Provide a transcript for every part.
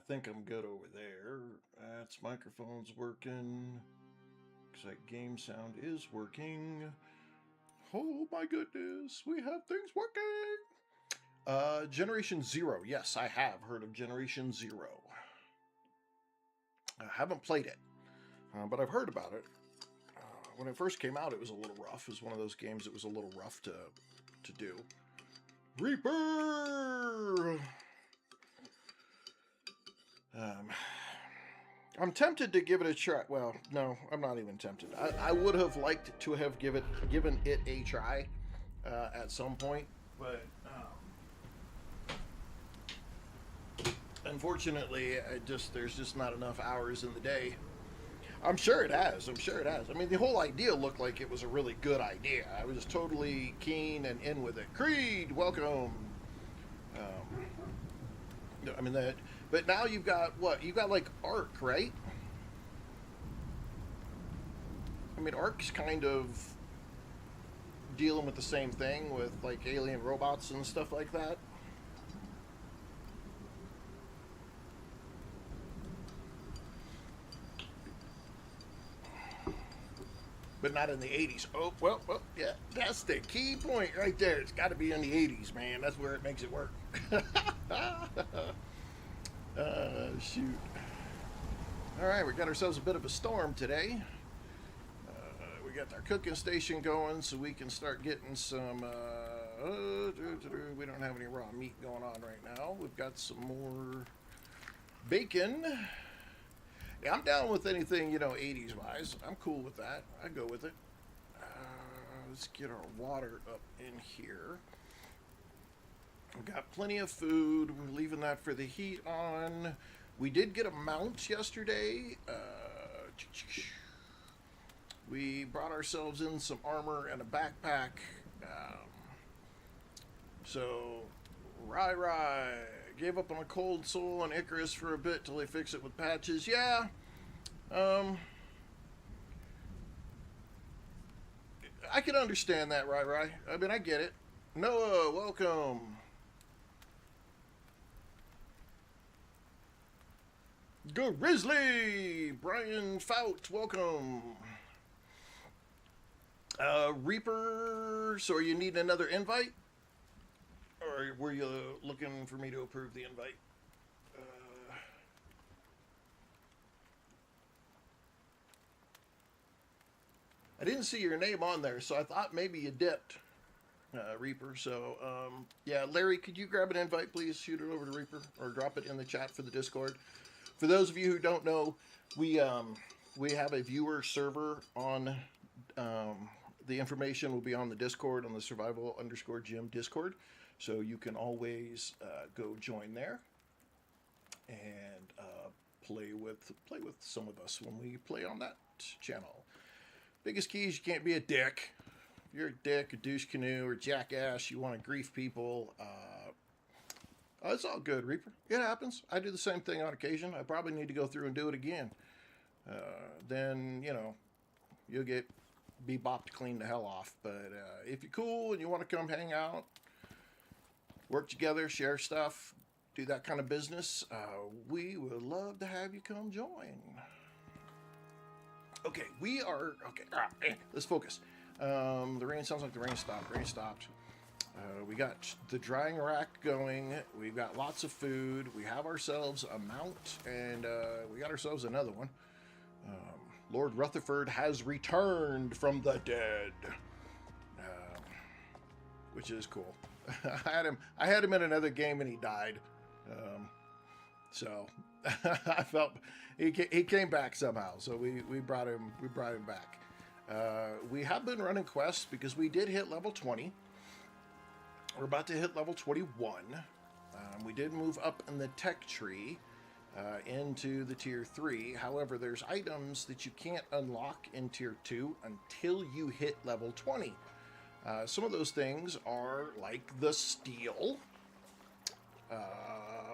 think I'm good over there. That's microphone's working. Looks like game sound is working. Oh my goodness, we have things working. Generation Zero. Yes, I have heard of Generation Zero. I haven't played it, but I've heard about it. When it first came out, it was a little rough. It was one of those games that was a little rough to do. Reaper! I'm tempted to give it a try. Well, no, I'm not even tempted. I would have liked to have given it a try at some point, but unfortunately, there's just not enough hours in the day. I'm sure it has. I'm sure it has. I mean, the whole idea looked like it was a really good idea. I was totally keen and in with it. Creed, welcome. I mean that, but now you've got what? You've got like Ark, right? I mean, Ark's kind of dealing with the same thing with like alien robots and stuff like that. But not in the 80s. Oh, well, yeah, that's the key point right there. It's got to be in the 80s, man. That's where it makes it work. Shoot. All right, we got ourselves a bit of a storm today. We got our cooking station going so we can start getting some. We don't have any raw meat going on right now. We've got some more bacon. Yeah, I'm down with anything, 80s wise. I'm cool with that. I go with it. Let's get our water up in here. We've got plenty of food. We're leaving that for the heat on. We did get a mount yesterday. We brought ourselves in some armor and a backpack. So, Rai gave up on a cold soul on Icarus for a bit till they fix it with patches. Yeah. I can understand that, Rai. I mean, I get it. Noah, welcome. Grizzly! Brian Fout, welcome. Reaper, so are you needing another invite? Or were you looking for me to approve the invite? I didn't see your name on there, so I thought maybe you dipped, Reaper. So, yeah, Larry, could you grab an invite, please? Shoot it over to Reaper or drop it in the chat for the Discord. For those of you who don't know, we have a viewer server on. The information will be on the Discord, on the survival_Jim Discord, so you can always go join there and play with some of us when we play on that channel. Biggest key is you can't be a dick. If you're a dick, a douche canoe, or jackass, you want to grief people. It's all good, Reaper. It happens. I do the same thing on occasion. I probably need to go through and do it again. Then you'll be bopped clean the hell off. But if you're cool and you want to come hang out, work together, share stuff, do that kind of business, we would love to have you come join. Okay, let's focus. The rain sounds like the rain stopped. Rain stopped. We got the drying rack going. We've got lots of food. We have ourselves a mount, and we got ourselves another one. Lord Rutherford has returned from the dead, which is cool. I had him in another game and he died. So I felt he came back somehow. So we brought him back. We have been running quests because we did hit level 20. We're about to hit level 21. We did move up in the tech tree into the tier 3. However, there's items that you can't unlock in tier 2 until you hit level 20. Some of those things are like the steel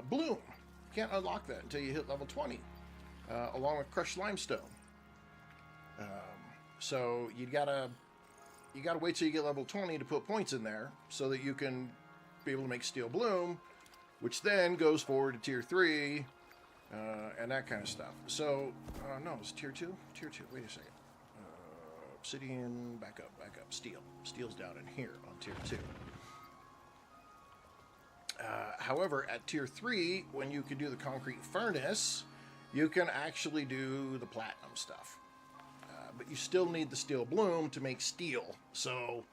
bloom. You can't unlock that until you hit level 20, along with crushed limestone. So you gotta wait till you get level 20 to put points in there so that you can be able to make steel bloom, which then goes forward to tier 3, and that kind of stuff. So, no, it's tier 2? Tier 2, wait a second. Obsidian, back up, steel. Steel's down in here on tier 2. However, at tier 3, when you can do the concrete furnace, you can actually do the platinum stuff. But you still need the steel bloom to make steel. So,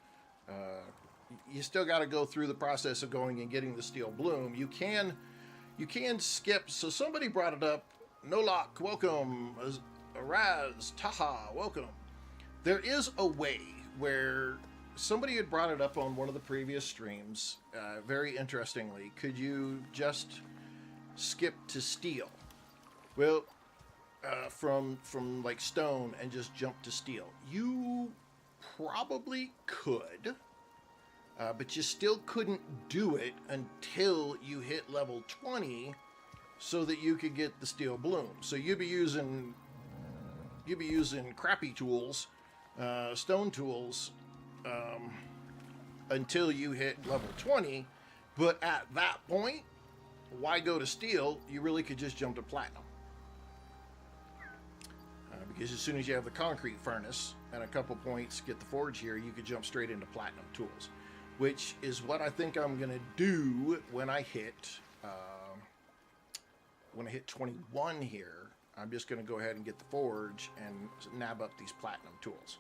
you still got to go through the process of going and getting the steel bloom. You can skip. So somebody brought it up. Nolok, welcome. Araz, Taha, welcome. There is a way where somebody had brought it up on one of the previous streams. Very interestingly, could you just skip to steel? Well, from like stone and just jump to steel. You probably could. But you still couldn't do it until you hit level 20 so that you could get the steel bloom. So you'd be using crappy tools, stone tools, until you hit level 20. But at that point, why go to steel? You really could just jump to platinum. Because as soon as you have the concrete furnace and a couple points, get the forge here, you could jump straight into platinum tools. Which is what I think I'm gonna do when I hit 21 here. I'm just gonna go ahead and get the forge and nab up these platinum tools,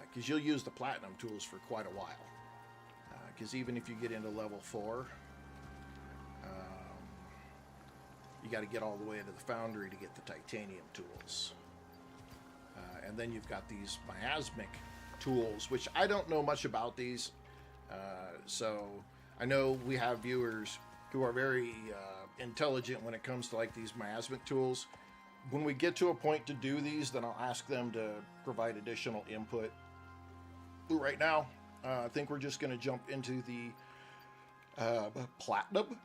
because you'll use the platinum tools for quite a while. Because even if you get into level 4, you got to get all the way to the foundry to get the titanium tools, and then you've got these miasmic tools, which I don't know much about these. So I know we have viewers who are very intelligent when it comes to like these miasmic tools. When we get to a point to do these, then I'll ask them to provide additional input. But right now, I think we're just going to jump into the platinum.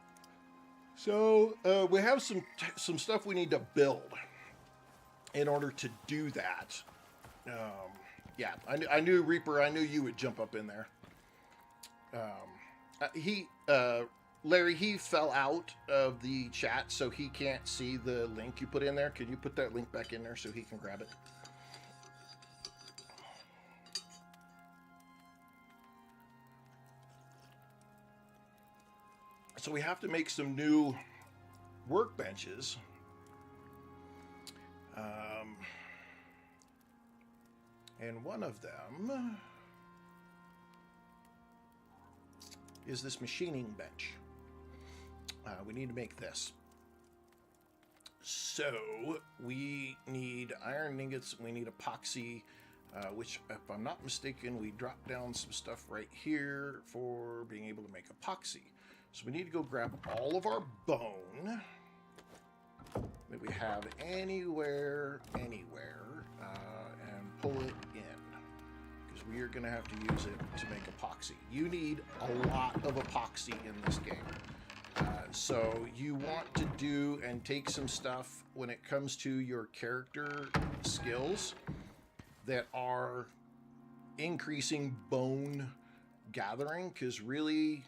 So we have some stuff we need to build in order to do that. Yeah, I knew Reaper. I knew you would jump up in there. Larry, he fell out of the chat, so he can't see the link you put in there. Could you put that link back in there so he can grab it? So we have to make some new workbenches. And one of them is this machining bench. We need to make this. So we need iron ingots, we need epoxy, which, if I'm not mistaken, we dropped down some stuff right here for being able to make epoxy. So we need to go grab all of our bone that we have anywhere, and pull it in, because we are going to have to use it to make epoxy. You need a lot of epoxy in this game. So you want to do and take some stuff when it comes to your character skills that are increasing bone gathering, because really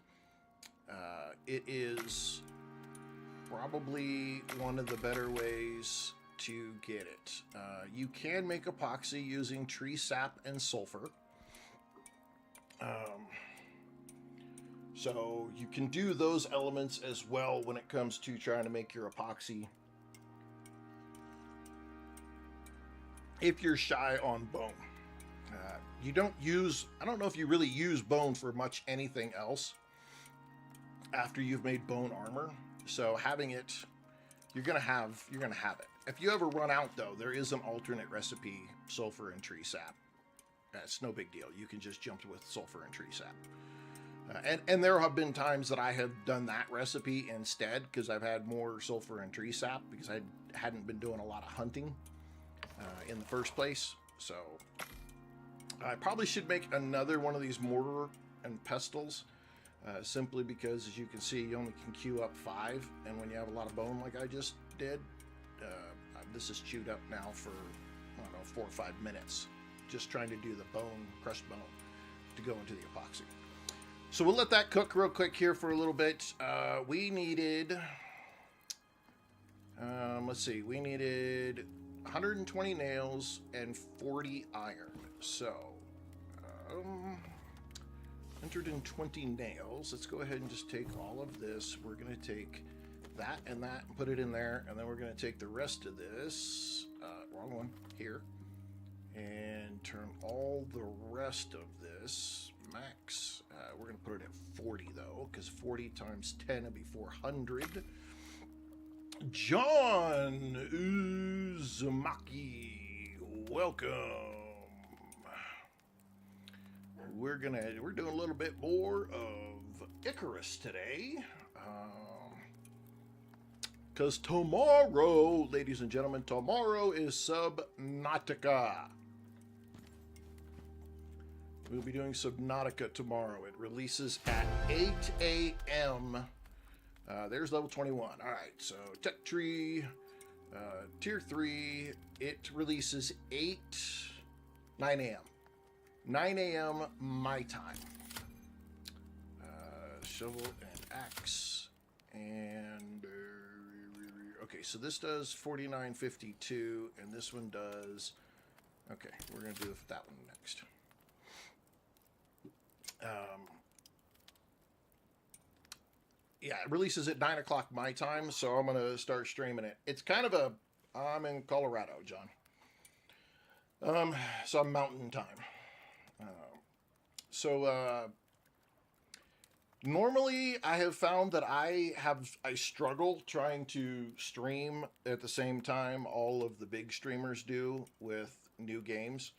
it is probably one of the better ways to get it. You can make epoxy using tree sap and sulfur. So you can do those elements as well when it comes to trying to make your epoxy. If you're shy on bone. You don't use, I don't know if you really use bone for much anything else after you've made bone armor. So having it, you're gonna have it. If you ever run out though, there is an alternate recipe, sulfur and tree sap. That's no big deal. You can just jump with sulfur and tree sap. And there have been times that I have done that recipe instead, because I've had more sulfur and tree sap, because I hadn't been doing a lot of hunting in the first place. So I probably should make another one of these mortar and pestles, simply because, as you can see, you only can queue up 5, and when you have a lot of bone like I just did, this is chewed up now for, I don't know, 4 or 5 minutes, just trying to do the bone, crushed bone, to go into the epoxy. So we'll let that cook real quick here for a little bit. We needed Let's see. We needed 120 nails and 40 iron. So, 120 nails. Let's go ahead and just take all of this. We're going to take that and put it in there. And then we're going to take the rest of this, wrong one, here. And turn all the rest of this max. We're going to put it at 40 though, because 40 times 10 would be 400. John Uzumaki, welcome. We're doing a little bit more of Icarus today, because tomorrow, ladies and gentlemen, tomorrow is Subnautica. We'll be doing Subnautica tomorrow. It releases at 8 a.m. There's level 21. All right, so Tech Tree, Tier 3, it releases 9 a.m. 9 a.m. my time. Shovel and axe. And, okay, so this does 49.52, and this one does, okay, we're going to do that one next. Yeah, it releases at 9 o'clock my time, so I'm going to start streaming it. It's kind of I'm in Colorado, John. So I'm mountain time. Normally I have found that I struggle trying to stream at the same time all of the big streamers do with new games,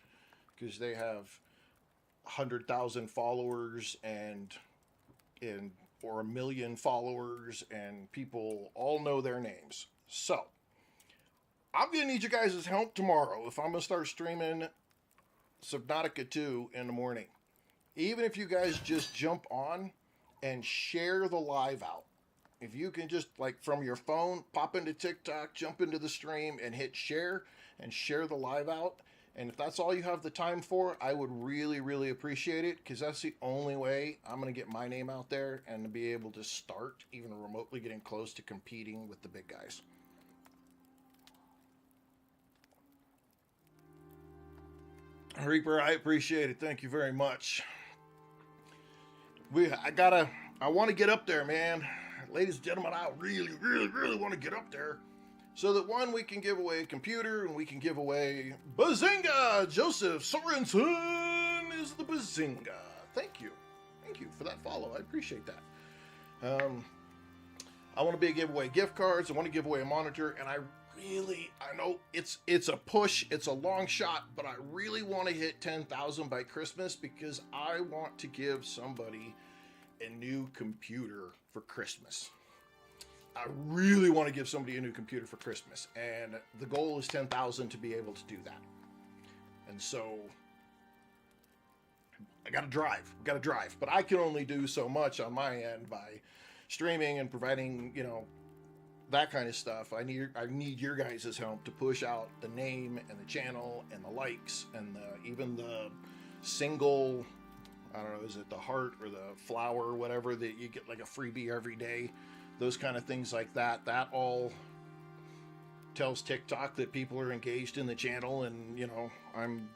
because they have 100,000 followers or 1 million followers, and people all know their names. So I'm gonna need you guys' help tomorrow if I'm gonna start streaming Subnautica 2 in the morning. Even if you guys just jump on and share the live out. If you can just, like, from your phone, pop into TikTok, jump into the stream and hit share and share the live out. And if that's all you have the time for, I would really, really appreciate it, because that's the only way I'm going to get my name out there and to be able to start even remotely getting close to competing with the big guys. Reaper, I appreciate it. Thank you very much. I want to get up there, man. Ladies and gentlemen, I really, really, really want to get up there. So that, one, we can give away a computer, and we can give away Bazinga! Joseph Sorensen is the Bazinga. Thank you. Thank you for that follow. I appreciate that. I want to give away gift cards. I want to give away a monitor, and I know it's a push. It's a long shot, but I really want to hit 10,000 by Christmas, because I want to give somebody a new computer for Christmas. I really want to give somebody a new computer for Christmas, and the goal is 10,000 to be able to do that. And so I got to drive, but I can only do so much on my end by streaming and providing, that kind of stuff. I need your guys' help to push out the name and the channel and the likes and even the single, I don't know, is it the heart or the flower or whatever, that you get like a freebie every day. Those kind of things like that. That all tells TikTok that people are engaged in the channel, and, I'm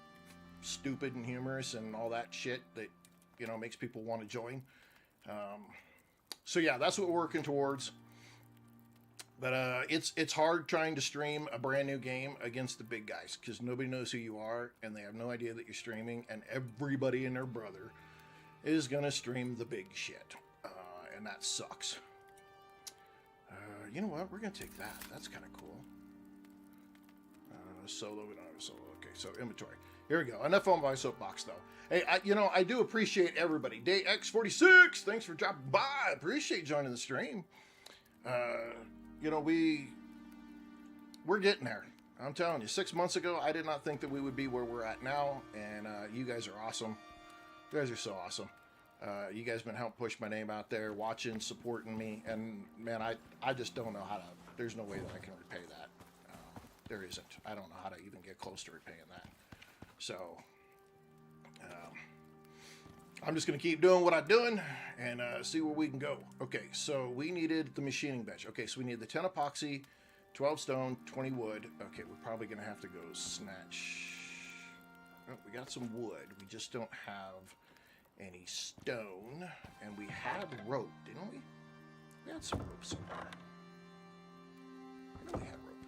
stupid and humorous and all that shit that, makes people want to join. So yeah, that's what we're working towards. But it's hard trying to stream a brand new game against the big guys, because nobody knows who you are, and they have no idea that you're streaming, and everybody and their brother is going to stream the big shit. And that sucks. You know what? We're going to take that. That's kind of cool. Solo. We don't have a solo. Okay, so inventory. Here we go. Enough on my soapbox, though. Hey, I do appreciate everybody. Day X46, thanks for dropping by. I appreciate joining the stream. We're getting there. I'm telling you, 6 months ago, I did not think that we would be where we're at now, and you guys are awesome. You guys are so awesome. You guys been helping push my name out there, watching, supporting me, and man, I just don't know how to. There's no way that I can repay that. There isn't. I don't know how to even get close to repaying that. So I'm just gonna keep doing what I'm doing and see where we can go. Okay, so we needed the machining bench. Okay, so we need the 10 epoxy, 12 stone, 20 wood. Okay, we're probably going to have to go snatch. Oh, we got some wood. We just don't have any stone. And we had rope, didn't we? We had some rope somewhere. I know we had rope.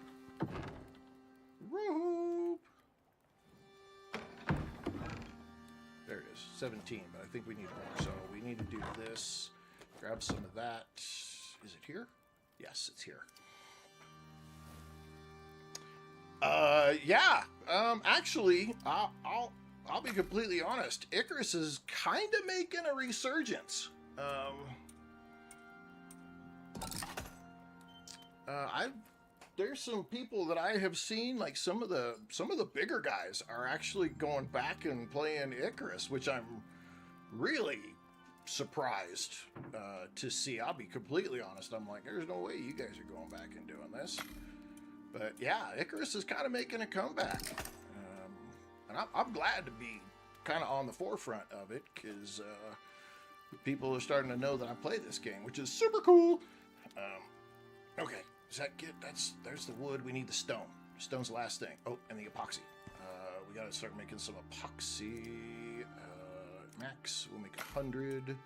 Rope! There it is, 17, but I think we need more. So we need to do this. Grab some of that. Is it here? Yes, it's here. Yeah. Actually, I'll be completely honest. Icarus is kind of making a resurgence. There's some people that I have seen, like some of the bigger guys are actually going back and playing Icarus, which I'm really surprised to see. I'll be completely honest. I'm like, there's no way you guys are going back and doing this. But yeah, Icarus is kind of making a comeback. And I'm glad to be kind of on the forefront of it, because people are starting to know that I play this game, which is super cool. Okay, does that get, there's the wood. We need the stone. Stone's the last thing. Oh, and the epoxy. We got to start making some epoxy. Max, we'll make 100.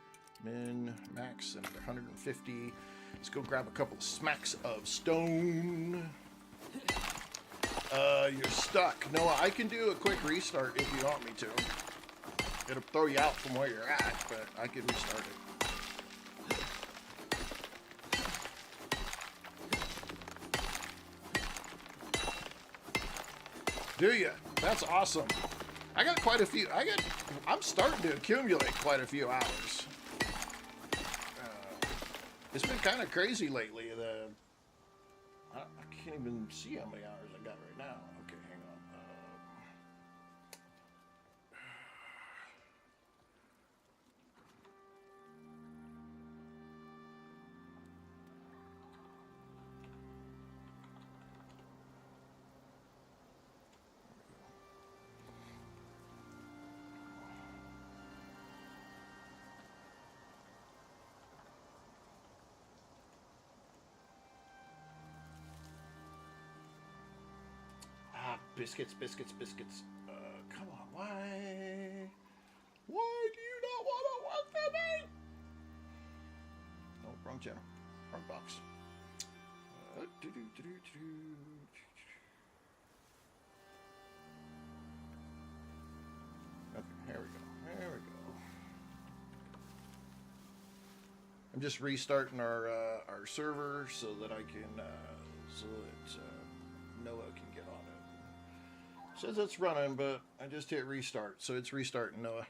Min, max, another 150. Let's go grab a couple of smacks of stone. You're stuck. Noah, I can do a quick restart if you want me to. It'll throw you out from where you're at, but I can restart it. Do you? That's awesome. I got quite a few. I'm starting to accumulate quite a few hours. It's been kind of crazy lately. I can't even see how many hours I got right now. Okay, hang on. Biscuits. Come on, why? Why do you not want to work for me? Oh, wrong channel. Wrong box. Okay, here we go. I'm just restarting our server so that I can, so that Noah can get on it. Says it's running, but I just hit restart, so it's restarting, Noah.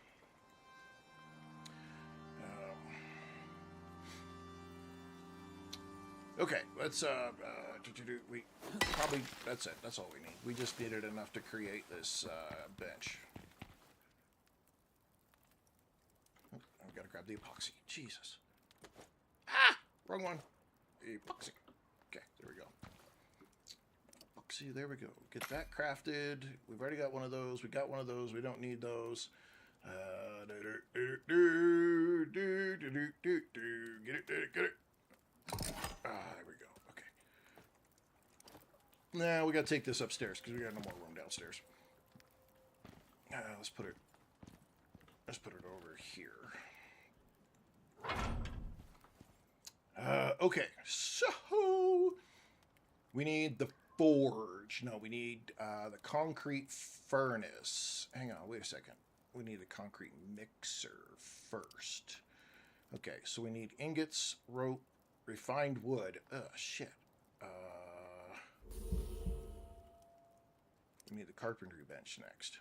Okay, let's we probably, that's it. That's all we need. We just needed enough to create this bench. Oh, I've got to grab the epoxy. Jesus. Ah, wrong one. Epoxy. Okay, there we go. See, there we go. Get that crafted. We've already got one of those. We got one of those. We don't need those. Get it. There we go. Okay. Now we got to take this upstairs because we got no more room downstairs. Let's put it over here. Okay. So we need the forge. No, we need the concrete furnace. Hang on, wait a second. We need a concrete mixer first. Okay, so we need ingots, rope, refined wood. Shit. We need the carpentry bench next.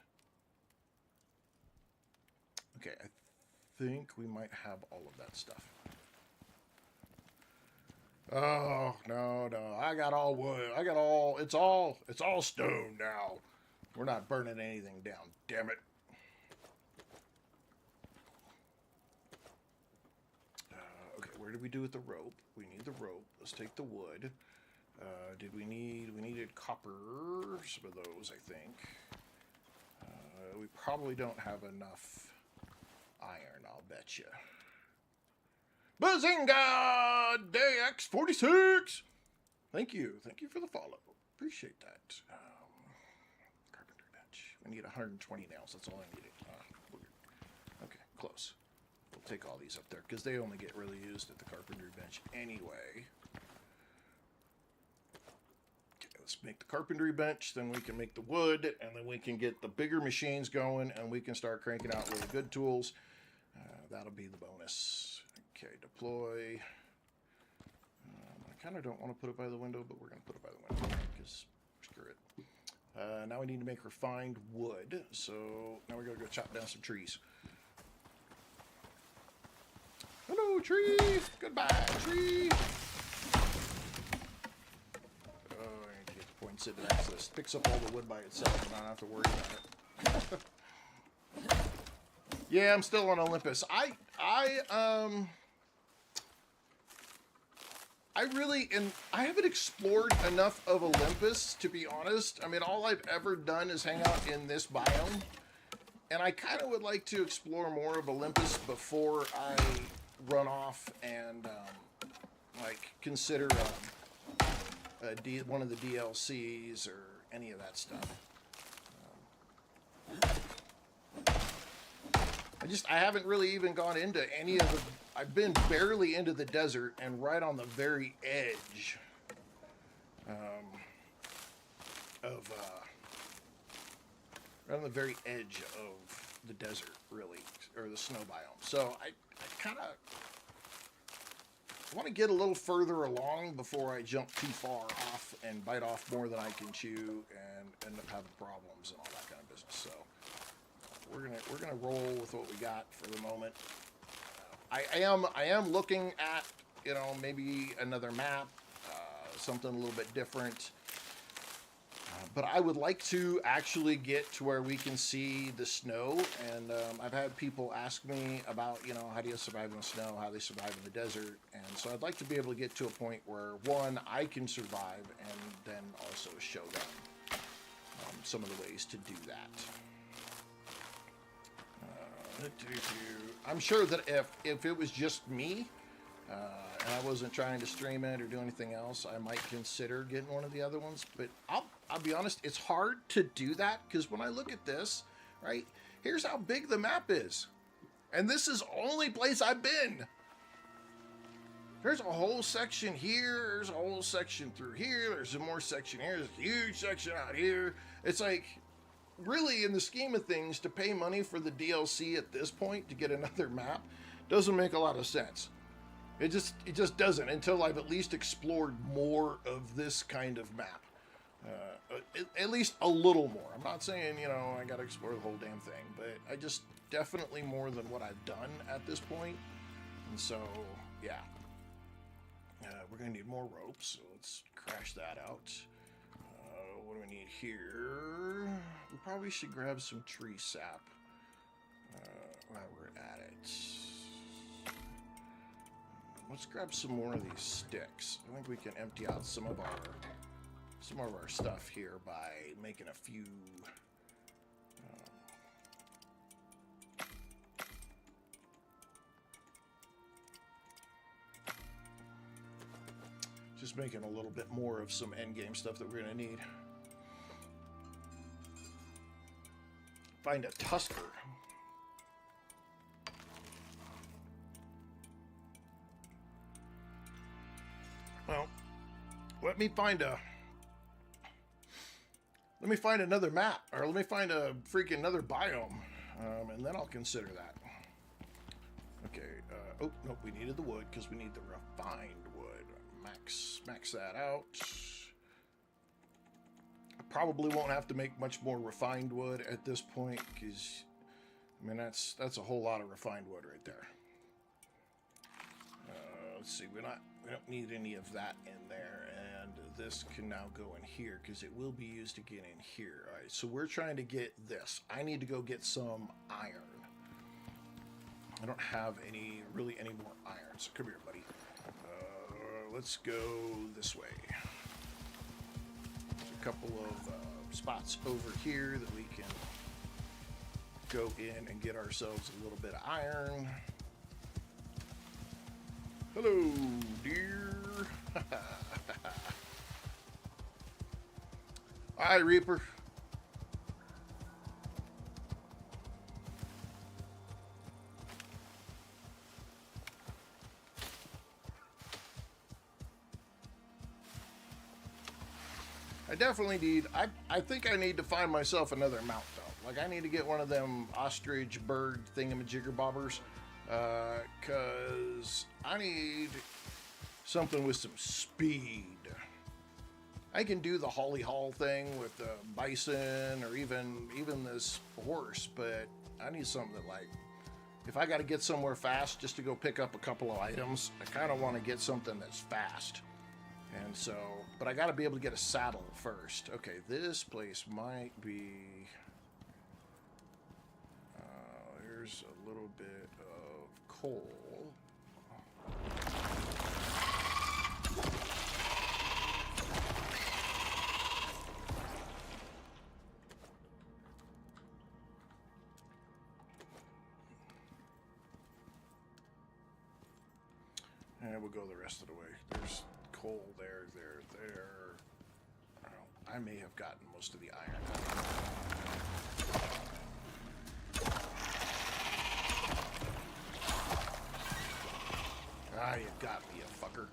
Okay, I think we might have all of that stuff. Oh, no. I got all wood. It's all stone now. We're not burning anything down, damn it. Okay, where did we do with the rope? We need the rope. Let's take the wood. We needed copper, some of those, I think. We probably don't have enough iron, I'll bet you. Bazinga! DX46! Thank you. Thank you for the follow. Appreciate that. Carpentry bench. We need 120 nails. That's all I needed. Okay, close. We'll take all these up there because they only get really used at the carpentry bench anyway. Okay, let's make the carpentry bench. Then we can make the wood, and then we can get the bigger machines going, and we can start cranking out really good tools. That'll be the bonus. Okay, deploy. I kind of don't want to put it by the window, but we're going to put it by the window because screw it. Now we need to make refined wood, so now we're going to go chop down some trees. Hello, tree! Goodbye, tree! Oh, I need to get the points into that so it picks up all the wood by itself and I don't have to worry about it. Yeah, I'm still on Olympus. I haven't explored enough of Olympus, to be honest. I mean, all I've ever done is hang out in this biome. And I kind of would like to explore more of Olympus before I run off and, like, consider one of the DLCs or any of that stuff. I haven't really even gone into any of the... I've been barely into the desert and right on the very edge right on the very edge of the desert, really, or the snow biome. So I kind of want to get a little further along before I jump too far off and bite off more than I can chew and end up having problems and all that kind of business. So we're gonna roll with what we got for the moment. I am looking at, you know, maybe another map, something a little bit different. But I would like to actually get to where we can see the snow. And I've had people ask me about, you know, how do you survive in the snow, how they survive in the desert. And so I'd like to be able to get to a point where, one, I can survive and then also show them some of the ways to do that. I'm sure that if it was just me and I wasn't trying to stream it or do anything else, I might consider getting one of the other ones. But I'll be honest, it's hard to do that because when I look at this, right, here's how big the map is. And this is the only place I've been. There's a whole section here. There's a whole section through here. There's a more section here. There's a huge section out here. It's like... really, in the scheme of things, to pay money for the DLC at this point to get another map doesn't make a lot of sense. It just doesn't until I've at least explored more of this kind of map. At least a little more. I'm not saying, you know, I got to explore the whole damn thing, but I just definitely more than what I've done at this point. And so, yeah. We're going to need more ropes, so let's crash that out. What do we need here? We probably should grab some tree sap while we're at it. Let's grab some more of these sticks. I think we can empty out some of our stuff here by making a few. Just making a little bit more of some endgame stuff that we're going to need. Find a tusker. Well, let me find another map, or let me find a freaking another biome, and then I'll consider that. Okay. Oh no, we needed the wood because we need the refined wood. Max that out. Probably won't have to make much more refined wood at this point because, I mean, that's a whole lot of refined wood right there. Let's see, we don't need any of that in there, and this can now go in here because it will be used again in here. All right, so we're trying to get this. I need to go get some iron. I don't have any more iron, so come here, buddy. Let's go this way. There's a couple of spots over here that we can go in and get ourselves a little bit of iron. Hello, dear. Hi, Reaper. I definitely need, I think I need to find myself another mount, though. Like, I need to get one of them ostrich bird thingamajigger bobbers. Because I need something with some speed. I can do the Holly Hall thing with the bison or even this horse, but I need something that, like, if I got to get somewhere fast just to go pick up a couple of items, I kind of want to get something that's fast. And so, but I got to be able to get a saddle first. Okay, this place might be... here's a little bit of coal. And we'll go the rest of the way. There's coal there. I may have gotten most of the iron out. Ah, you got me, you fucker.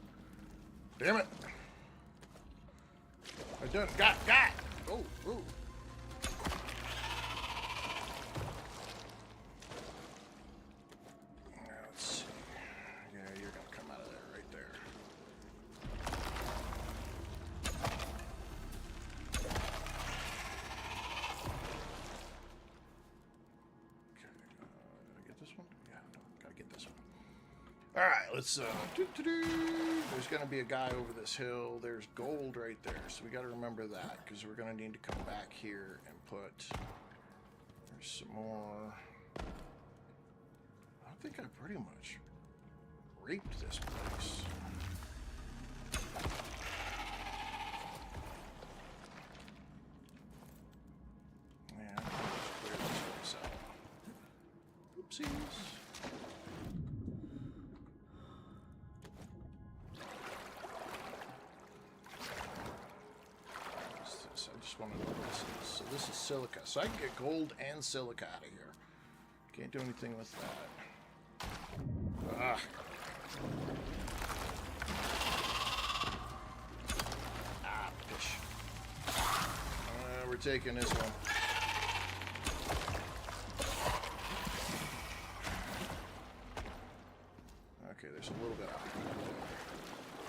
Damn it. I done got. Oh. Let's see. Yeah, you're gonna come out of there right there. Okay, did I get this one? Yeah, no, gotta get this one. All right, let's. There's gonna be a guy over this hill. There's gold right there, so we got to remember that because we're gonna need to come back here and put. There's some more. I think I pretty much raped this place. Yeah, let's clear this place out. Oopsies. One of this is, so this is silica, so I can get gold and silica out of here. Can't do anything with that. Fish. We're taking this one. Okay, there's a little bit out here.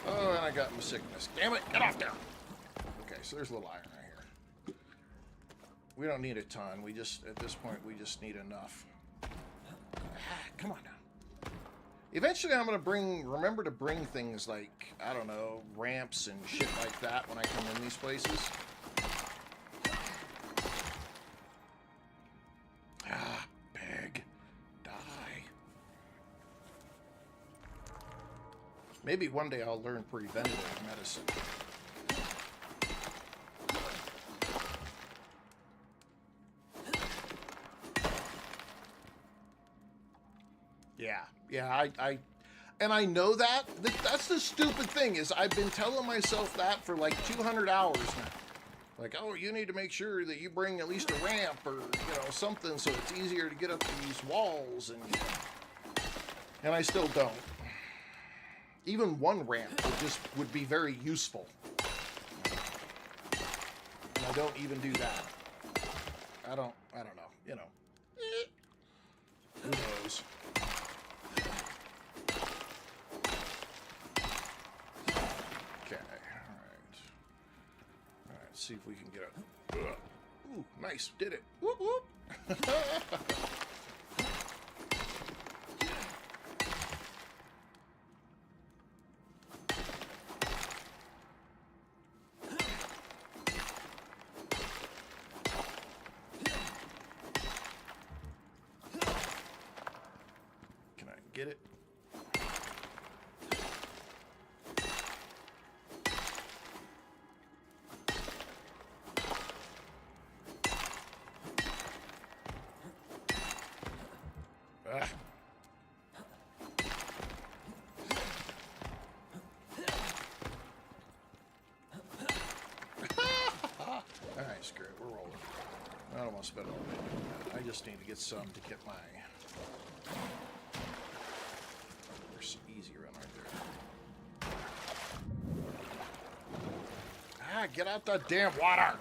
Oh, and I got my sickness. Damn it, get off there. Okay, so there's a little iron right here. We don't need a ton. We just, at this point, we just need enough. Come on now. Eventually, I'm going to remember to bring things like, I don't know, ramps and shit like that when I come in these places. Pig. Die. Maybe one day I'll learn preventative medicine. Yeah, I know that. That's the stupid thing is I've been telling myself that for like 200 hours now. Like, oh, you need to make sure that you bring at least a ramp or, you know, something so it's easier to get up these walls, and I still don't. Even one ramp would be very useful. And I don't even do that. I don't know, you know. Who knows? See if we can get it. Ooh, nice. Did it. Whoop, whoop. Can I get it? want to spend all day doing that. I just need to get some to get my... There's some easy run right there. Ah, get out that damn water!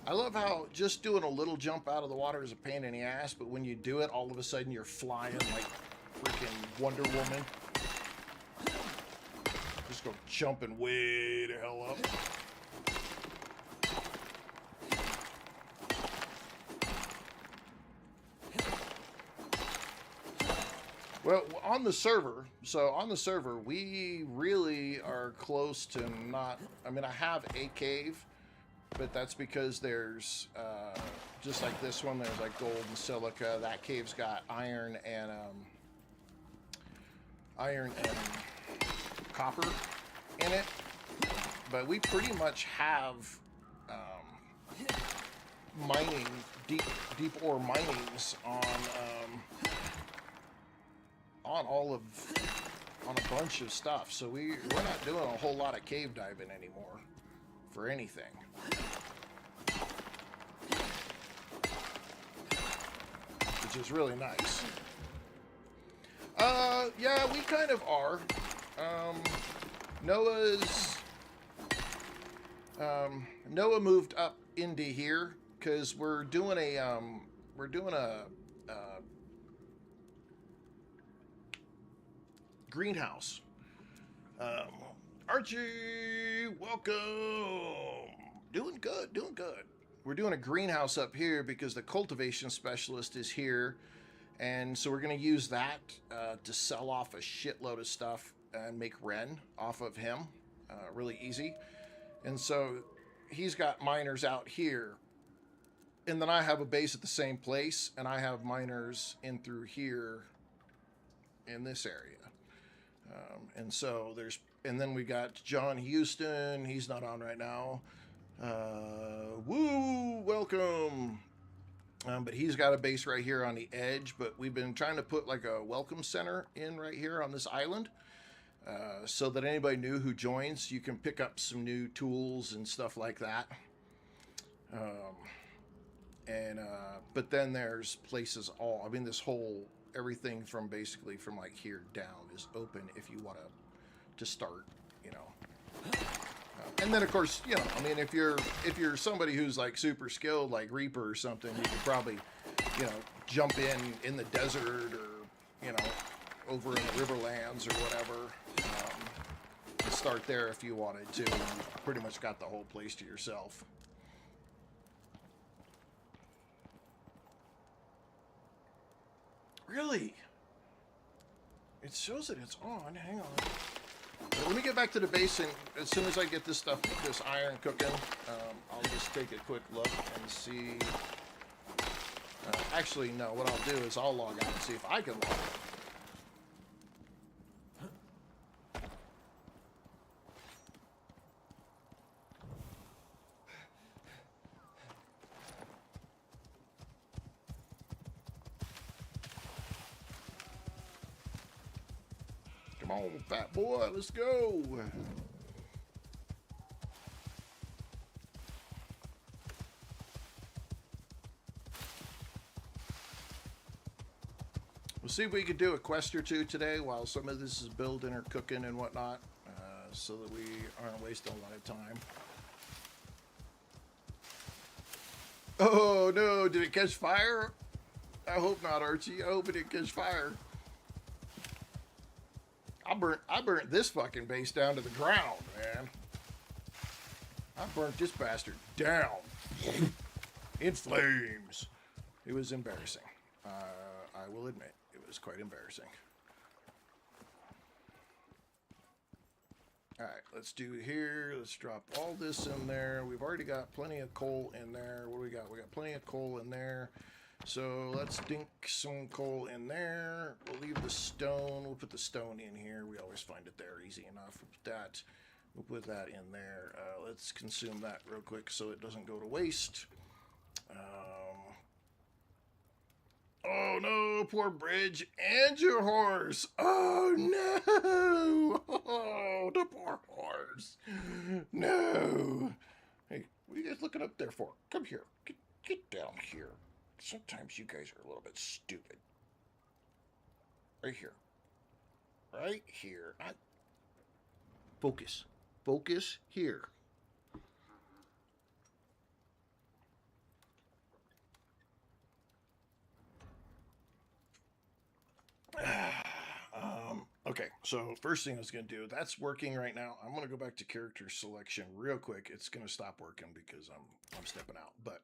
I love how just doing a little jump out of the water is a pain in the ass, but when you do it, all of a sudden you're flying like freaking Wonder Woman. Just go jumping way the hell up. Well, on the server, we really are close to not... I mean, I have a cave, but that's because there's, just like this one, there's like gold and silica. That cave's got iron and copper in it. But we pretty much have mining, deep ore minings on a bunch of stuff. So we're not doing a whole lot of cave diving anymore for anything. Which is really nice. Yeah, we kind of are. Noah moved up into here because we're doing a greenhouse. Archie, welcome. Doing good. We're doing a greenhouse up here because the cultivation specialist is here, and so we're going to use that to sell off a shitload of stuff and make Ren off of him. Really easy. And so he's got miners out here, and then I have a base at the same place, and I have miners in through here in this area. And then we got John Houston. He's not on right now. Woo, welcome. But he's got a base right here on the edge, but we've been trying to put like a welcome center in right here on this island, so that anybody new who joins, you can pick up some new tools and stuff like that. But then there's places this whole, everything from basically from like here down is open if you want to start, and then of course, if you're somebody who's like super skilled like Reaper or something, you could probably, jump in the desert or, over in the Riverlands or whatever, and start there if you wanted to. You pretty much got the whole place to yourself. Really? It shows that it's on. Hang on. Let me get back to the base, and as soon as I get this iron cooking, I'll just take a quick look and see. Actually, no. What I'll do is I'll log out and see if I can log out. Come on, fat boy, let's go. We'll see if we could do a quest or two today while some of this is building or cooking and whatnot, so that we aren't wasting a lot of time. Oh no, did it catch fire? I hope not, Archie. I hope it didn't catch fire. I burnt this fucking base down to the ground, man. I burnt this bastard down in flames. It was embarrassing. I will admit, it was quite embarrassing. All right, let's do here. Let's drop all this in there. We've already got plenty of coal in there. What do we got? We got plenty of coal in there. So let's dink some coal in there. We'll leave the stone. We'll put the stone in here. We always find it there easy enough. We'll put that in there. Let's consume that real quick so it doesn't go to waste. Oh no, poor Bridge and your horse. Oh no. Oh, the poor horse. No. Hey, what are you guys looking up there Sometimes you guys are a little bit stupid. Right here. Right here. Focus. Focus here. Okay, so first thing I was going to do, that's working right now. I'm going to go back to character selection real quick. It's going to stop working because I'm stepping out. But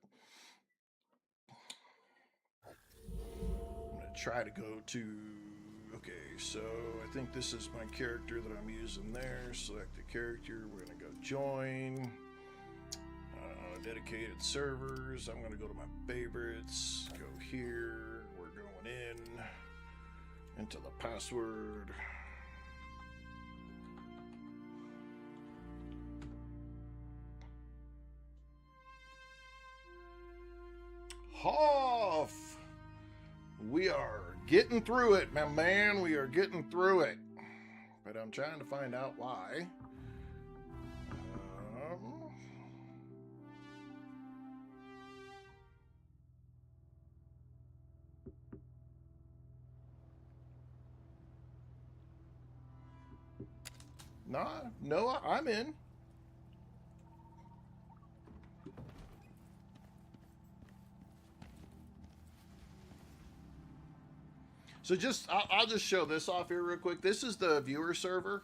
I'm going to try to go to... Okay, so I think this is my character that I'm using there. Select the character. We're going to go join. Dedicated servers. I'm going to go to my favorites. Go here. We're going into the password. Hoff! We are getting through it, my man. We are getting through it. But I'm trying to find out why. No, I'm in. So I'll just show this off here real quick. This is the viewer server.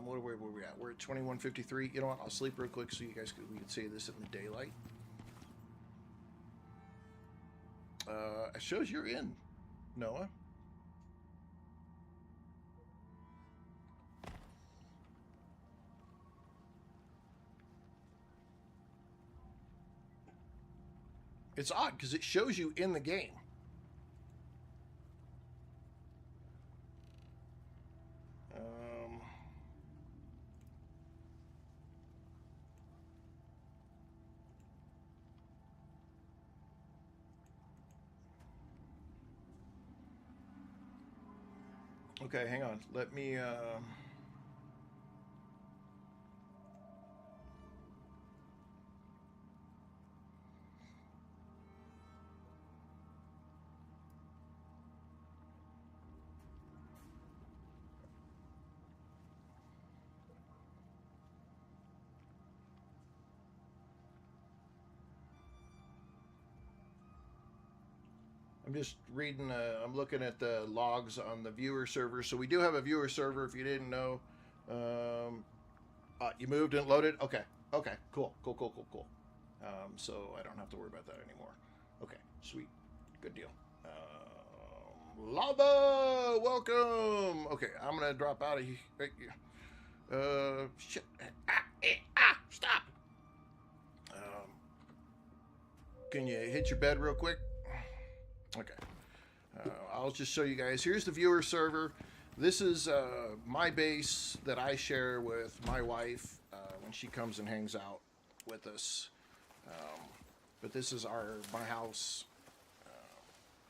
Where are we at? We're at 2153. You know what? I'll sleep real quick so you guys we can see this in the daylight. It shows you're in, Noah. It's odd because it shows you in the game. Okay, hang on. Let me... I'm just reading, I'm looking at the logs on the viewer server. So we do have a viewer server, if you didn't know. You moved and loaded? Okay. Okay, cool. So I don't have to worry about that anymore. Okay, sweet. Good deal. Lava! Welcome! Okay, I'm going to drop out of here. Shit. Stop! Can you hit your bed real quick? Okay. I'll just show you guys. Here's the viewer server. This is my base that I share with my wife when she comes and hangs out with us. But this is my house.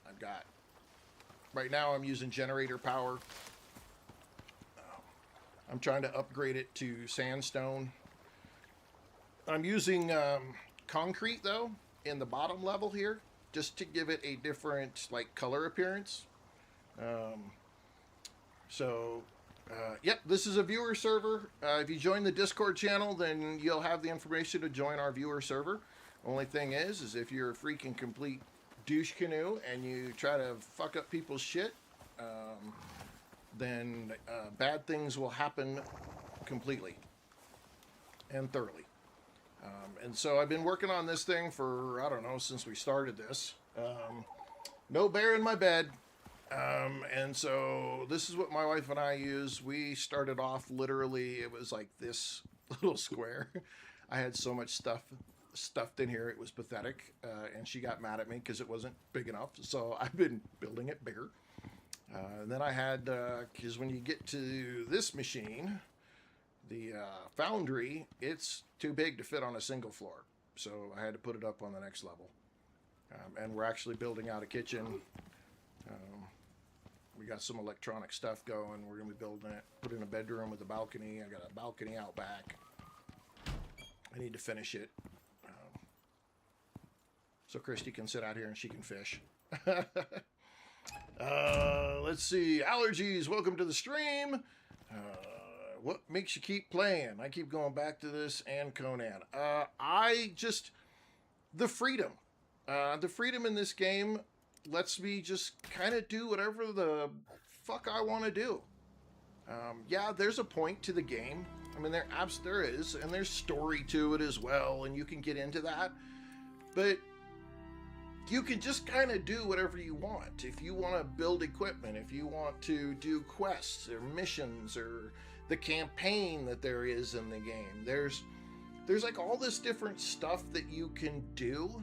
I've got... Right now I'm using generator power. I'm trying to upgrade it to sandstone. I'm using concrete, though, in the bottom level here, just to give it a different color appearance. Yep, this is a viewer server. If you join the Discord channel, then you'll have the information to join our viewer server. Only thing is if you're a freaking complete douche canoe and you try to fuck up people's shit, then bad things will happen completely and thoroughly. And so I've been working on this thing for, I don't know, since we started this. No bear in my bed. And so this is what my wife and I use. We started off literally, it was like this little square. I had so much stuff stuffed in here, it was pathetic. And she got mad at me because it wasn't big enough. So I've been building it bigger. And then I had, because when you get to this machine, the foundry, it's too big to fit on a single floor. So I had to put it up on the next level. And we're actually building out a kitchen. We got some electronic stuff going. We're going to be building it, put in a bedroom with a balcony. I got a balcony out back. I need to finish it. so Christy can sit out here and she can fish. Let's see. Allergies, welcome to the stream. What makes you keep playing? I keep going back to this and Conan. The freedom. The freedom in this game lets me just kind of do whatever the fuck I want to do. Yeah, there's a point to the game. I mean, there is, and there's story to it as well, and you can get into that. But you can just kind of do whatever you want. If you want to build equipment, if you want to do quests or missions or the campaign that there is in the game, there's like all this different stuff that you can do,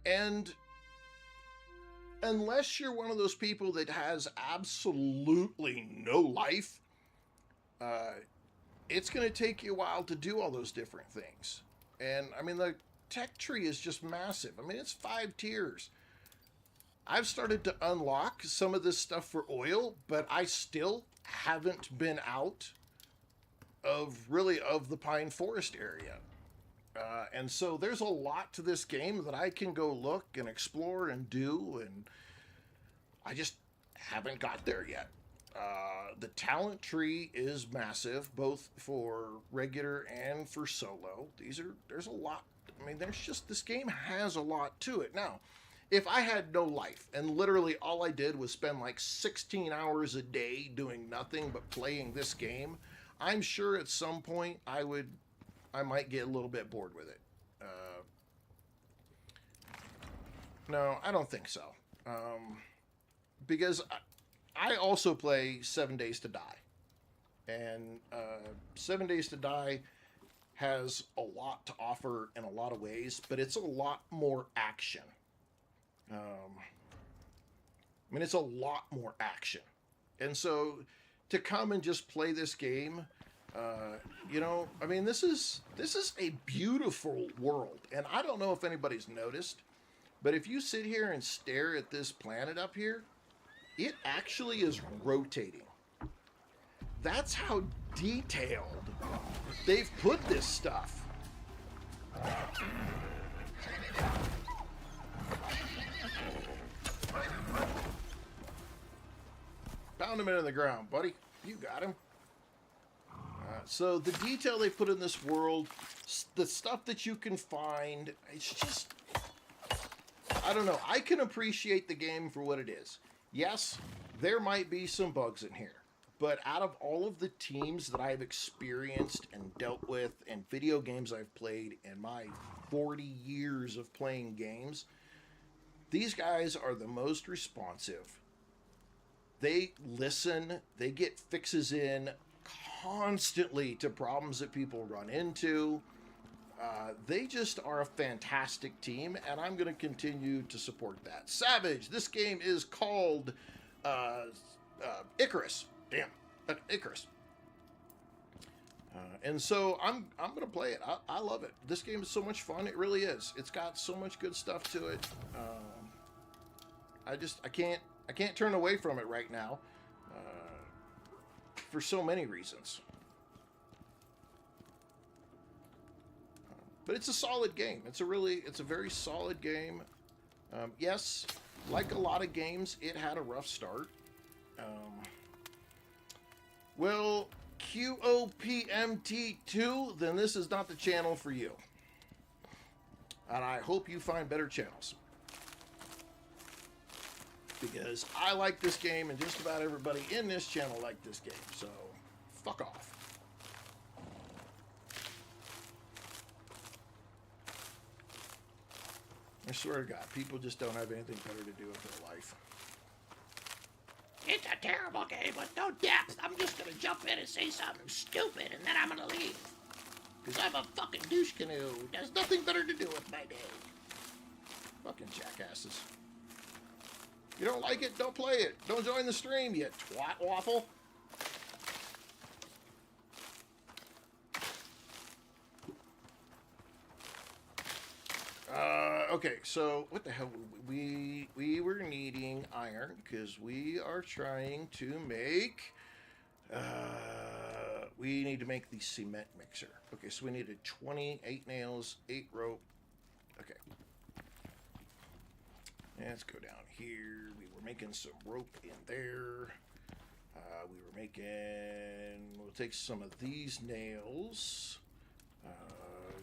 and unless you're one of those people that has absolutely no life, it's going to take you a while to do all those different things. And I mean, the tech tree is just massive. I mean, it's 5 tiers. I've started to unlock some of this stuff for oil, but I still haven't been out of the pine forest area. And so there's a lot to this game that I can go look and explore and do, and I just haven't got there yet. The talent tree is massive, both for regular and for solo. There's a lot. I mean, this game has a lot to it. Now, if I had no life and literally all I did was spend like 16 hours a day doing nothing but playing this game, I'm sure at some point I might get a little bit bored with it. No, I don't think so. Because I also play 7 Days to Die. And 7 Days to Die has a lot to offer in a lot of ways, but it's a lot more action. I mean, it's a lot more action. And so to come and just play this game, I mean, this is a beautiful world. And I don't know if anybody's noticed, but if you sit here and stare at this planet up here, it actually is rotating. That's how detailed they've put this stuff. Pound him into the ground, buddy. You got him. So the detail they put in this world, the stuff that you can find, it's just, I don't know. I can appreciate the game for what it is. Yes, there might be some bugs in here, but out of all of the teams that I've experienced and dealt with and video games I've played in my 40 years of playing games, these guys are the most responsive. They listen, they get fixes in constantly to problems that people run into. They just are a fantastic team, and I'm going to continue to support that. Savage, this game is called Icarus. Damn, Icarus. And so I'm going to play it. I love it. This game is so much fun. It really is. It's got so much good stuff to it. I can't turn away from it right now for so many reasons. But it's a solid game. It's a very solid game. Yes, like a lot of games, it had a rough start. Well, QOPMT2, then this is not the channel for you. And I hope you find better channels. Because I like this game, and just about everybody in this channel liked this game. So, fuck off. I swear to God, people just don't have anything better to do with their life. It's a terrible game with no depth. I'm just gonna jump in and say something stupid, and then I'm gonna leave. Because I'm a fucking douche canoe. There's nothing better to do with my day. Fucking jackasses. You don't like it? Don't play it. Don't join the stream, you twat waffle. Okay, so what the hell? We were needing iron because we are trying to make. We need to make the cement mixer. Okay, so we needed 28 nails, 8 rope. Okay. Let's go down here. We were making some rope in there. We were making... We'll take some of these nails.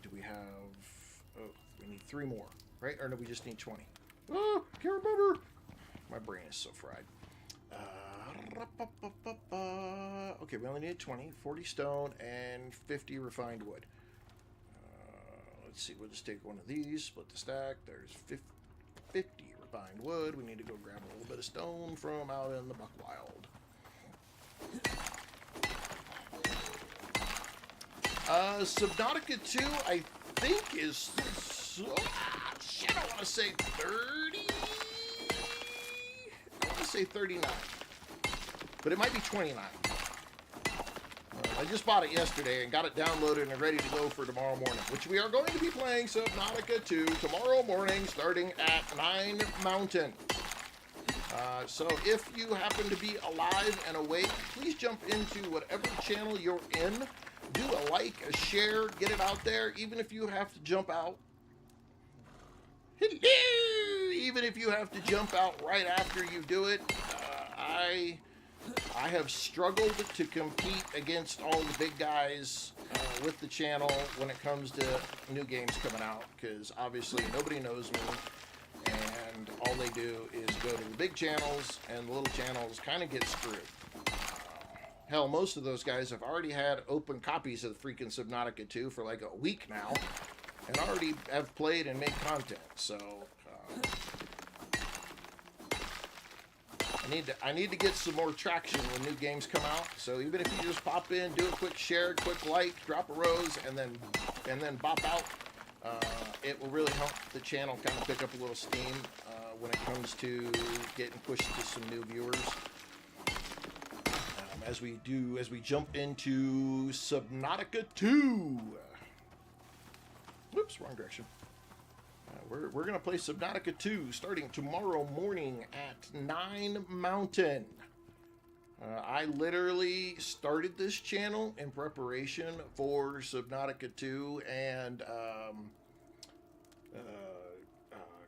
Do we have... Oh, we need 3 more, right? Or no, we just need 20. Oh, can't remember. My brain is so fried. Okay, we only need 20. 40 stone and 50 refined wood. Let's see, we'll just take one of these, split the stack. There's 50 refined wood. We need to go grab a little bit of stone from out in the Buckwild. Subnautica 2, I think is... shit, I want to say 30... I want to say 39. But it might be 29. I just bought it yesterday and got it downloaded and ready to go for tomorrow morning, which we are going to be playing Subnautica 2 tomorrow morning starting at 9 Mountain. So if you happen to be alive and awake, please jump into whatever channel you're in. Do a like, a share, get it out there, even if you have to jump out. Hello! Even if you have to jump out right after you do it. I have struggled to compete against all the big guys with the channel when it comes to new games coming out, because obviously nobody knows me, and all they do is go to the big channels, and the little channels kind of get screwed. Hell, most of those guys have already had open copies of the freaking Subnautica 2 for like a week now, and already have played and made content, so... I need to get some more traction when new games come out. So even if you just pop in, do a quick share, quick like, drop a rose, and then bop out, it will really help the channel kind of pick up a little steam when it comes to getting pushed to some new viewers. As we jump into Subnautica 2. Whoops, wrong direction. We're going to play Subnautica 2 starting tomorrow morning at 9 Mountain. I literally started this channel in preparation for Subnautica 2 and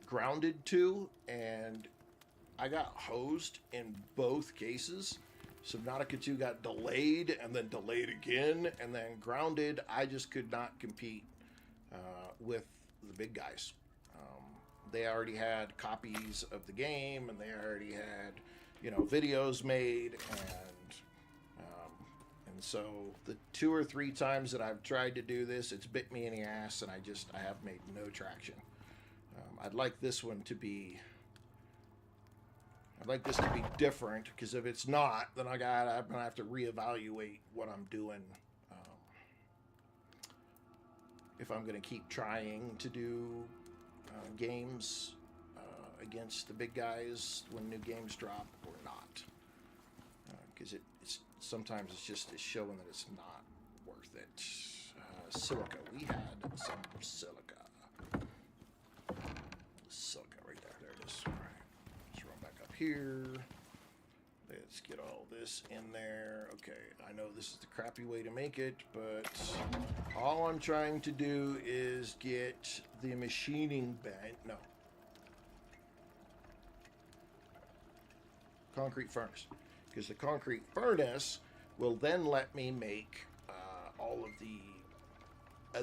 Grounded 2, and I got hosed in both cases. Subnautica 2 got delayed and then delayed again, and then Grounded, I just could not compete with the big guys. They already had copies of the game, and they already had, videos made, and so the 2 or 3 times that I've tried to do this, it's bit me in the ass, and I have made no traction. I'd like this one to be... I'd like this to be different, because if it's not, then I'm gonna have to reevaluate what I'm doing. If I'm gonna keep trying to do games against the big guys when new games drop or not, because it's sometimes it's showing that it's not worth it. Silica, we had some silica right there it is. All right, let's run back up here. Let's get all this in there. Okay, I know this is the crappy way to make it, but all I'm trying to do is get the machining bench. No. Concrete furnace. Because the concrete furnace will then let me make all of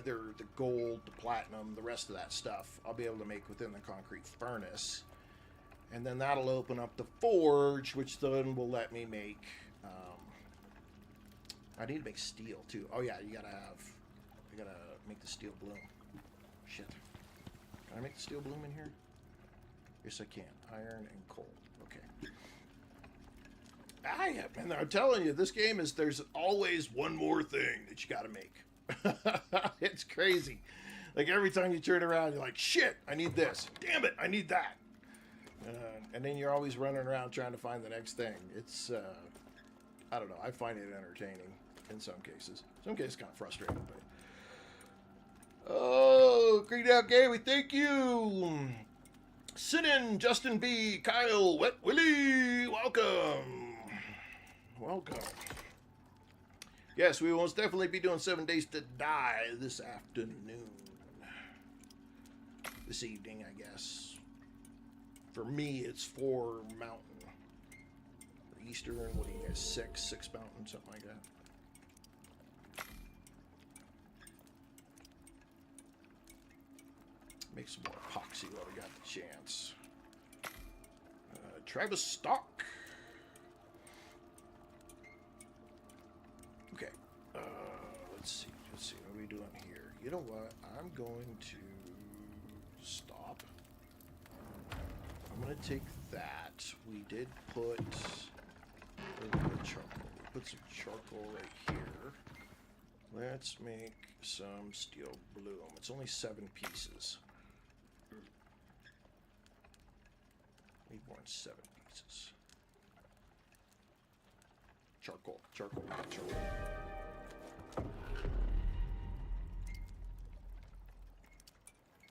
the gold, the platinum, the rest of that stuff. I'll be able to make within the concrete furnace. And then that'll open up the forge, which then will let me make... I need to make steel, too. Oh, yeah, I gotta make the steel bloom. Shit. Can I make the steel bloom in here? Yes, I can. Iron and coal. Okay. And I'm telling you, this game is... There's always one more thing that you gotta make. It's crazy. Like, every time you turn around, you're like, shit, I need this. Damn it, I need that. And then you're always running around trying to find the next thing. It's, I don't know. I find it entertaining in some cases. Some cases kind of frustrating, but... Oh, Green Out Gaming, thank you! Sinin, Justin B, Kyle, Wet Willie, welcome! Welcome. Yes, we will most definitely be doing 7 Days to Die this afternoon. This evening, I guess. For me, it's 4 mountain. For Eastern, what do you guys, 6 mountain, something like that. Make some more epoxy while we got the chance. Travis Stock. Okay. Let's see. What are we doing here? You know what? I'm going to stop. I'm going to take that. We did put charcoal. We put some charcoal right here. Let's make some steel bloom. It's only 7 pieces. Need more than 7 pieces. Charcoal. Oh,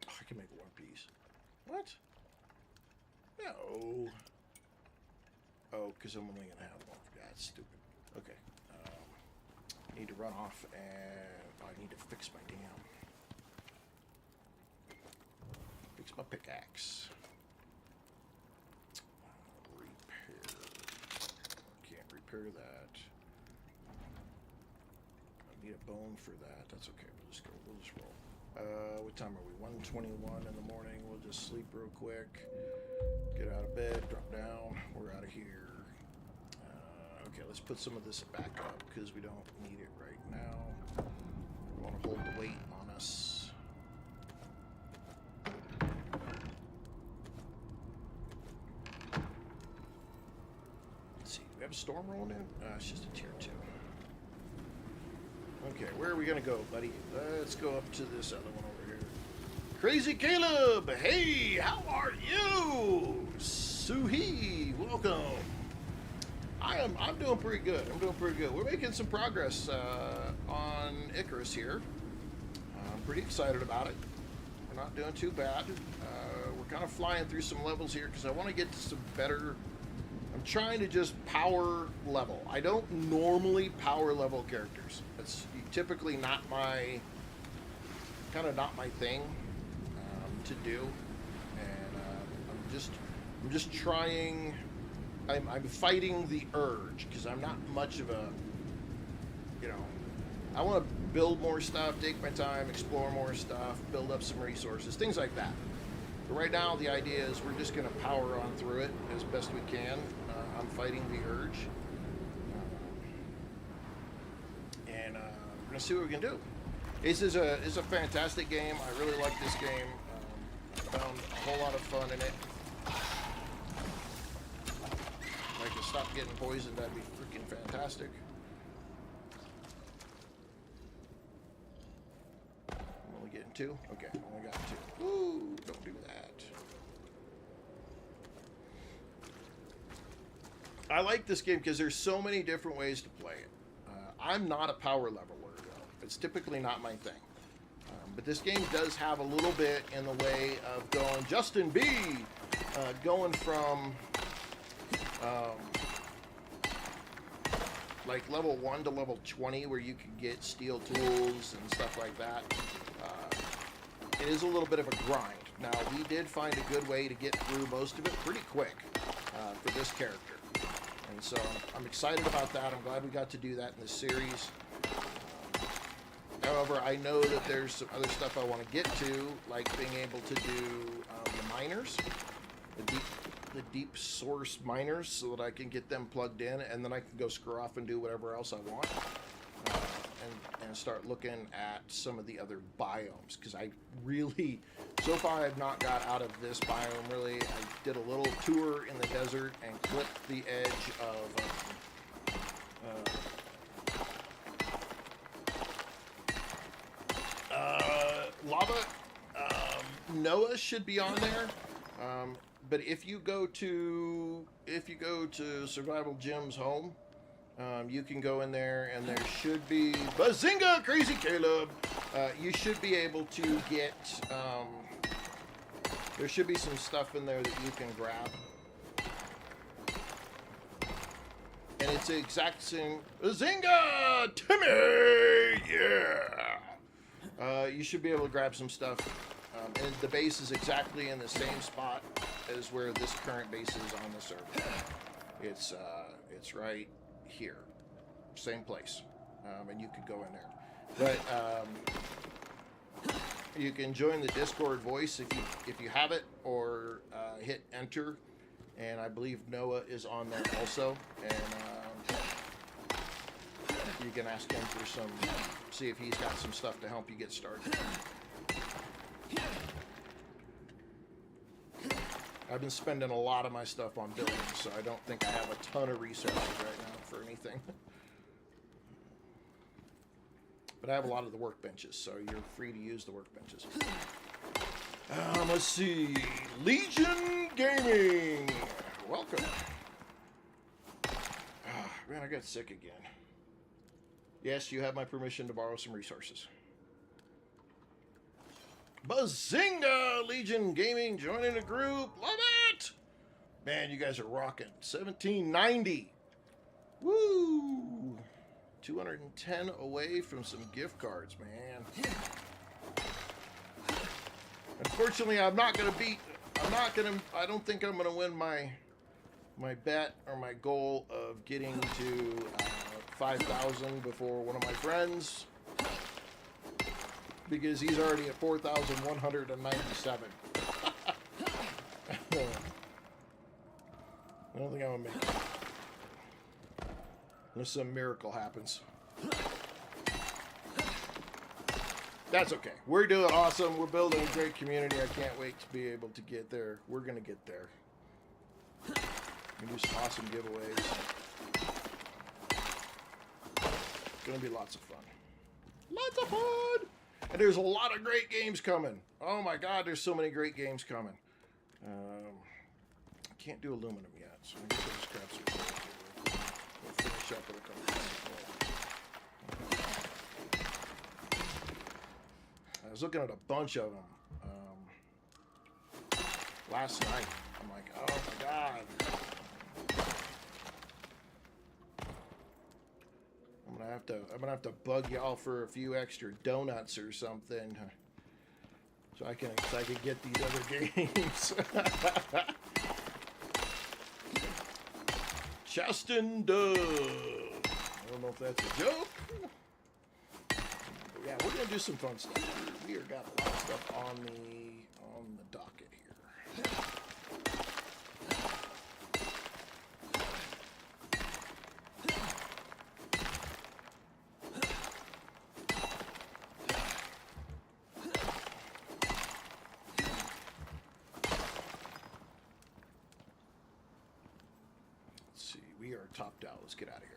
I can make 1 piece. What? No. Oh, because I'm only going to have 1. That's stupid. Okay. Need to run off and I need to fix my fix my pickaxe. Repair. Can't repair that. I need a bone for that. That's okay. We'll just roll. What time are we? 1:21 in the morning. We'll just sleep real quick. Get out of bed. Drop down. We're out of here. Okay, let's put some of this back up because we don't need it right now. We want to hold the weight on us. Let's see, do we have a storm rolling in? It's just a tier 2. Okay, where are we going to go, buddy? Let's go up to this other one over here. Crazy Caleb! Hey, how are you? Suhi, welcome. I'm doing pretty good. We're making some progress on Icarus here. I'm pretty excited about it. We're not doing too bad. We're kind of flying through some levels here because I want to get to some better... I'm trying to just power level. I don't normally power level characters. That's typically not my... kind of not my thing to do. And I'm just trying... I'm fighting the urge because I'm not much of a, I want to build more stuff, take my time, explore more stuff, build up some resources, things like that. But right now, the idea is we're just going to power on through it as best we can. I'm fighting the urge. And we're going to see what we can do. This is a fantastic game. I really like this game. I found a whole lot of fun in it. If I could stop getting poisoned, that'd be freaking fantastic. I'm only getting 2? Okay, I only got 2. Ooh, don't do that. I like this game because there's so many different ways to play it. I'm not a power leveler, though. It's typically not my thing. But this game does have a little bit in the way of going... Justin B! Going from... like level 1 to level 20 where you can get steel tools and stuff like that. It is a little bit of a grind. Now, we did find a good way to get through most of it pretty quick for this character. And so I'm excited about that. I'm glad we got to do that in this series. However, I know that there's some other stuff I want to get to, like being able to do the miners, the deep source miners, so that I can get them plugged in, and then I can go screw off and do whatever else I want, and start looking at some of the other biomes, because I really, so far I've not got out of this biome really. I did a little tour in the desert and clipped the edge of lava. Noah should be on there. But if you go to Survival Jim's home, you can go in there and there should be Bazinga Crazy Caleb. You should be able to get there should be some stuff in there that you can grab. And it's the exact same Bazinga Timmy, yeah. You should be able to grab some stuff. And the base is exactly in the same spot is where this current base is on the server. It's right here, same place, and you could go in there. But you can join the Discord voice if you have it, or hit enter. And I believe Noah is on there also, and you can ask him for see if he's got some stuff to help you get started. I've been spending a lot of my stuff on building, so I don't think I have a ton of resources right now for anything. But I have a lot of the workbenches, so you're free to use the workbenches. Let's see. Legion Gaming! Welcome. Man, I got sick again. Yes, you have my permission to borrow some resources. Bazinga! Legion Gaming joining the group. Love it! Man, you guys are rocking. 1790. Woo! 210 away from some gift cards, man. Unfortunately, I don't think I'm gonna win my bet or my goal of getting to 5,000 before one of my friends, because he's already at 4,197. I don't think I'm gonna make it. Unless some miracle happens. That's okay. We're doing awesome. We're building a great community. I can't wait to be able to get there. We're going to get there. We do some awesome giveaways. It's going to be lots of fun. Lots of fun! And there's a lot of great games coming. Oh my god, there's so many great games coming. I can't do aluminum yet, so I guess I'll just grab some gold. We'll finish up with a couple pieces of gold. I was looking at a bunch of them last night. I'm like, oh my god. I'm gonna have to bug y'all for a few extra donuts or something, so I can get these other games. Chaston Dove. I don't know if that's a joke. Yeah, we're gonna do some fun stuff. We are got a lot of stuff on the docket here. Let's see, we are topped out. Let's get out of here.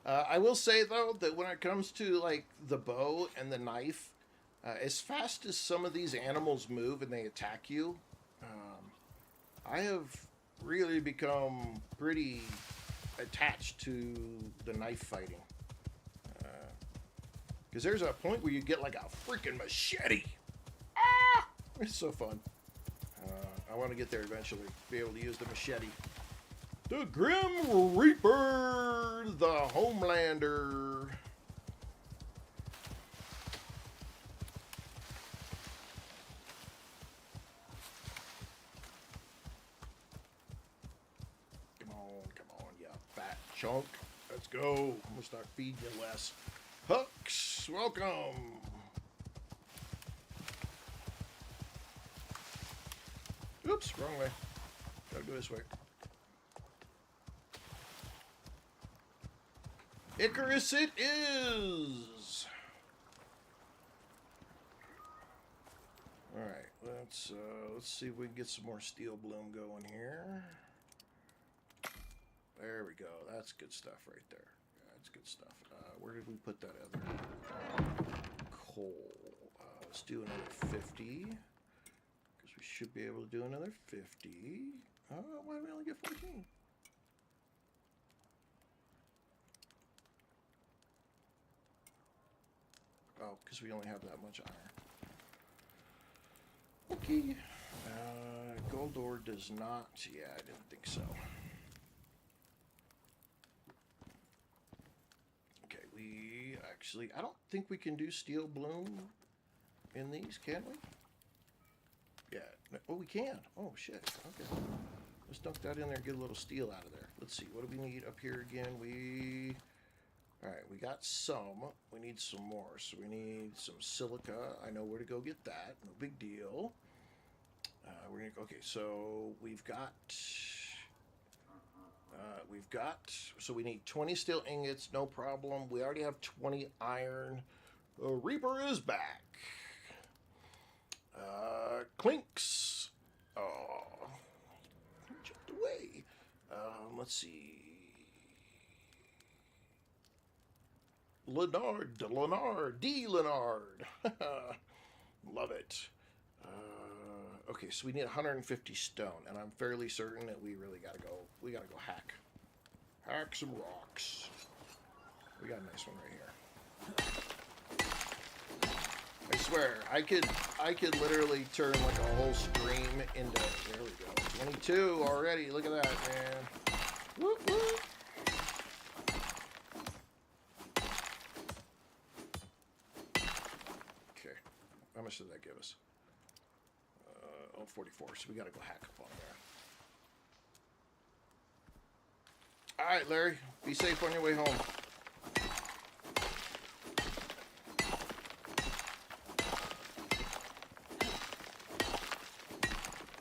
I will say, though, that when it comes to, like, the bow and the knife, as fast as some of these animals move and they attack you, I have really become pretty attached to the knife fighting. Because there's a point where you get, like, a freaking machete. Ah! It's so fun. I want to get there eventually, be able to use the machete. The Grim Reaper, the Homelander. Come on, you fat chunk. Let's go. I'm gonna start feeding you less. Hooks, welcome. Oops, wrong way. Gotta go this way. Icarus it is! Alright, let's see if we can get some more steel bloom going here. There we go. That's good stuff right there. That's good stuff. Where did we put that other coal? Let's do another 50. Because we should be able to do another 50. Why did we only get 14? Oh, because we only have that much iron. Okay. Gold ore does not. Yeah, I didn't think so. Okay, we actually. I don't think we can do steel bloom in these, can we? Oh, we can. Oh, shit. Okay. Let's dunk that in there and get a little steel out of there. Let's see. What do we need up here again? All right, we got some. We need some more. So we need some silica. I know where to go get that. No big deal. We're gonna. Okay, so we've got. So we need 20 steel ingots. No problem. We already have 20 iron. Reaper is back. Clinks. Oh, he jumped away. Let's see. Leonard, D. Leonard. Love it. Okay, so we need 150 stone, and I'm fairly certain that we really gotta go. We gotta go hack some rocks. We got a nice one right here. I swear, I could literally turn like a whole stream into. There we go. 22 already. Look at that, man. Whoop whoop. Okay, how much did that give us? 44. So we gotta go hack up on there. All right, Larry. Be safe on your way home.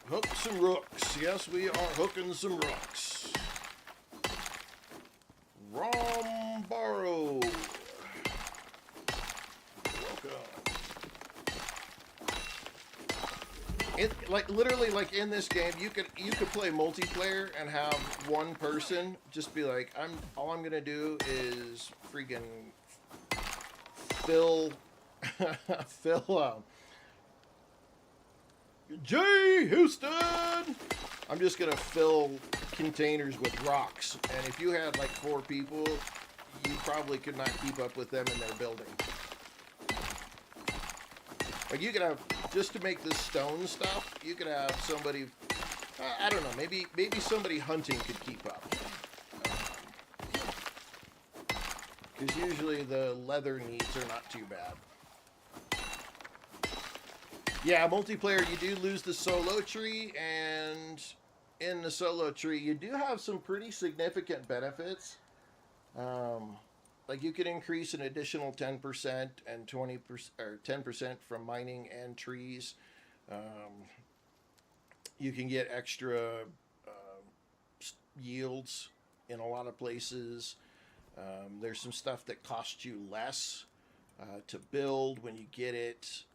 Hook some rooks. Yes, we are hooking some rooks. Rombaro. Welcome. Like literally, like in this game, you could play multiplayer and have one person just be like, all I'm gonna do is freaking fill Jay Houston. I'm just gonna fill containers with rocks, and if you had like 4 people, you probably could not keep up with them in their building. Like you could have, just to make this stone stuff, you could have somebody, I don't know, maybe somebody hunting could keep up. Because usually the leather needs are not too bad. Yeah, multiplayer, you do lose the solo tree, and in the solo tree, you do have some pretty significant benefits. Like you can increase an additional 10% and 20% or 10% from mining and trees. You can get extra yields in a lot of places. There's some stuff that costs you less to build when you get it.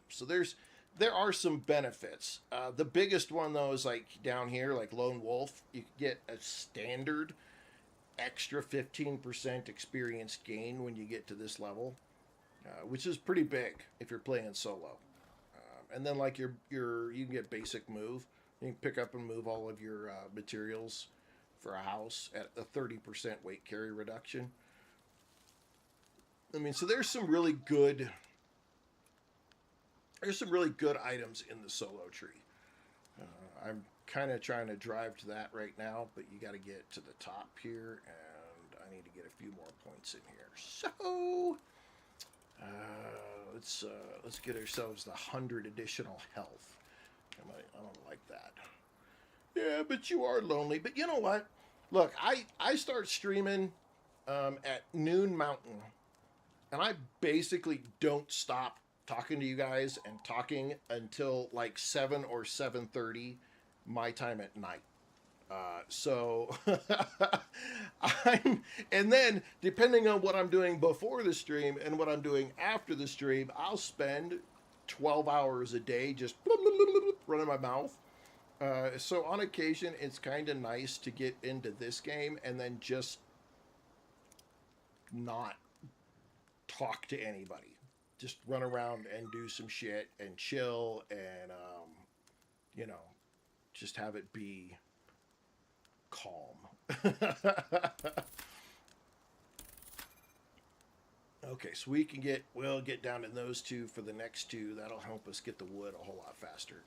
So there are some benefits. The biggest one though is like down here, like Lone Wolf. You can get a standard extra 15% experience gain when you get to this level, which is pretty big if you're playing solo. And then like you can get basic move. You can pick up and move all of your materials for a house at a 30% weight carry reduction. I mean, so there's some really good items in the solo tree. I'm kind of trying to drive to that right now, but you got to get to the top here, and I need to get a few more points in here. So let's get ourselves the 100 additional health. I don't like that. Yeah, but you are lonely. But you know what? Look, I start streaming at noon Mountain, and I basically don't stop talking to you guys and talking until like 7 or 7:30 my time at night. So and then depending on what I'm doing before the stream and what I'm doing after the stream, I'll spend 12 hours a day just running my mouth. So on occasion, it's kind of nice to get into this game and then just not talk to anybody. Just run around and do some shit and chill and, just have it be calm. Okay, so we'll get down to those 2 for the next 2. That'll help us get the wood a whole lot faster.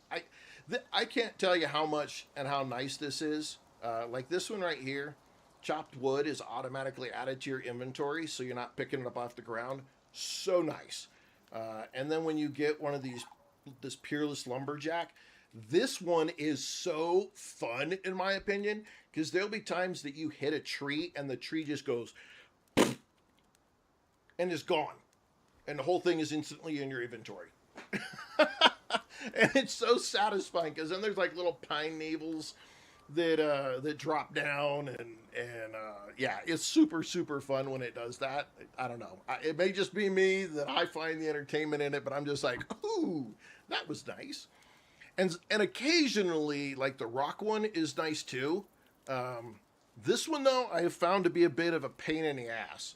I can't tell you how much and how nice this is. Like this one right here, chopped wood is automatically added to your inventory, so you're not picking it up off the ground. So nice. And then when you get one of this Peerless Lumberjack, This one is so fun, in my opinion, because there'll be times that you hit a tree and the tree just goes and is gone. And the whole thing is instantly in your inventory. And it's so satisfying because then there's like little pine needles that drop down and yeah, it's super fun when it does that. I don't know. It may just be me that I find the entertainment in it, but I'm just like, ooh, that was nice. And occasionally, like the rock one is nice too. This one though, I have found to be a bit of a pain in the ass.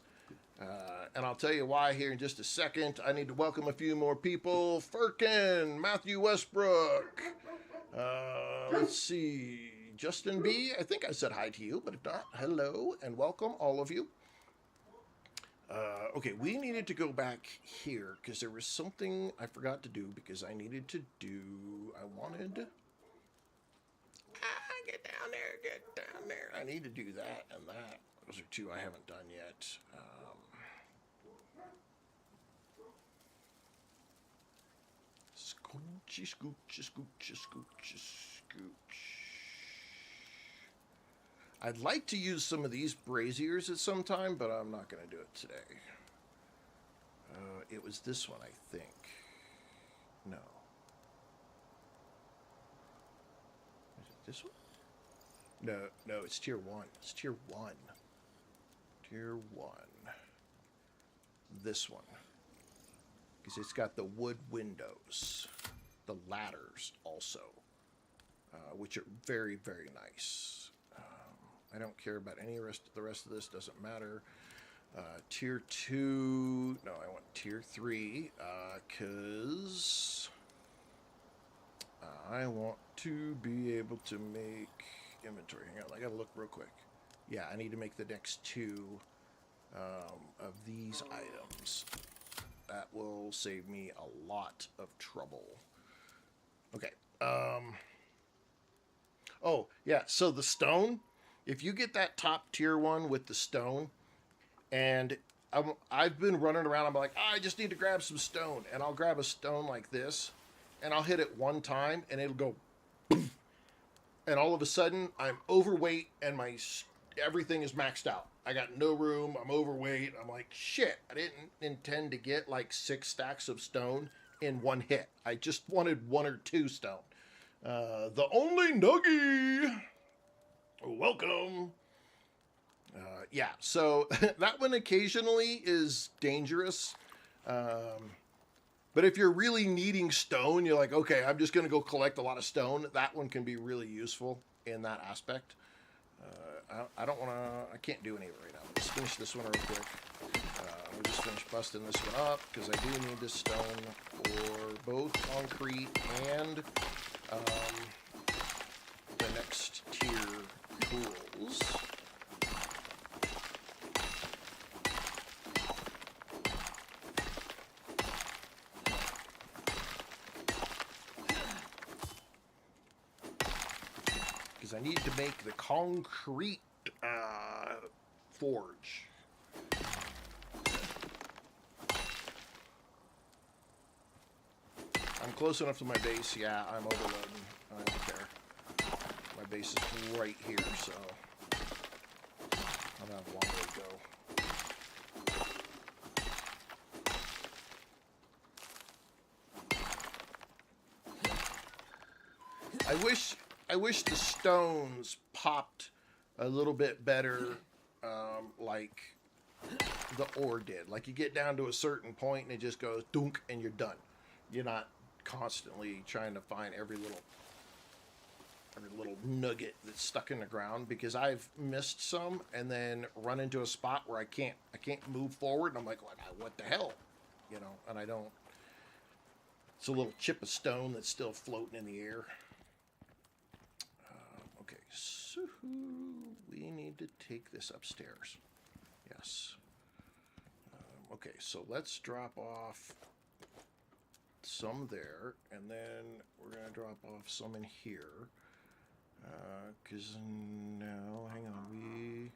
And I'll tell you why here in just a second. I need to welcome a few more people. Firkin, Matthew Westbrook. Let's see. Justin B. I think I said hi to you, but if not, hello and welcome, all of you. Okay, we needed to go back here because there was something I forgot to do because I needed to do. I wanted. Get down there, get down there. I need to do that and that. Those are two I haven't done yet. Scoochy, scoochy, scoochy, scoochy, scooch. I'd like to use some of these braziers at some time, but I'm not going to do it today. It was this one, I think. No. Is it this one? No, it's tier 1. It's tier 1. Tier 1. This one. Because it's got the wood windows. The ladders also. Which are very nice. I don't care about the rest of this. Doesn't matter. Tier 2. No, I want tier 3. Because I want to be able to make inventory. Hang on, I gotta look real quick. Yeah, I need to make the next 2 of these items. That will save me a lot of trouble. Okay. Oh, yeah, so the stone, if you get that top tier one with the stone, and I've been running around, I'm like, I just need to grab some stone, and I'll grab a stone like this, and I'll hit it one time, and it'll go boom, and all of a sudden, I'm overweight, and everything is maxed out. I got no room, I'm overweight, I'm like, shit, I didn't intend to get like 6 stacks of stone in one hit. I just wanted 1 or 2 stone. The only Nuggie! Welcome! Yeah, so that one occasionally is dangerous. But if you're really needing stone, you're like, okay, I'm just going to go collect a lot of stone. That one can be really useful in that aspect. I don't want to, I can't do any of it right now. Let's finish this one real quick. We'll just finish busting this one up because I do need this stone for both concrete and the next tier tools. Because I need to make the concrete forge. I'm close enough to my base. Yeah, I'm overloading. I don't care. My base is right here, so I don't have a long way to go. I wish the stones popped a little bit better, like the ore did. Like you get down to a certain point and it just goes dunk and you're done. You're not constantly trying to find every little nugget that's stuck in the ground, because I've missed some and then run into a spot where I can't move forward and I'm like, what the hell, you know? And I don't. It's a little chip of stone that's still floating in the air. Okay, so we need to take this upstairs. Yes. Okay, so let's drop off some there, and then we're going to drop off some in here. Because no, hang on,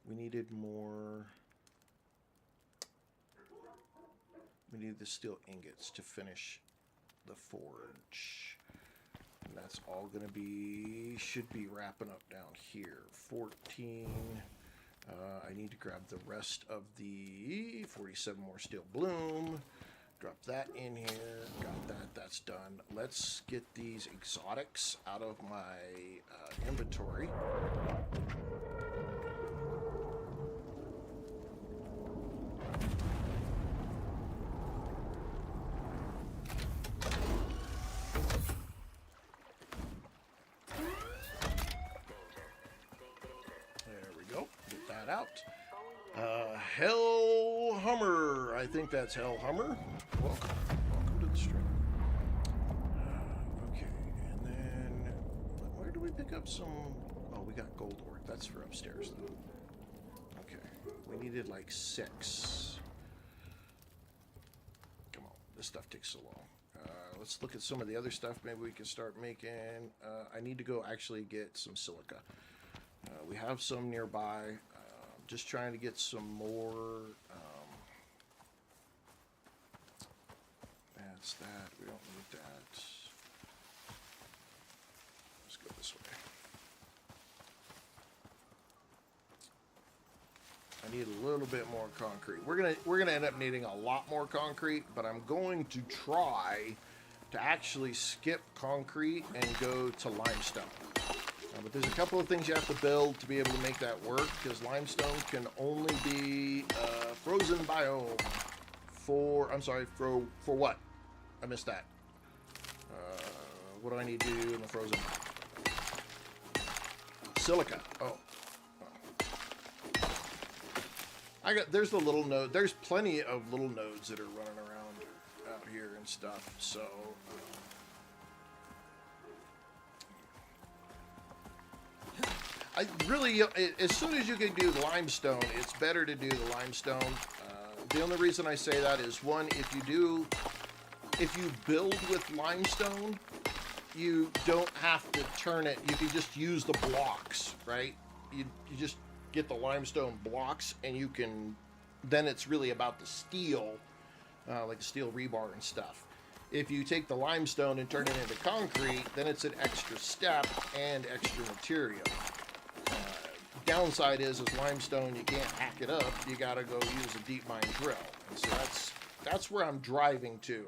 we needed more. We We need the steel ingots to finish the forge. And that's all going to be, should be wrapping up down here. 14. I need to grab the rest of the 47 more steel bloom. Drop that in here. Got that. That's done. Let's get these exotics out of my inventory. Out. Hell Hummer. I think that's Hell Hummer. Welcome. Welcome to the stream. Okay, and then where do we pick up some? Oh, we got gold ore. That's for upstairs, though. Okay, we needed like 6. Come on, this stuff takes so long. Let's look at some of the other stuff. Maybe we can start making. I need to go actually get some silica. We have some nearby. Just trying to get some more. That's that. We don't need that. Let's go this way. I need a little bit more concrete. We're gonna end up needing a lot more concrete, but I'm going to try to actually skip concrete and go to limestone. But there's a couple of things you have to build to be able to make that work, because limestone can only be frozen biome for, I'm sorry, for what? I missed that. What do I need to do in the frozen? Silica. Oh. There's the little node. There's plenty of little nodes that are running around out here and stuff, so... I really, as soon as you can do the limestone, it's better to do the limestone. The only reason I say that is, one, if you build with limestone, you don't have to turn it. You can just use the blocks, right? You just get the limestone blocks, and you can. Then it's really about the steel, like the steel rebar and stuff. If you take the limestone and turn it into concrete, then it's an extra step and extra material. Downside is limestone, you can't hack it up. You gotta go use a deep mine drill. And so that's where I'm driving to,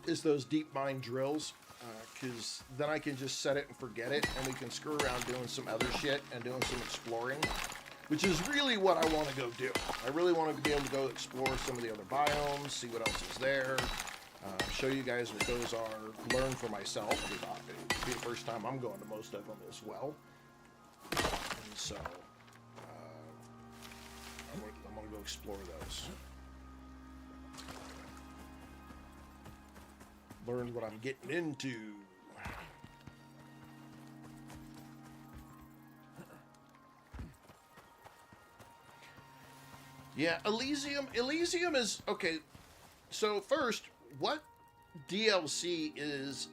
is those deep mine drills, because then I can just set it and forget it, and we can screw around doing some other shit and doing some exploring, which is really what I want to go do. I really want to be able to go explore some of the other biomes, see what else is there, show you guys what those are, learn for myself, because it'll be the first time I'm going to most of them as well. And so, I'm going to go explore those. Learn what I'm getting into. Yeah, Elysium is... Okay, so first, what DLC is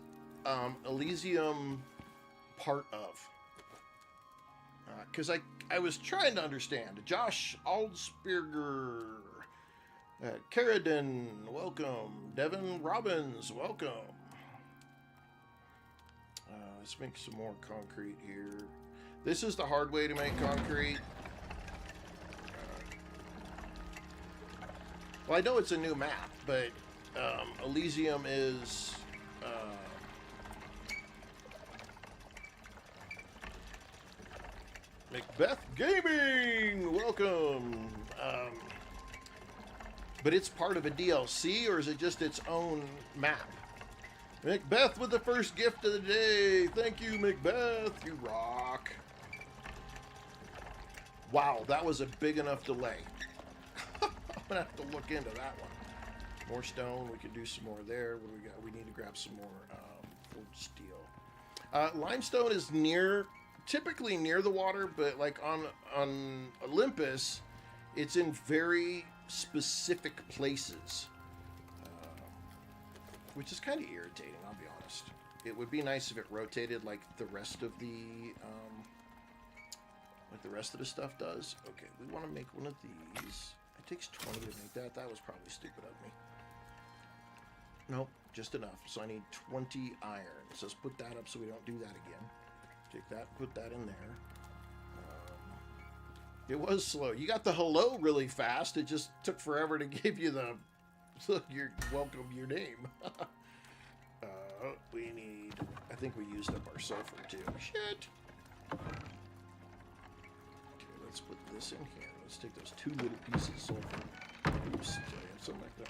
Elysium part of? Because I was trying to understand. Josh Aldsperger, Carradine, welcome. Devin Robbins, welcome. Let's make some more concrete here. This is the hard way to make concrete. Well, I know it's a new map, but Elysium is... Macbeth Gaming, welcome. But it's part of a DLC, or is it just its own map? Macbeth with the first gift of the day. Thank you, Macbeth. You rock. Wow, that was a big enough delay. I'm gonna have to look into that one. More stone. We can do some more there. What do we got? We need to grab some more forged steel. Limestone is typically near the water, but like on Olympus, it's in very specific places, which is kind of irritating, I'll be honest. It would be nice if it rotated like the rest of the stuff does. Okay, we want to make one of these, It takes 20 to make that. That was probably stupid of me. Nope, just enough. So I need 20 iron. So let's put that up so we don't do that again. Take that, put that in there. It was slow. You got the hello really fast. It just took forever to give you the your welcome, your name. We need. I think we used up our sulfur too. Shit. Okay, let's put this in here. Let's take those 2 little pieces of sulfur. Oops, so I have something like that.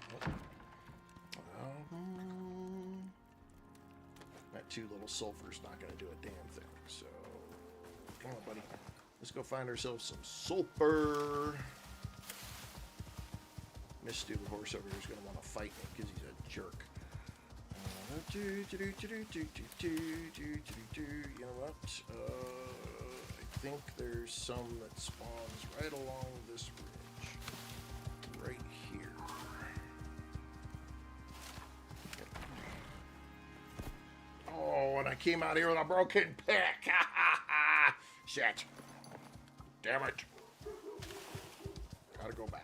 That 2 little sulfur's not going to do a damn thing. So, come on, buddy. Let's go find ourselves some sulfur. This stupid horse over here is going to want to fight me because he's a jerk. You know what? I think there's some that spawns right along this ridge. Right here. Oh, and I came out here with a broken pick. Shit. Damn it. Gotta go back.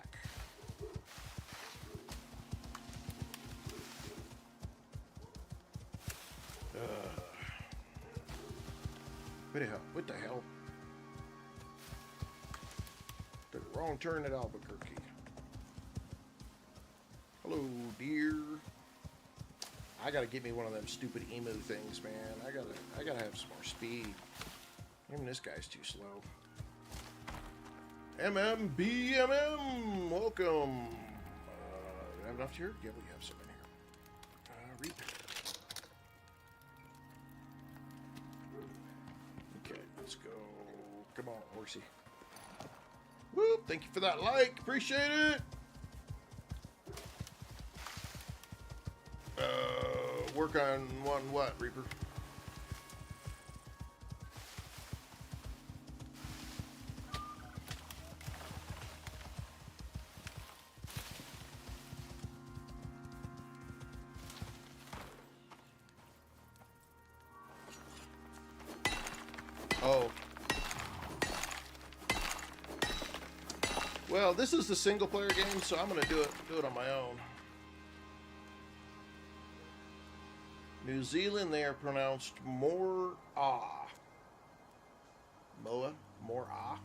What the hell? Took a wrong turn at Albuquerque. Hello, dear. I gotta get me one of them stupid emu things, man. I gotta have some more speed. Even this guy's too slow. MMBMM, welcome. Do we have enough here? Yeah, we have some in here. Repair. Okay, let's go. Come on, horsey. Whoop! Thank you for that like. Appreciate it. Work on one what, Reaper? Oh. Well, this is the single player game, so I'm gonna do it on my own. New Zealand, they are pronounced more-ah. Moa? More-ah?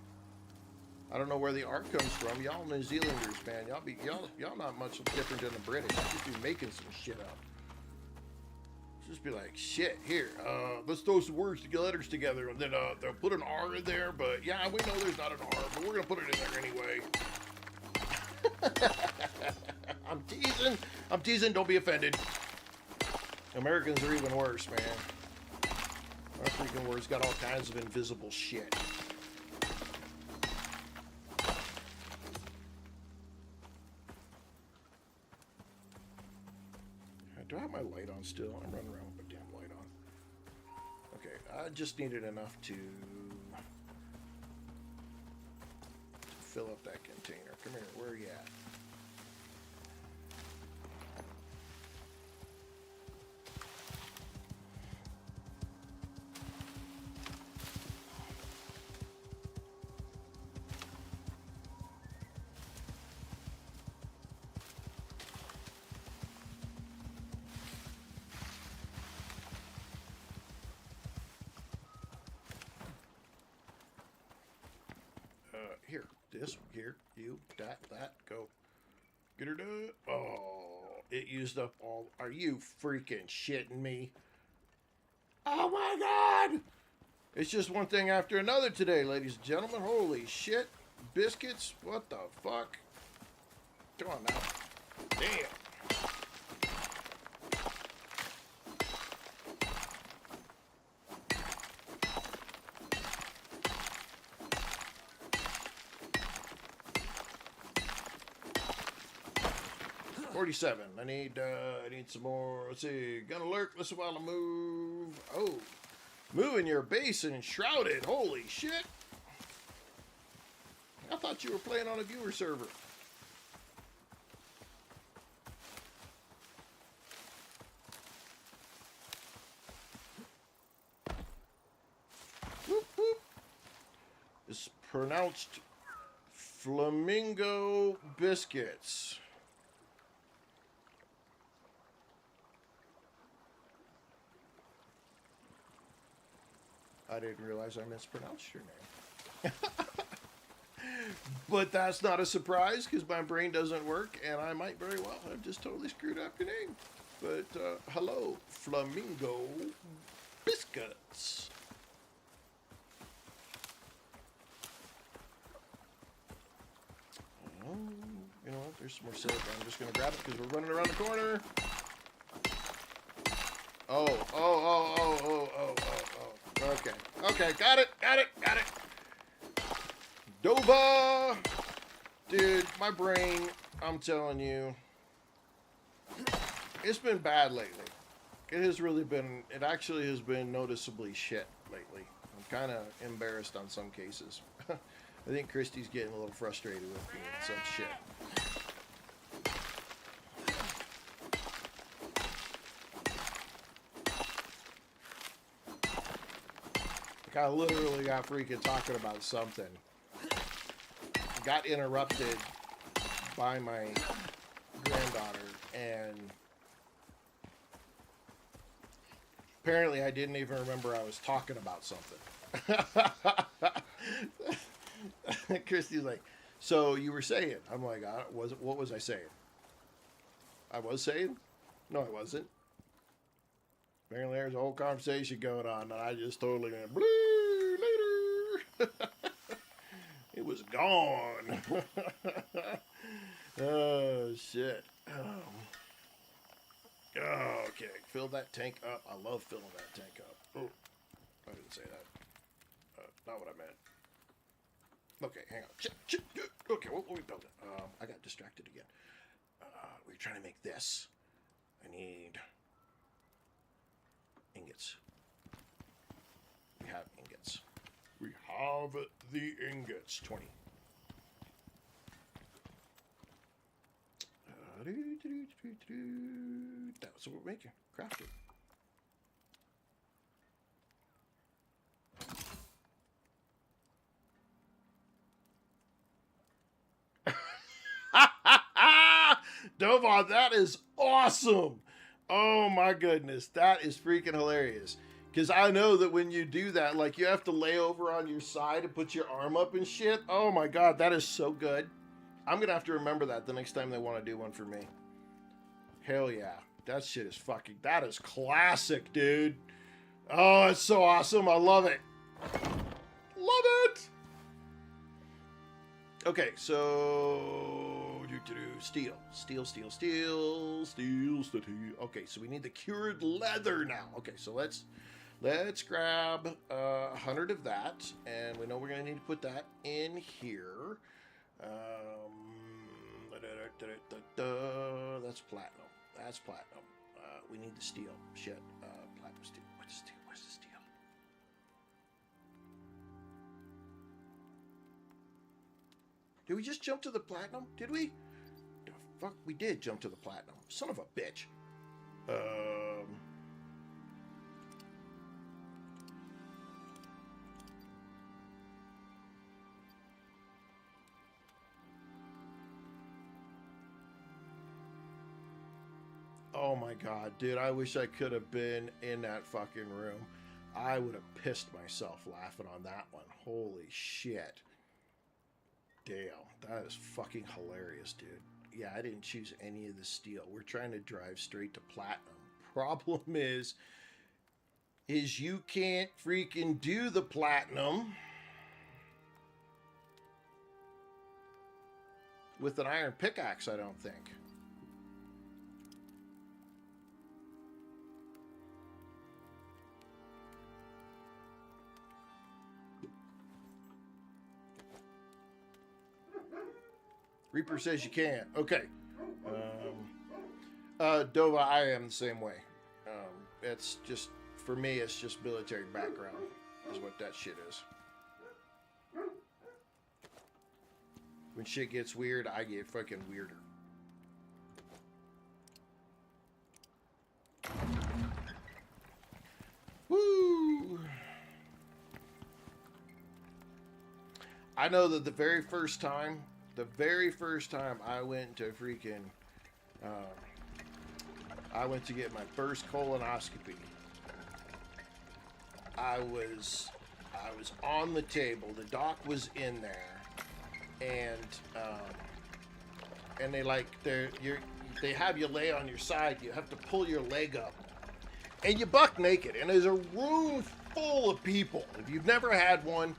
I don't know where the R comes from. Y'all New Zealanders, man. Y'all not much different than the British. You just be making some shit up. Just be like, shit, here, let's throw some words to letters together, and then they'll put an R in there, but yeah, we know there's not an R, but we're gonna put it in there anyway. I'm teasing, don't be offended. Americans are even worse, man. Our freaking words got all kinds of invisible shit. Do I have my light on still? I'm running around with my damn light on. Okay, I just needed enough to fill up that container. Come here, where are you at? Here, this, here, you, that, go. Get her done. Oh, it used up all. Are you freaking shitting me? Oh my God! It's just one thing after another today, ladies and gentlemen. Holy shit. Biscuits? What the fuck? Come on now. Damn. I need some more. Let's see. Gonna lurk. Listen while I move. Oh, moving your base and shrouded. Holy shit! I thought you were playing on a viewer server. Whoop, whoop. It's pronounced Flamingo biscuits. I didn't realize I mispronounced your name. But that's not a surprise because my brain doesn't work and I might very well have just totally screwed up your name. But hello, Flamingo biscuits. Oh, you know what? There's some more silica. I'm just going to grab it because we're running around the corner. Oh. Okay. Okay, got it. Dova! Dude, my brain, I'm telling you, it's been bad lately. It has really been, it actually has been noticeably shit lately. I'm kind of embarrassed on some cases. I think Christy's getting a little frustrated with me and some shit. Like I literally got freaking talking about something. Got interrupted by my granddaughter and apparently I didn't even remember I was talking about something. Christy's like, so you were saying? I'm like, what was I saying? I was saying? No, I wasn't. Apparently there's a whole conversation going on and I just totally went, later. It was gone. Oh, shit. Okay, fill that tank up. I love filling that tank up. Oh, I didn't say that. Not what I meant. Okay, hang on. Shit. Okay, what were we building? I got distracted again. We're trying to make this. I need ingots. We have ingots. We have the ingots. 20. That's what we're making. Crafted. Dovon, that is awesome. Oh my goodness. That is freaking hilarious. Because I know that when you do that, like you have to lay over on your side and put your arm up and shit. Oh my God, that is so good. I'm going to have to remember that the next time they want to do one for me. Hell yeah. That shit is fucking, that is classic, dude. Oh, it's so awesome. I love it. Love it. Okay, so steel. Okay, so we need the cured leather now. Okay, so let's grab 100 of that, and we know we're gonna need to put that in here. That's platinum. That's platinum. We need the steel. Shit. Platinum steel. What's the steel? Where's the steel? Did we just jump to the platinum? Did we? The fuck, we did jump to the platinum. Son of a bitch. Oh my God, dude, I wish I could have been in that fucking room. I would have pissed myself laughing on that one. Holy shit. Damn, that is fucking hilarious, dude. Yeah, I didn't choose any of the steel. We're trying to drive straight to platinum. Problem is you can't freaking do the platinum with an iron pickaxe, I don't think. Reaper says you can't. Okay. Dova, I am the same way. It's just, for me, it's just military background is what that shit is. When shit gets weird, I get fucking weirder. Woo! I know that the very first time the very first time I went to freaking, I went to get my first colonoscopy. I was on the table. The doc was in there, and they have you lay on your side. You have to pull your leg up, and you buck naked. And there's a room full of people. If you've never had one,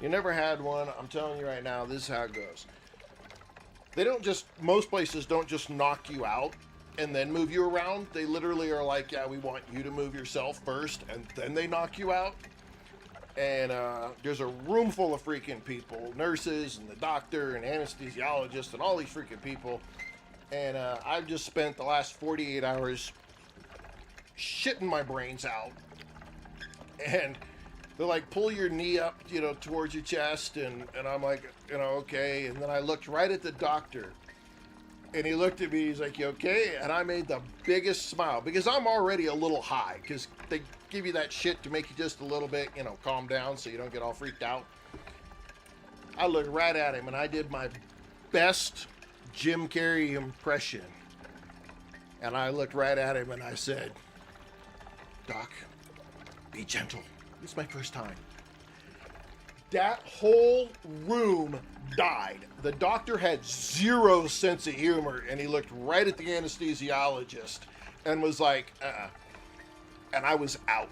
you never had one. I'm telling you right now, this is how it goes. Most places don't just knock you out and then move you around. They literally are like, yeah, we want you to move yourself first, and then they knock you out. And there's a room full of freaking people, nurses and the doctor and anesthesiologist and all these freaking people. And I've just spent the last 48 hours shitting my brains out. And they're like, pull your knee up, towards your chest. And I'm like, okay. And then I looked right at the doctor. And he looked at me, he's like, you okay? And I made the biggest smile because I'm already a little high because they give you that shit to make you just a little bit, calm down so you don't get all freaked out. I looked right at him and I did my best Jim Carrey impression. And I looked right at him and I said, Doc, be gentle. It's my first time. That whole room died. The doctor had zero sense of humor, and he looked right at the anesthesiologist and was like, and I was out.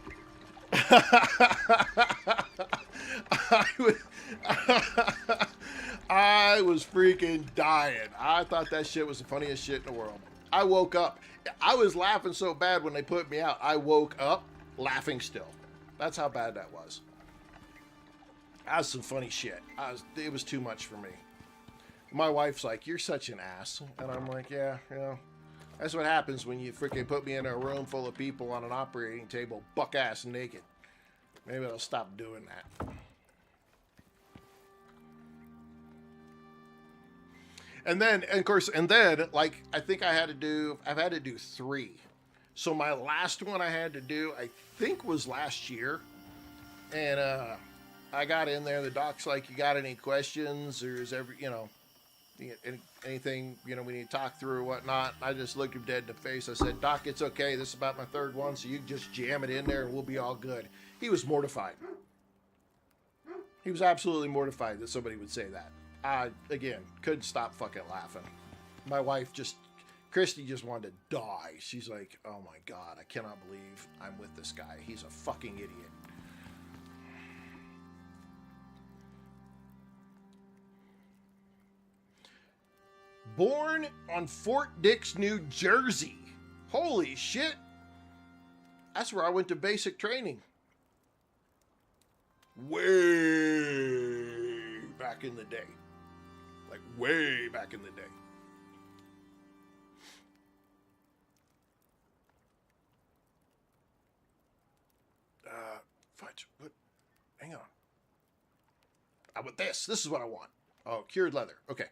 I was freaking dying. I thought that shit was the funniest shit in the world. I woke up. I was laughing so bad when they put me out. I woke up laughing still. That's how bad that was. That was some funny shit. It was too much for me. My wife's like, you're such an ass. And I'm like, yeah, that's what happens when you freaking put me in a room full of people on an operating table, buck ass naked. Maybe I'll stop doing that. And then, of course, like, I think I've had to do 3. So my last one I had to do, I think, was last year. And, I got in there. The doc's like, you got any questions? Or is anything, we need to talk through or whatnot? I just looked him dead in the face. I said, Doc, it's okay. This is about my 3rd one. So you can just jam it in there and we'll be all good. He was mortified. He was absolutely mortified that somebody would say that. I, again, couldn't stop fucking laughing. My wife Christy just wanted to die. She's like, oh my God, I cannot believe I'm with this guy. He's a fucking idiot. Born on Fort Dix, New Jersey. Holy shit. That's where I went to basic training. Way back in the day. Like, way back in the day. Fudge. What? Hang on. I want this. This is what I want. Oh, cured leather. Okay.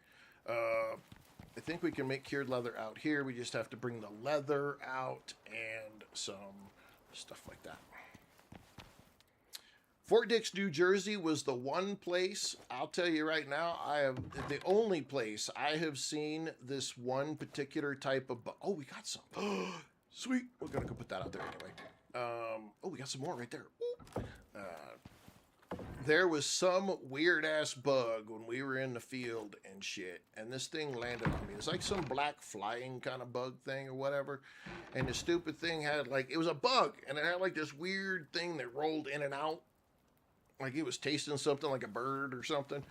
I think we can make cured leather out here. We just have to bring the leather out and some stuff like that. Fort Dix, New Jersey was the one place, I'll tell you right now, the only place I have seen this one particular type of, oh, we got some. Sweet. We're going to go put that out there anyway. Oh, we got some more right there. There was some weird ass bug when we were in the field and shit, and this thing landed on me. It's like some black flying kind of bug thing or whatever, and the stupid thing had it was a bug, and it had like this weird thing that rolled in and out, like it was tasting something like a bird or something.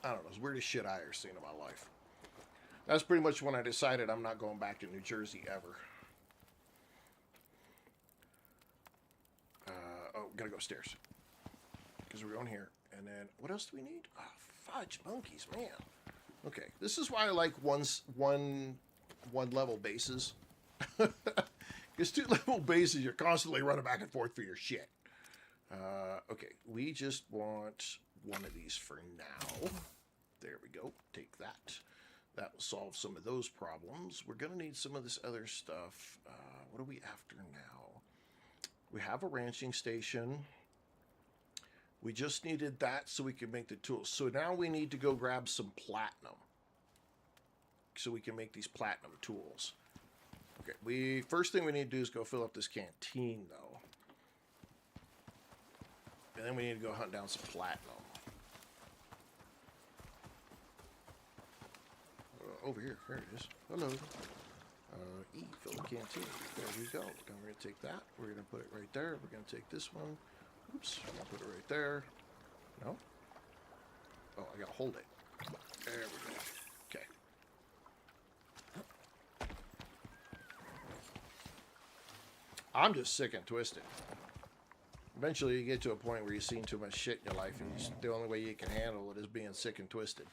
I don't know, it's the weirdest shit I ever seen in my life. That's pretty much when I decided I'm not going back to New Jersey ever. Gotta go upstairs. Because we're going here. And then, what else do we need? Oh, fudge monkeys, man. Okay, this is why I like one level bases. Because 2 level bases, you're constantly running back and forth for your shit. Okay, we just want one of these for now. There we go. Take that. That will solve some of those problems. We're going to need some of this other stuff. What are we after now? We have a ranching station. We just needed that so we could make the tools. So now we need to go grab some platinum so we can make these platinum tools. Okay, first thing we need to do is go fill up this canteen, though. And then we need to go hunt down some platinum. Over here. There it is. Hello. E, fill the canteen. There we go. Then we're going to take that. We're going to put it right there. We're going to take this one. Oops. I'm going to put it right there. No? Oh, I got to hold it. There we go. Okay. I'm just sick and twisted. Eventually you get to a point where you've seen too much shit in your life and the only way you can handle it is being sick and twisted.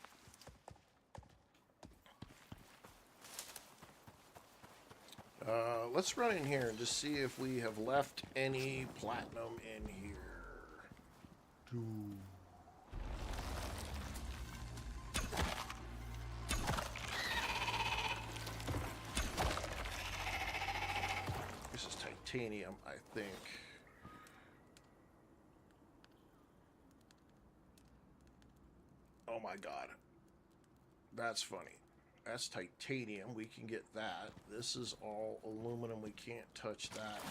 Let's run in here and just see if we have left any platinum in here. This is titanium, I think. Oh my god. That's funny. That's titanium. We can get that. This is all aluminum. We can't touch that.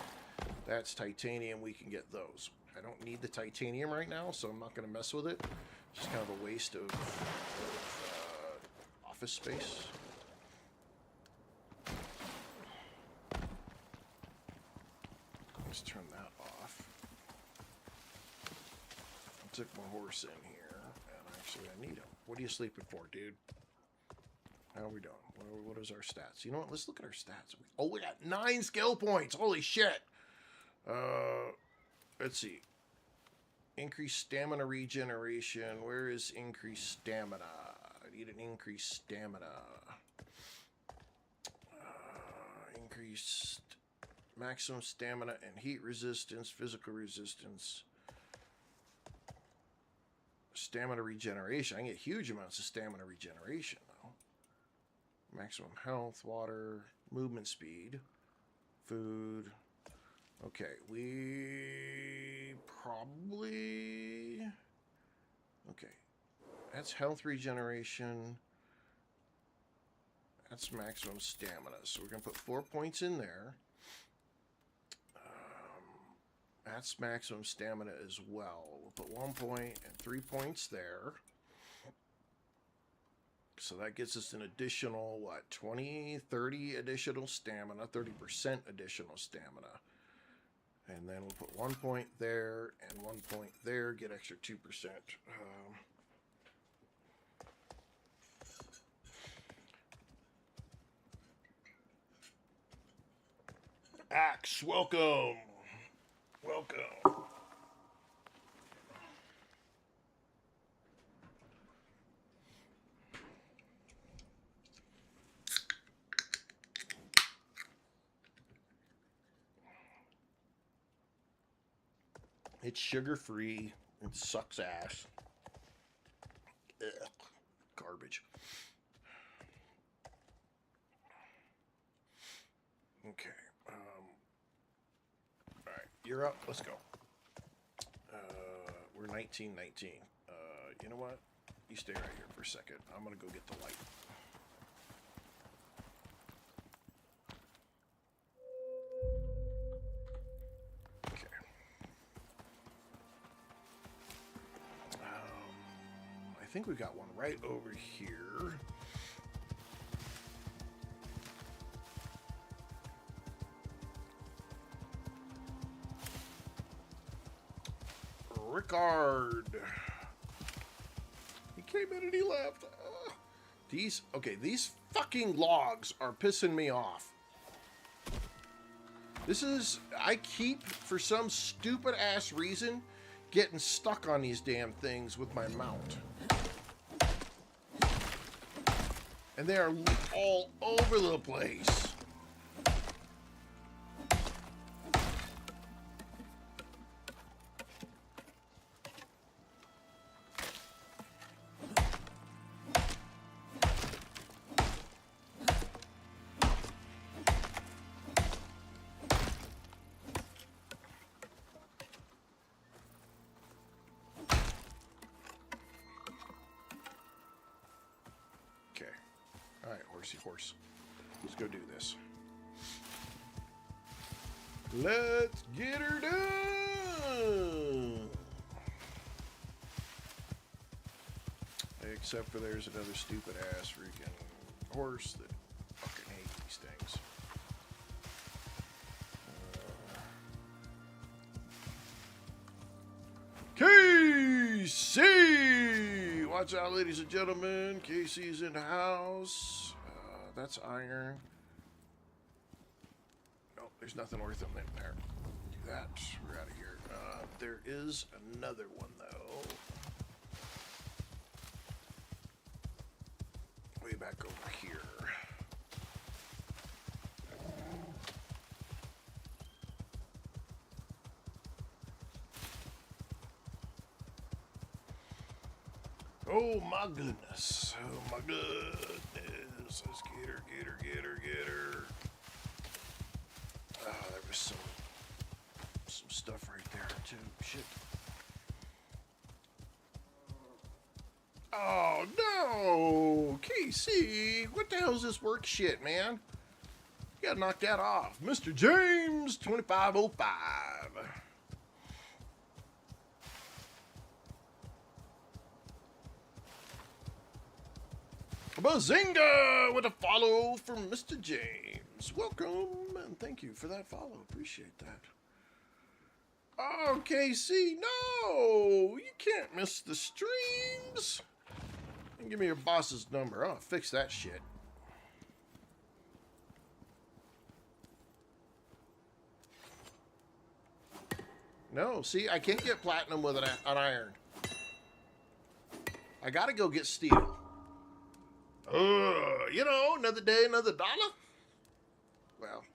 That's titanium. We can get those. I don't need the titanium right now, so I'm not going to mess with it. It's just kind of a waste of office space. Let's turn that off. I took my horse in here, and actually I need him. What are you sleeping for, dude? How are we doing? What is our stats? You know what? Let's look at our stats. Oh, we got 9 skill points. Holy shit. Let's see. Increased stamina regeneration. Where is increased stamina? I need an increased stamina. Increased maximum stamina and heat resistance, physical resistance. Stamina regeneration. I can get huge amounts of stamina regeneration, though. Maximum health, water, movement speed, food. Okay, we probably... Okay, that's health regeneration. That's maximum stamina. So we're going to put 4 points in there. That's maximum stamina as well. We'll put 1 point and 3 points there. So that gets us an additional, what, 20, 30 additional stamina, 30% additional stamina. And then we'll put 1 point there and 1 point there, get extra 2%. Axe, welcome. Welcome. It's sugar-free. It sucks ass. Ugh, garbage. Okay. All right, you're up. Let's go. We're 1919. You know what? You stay right here for a second. I'm gonna go get the light. I think we got one right over here. Rickard. He came in and he left. These fucking logs are pissing me off. I keep, for some stupid ass reason, getting stuck on these damn things with my mount. And they are all over the place. All right, horsey horse. Let's go do this. Let's get her done. Except for there's another stupid ass freaking horse that fucking hate these things. KC! Watch out, ladies and gentlemen. KC's in the house. That's iron. Nope, there's nothing worth them in there. Do that. We're out of here. There is another one, though. Way back over here. Oh my goodness. Oh my goodness. Let's get her, get her, get her, get her. There was some stuff right there too. Shit. Oh no! KC, what the hell's this work shit, man? You gotta knock that off. Mr. James 2505. Bazinga with a follow from Mr. James. Welcome and thank you for that follow. Appreciate that. Oh, KC, no! You can't miss the streams. And give me your boss's number. I'll fix that shit. No, see, I can't get platinum with an iron. I gotta go get steel. You know, another day, another dollar. Well,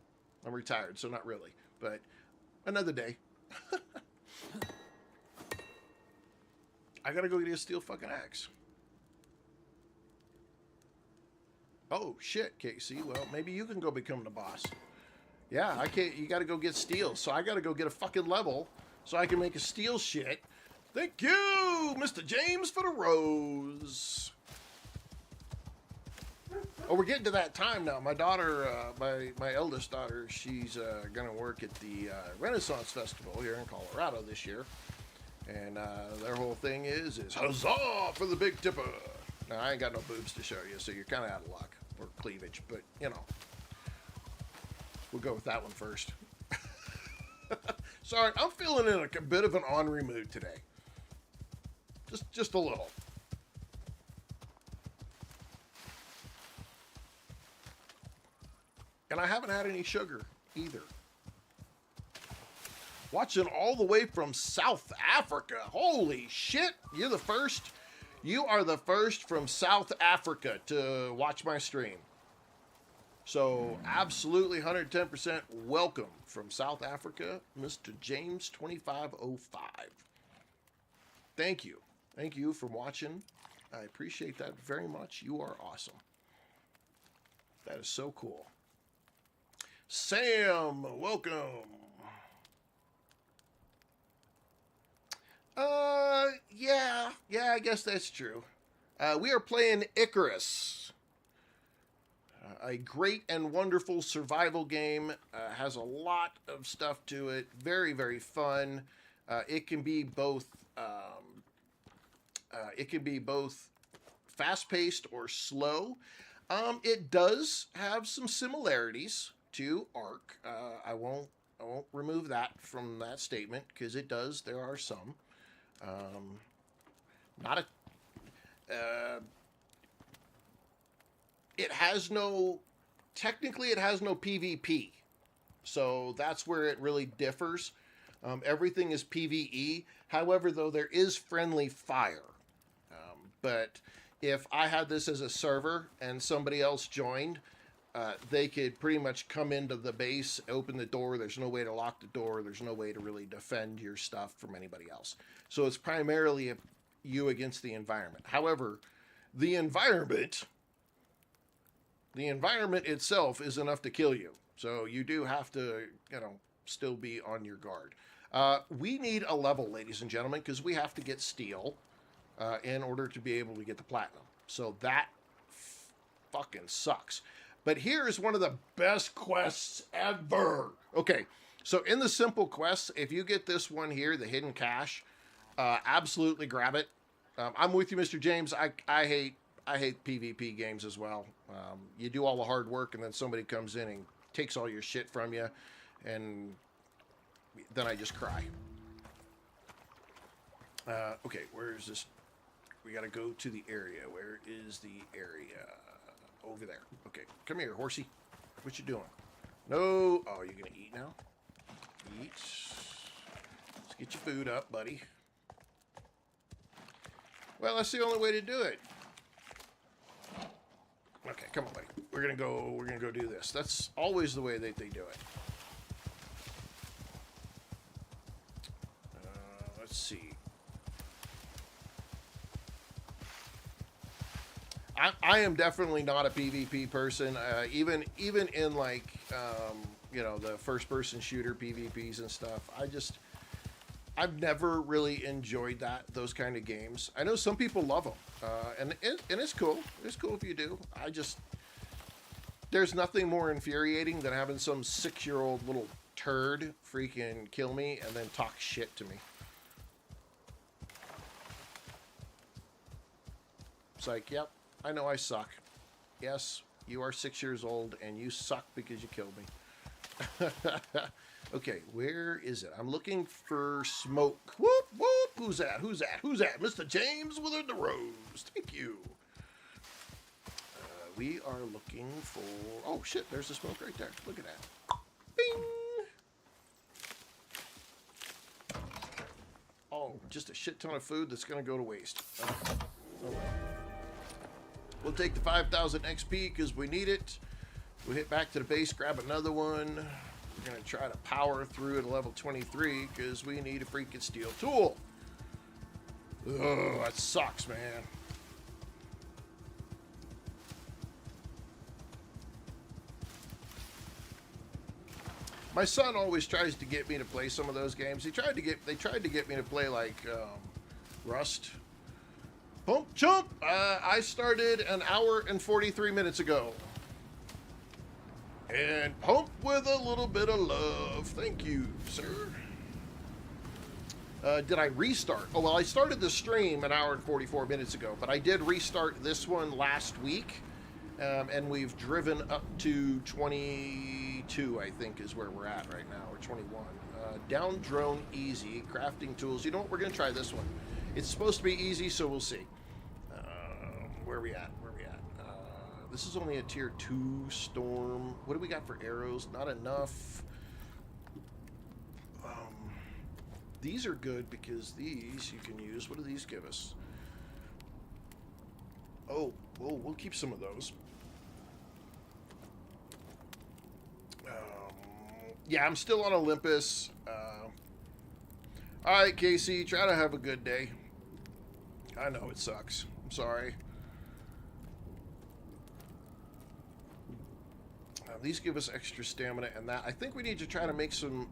I'm retired, so not really, but another day. I gotta go get a steel fucking axe. Oh shit, KC. Well, maybe you can go become the boss. Yeah, I can't. You gotta go get steel, so I gotta go get a fucking level so I can make a steel shit. Thank you, Mr. James, for the rose. Oh, we're getting to that time now. My daughter, my eldest daughter, she's gonna work at the Renaissance Festival here in Colorado this year, and their whole thing is huzzah for the Big Tipper. Now I ain't got no boobs to show you, so you're kind of out of luck, or cleavage, but you know, we'll go with that one first. Sorry, I'm feeling in a bit of an ornery mood today. Just a little. And I haven't had any sugar either. Watching all the way from South Africa. Holy shit. You're the first. You are the first from South Africa to watch my stream. So absolutely 110% welcome from South Africa, Mr. James 2505. Thank you. Thank you for watching. I appreciate that very much. You are awesome. That is so cool. Sam, welcome. Yeah, I guess that's true. We are playing Icarus. A great and wonderful survival game. Has a lot of stuff to it. Very, very fun. It can be both fast-paced or slow. It does have some similarities to Ark. I won't remove that from that statement because it does. There are some. Technically it has no PvP. So that's where it really differs. Everything is PvE. However, though, there is friendly fire. But if I had this as a server and somebody else joined, they could pretty much come into the base, open the door. There's no way to lock the door. There's no way to really defend your stuff from anybody else. So it's primarily you against the environment. However, the environment itself is enough to kill you. So you do have to, still be on your guard. We need a level, ladies and gentlemen, because we have to get steel in order to be able to get the platinum. So that fucking sucks. But here's one of the best quests ever. Okay, so in the simple quests, if you get this one here, the hidden cache, absolutely grab it. I'm with you, Mr. James. I hate PvP games as well. You do all the hard work, and then somebody comes in and takes all your shit from you, and then I just cry. Okay, where is this? We gotta go to the area. Where is the area? Over there. Okay, come here, horsey. What you doing? No. Oh, you're gonna eat now? Eat. Let's get your food up, buddy. Well, that's the only way to do it. Okay, come on, buddy. We're gonna go do this. That's always the way that they do it. Let's see. I am definitely not a PvP person. Even in like you know, the first person shooter PvPs and stuff. I've never really enjoyed those kind of games. I know some people love them, and it's cool. It's cool if you do. There's nothing more infuriating than having some 6-year-old little turd freaking kill me and then talk shit to me. It's like, yep, I know I suck. Yes, you are 6 years old and you suck because you killed me. Okay, where is it? I'm looking for smoke. Whoop, whoop. Who's that? Who's that? Who's that? Mr. James Willard the Rose. Thank you. We are looking for... Oh, shit. There's the smoke right there. Look at that. Bing! Oh, just a shit ton of food that's going to go to waste. Oh. We'll take the 5,000 XP because we need it. We'll hit back to the base, grab another one. We're going to try to power through at level 23 because we need a freaking steel tool. Oh, that sucks, man. My son always tries to get me to play some of those games. They tried to get me to play like Rust. Pump chump! I started an hour and 43 minutes ago. And pump with a little bit of love. Thank you, sir. Did I restart? Oh, well, I started the stream an hour and 44 minutes ago, but I did restart this one last week. And we've driven up to 22, I think, is where we're at right now, or 21. Down drone easy, crafting tools. You know what? We're going to try this one. It's supposed to be easy, so we'll see. Where are we at? This is only a tier 2 storm. What do we got for arrows? Not enough. These are good because these you can use. What do these give us? Oh, well, we'll keep some of those. Yeah, I'm still on Olympus. All right, Casey, try to have a good day. I know it sucks. I'm sorry. These give us extra stamina and that. I think we need to try to make some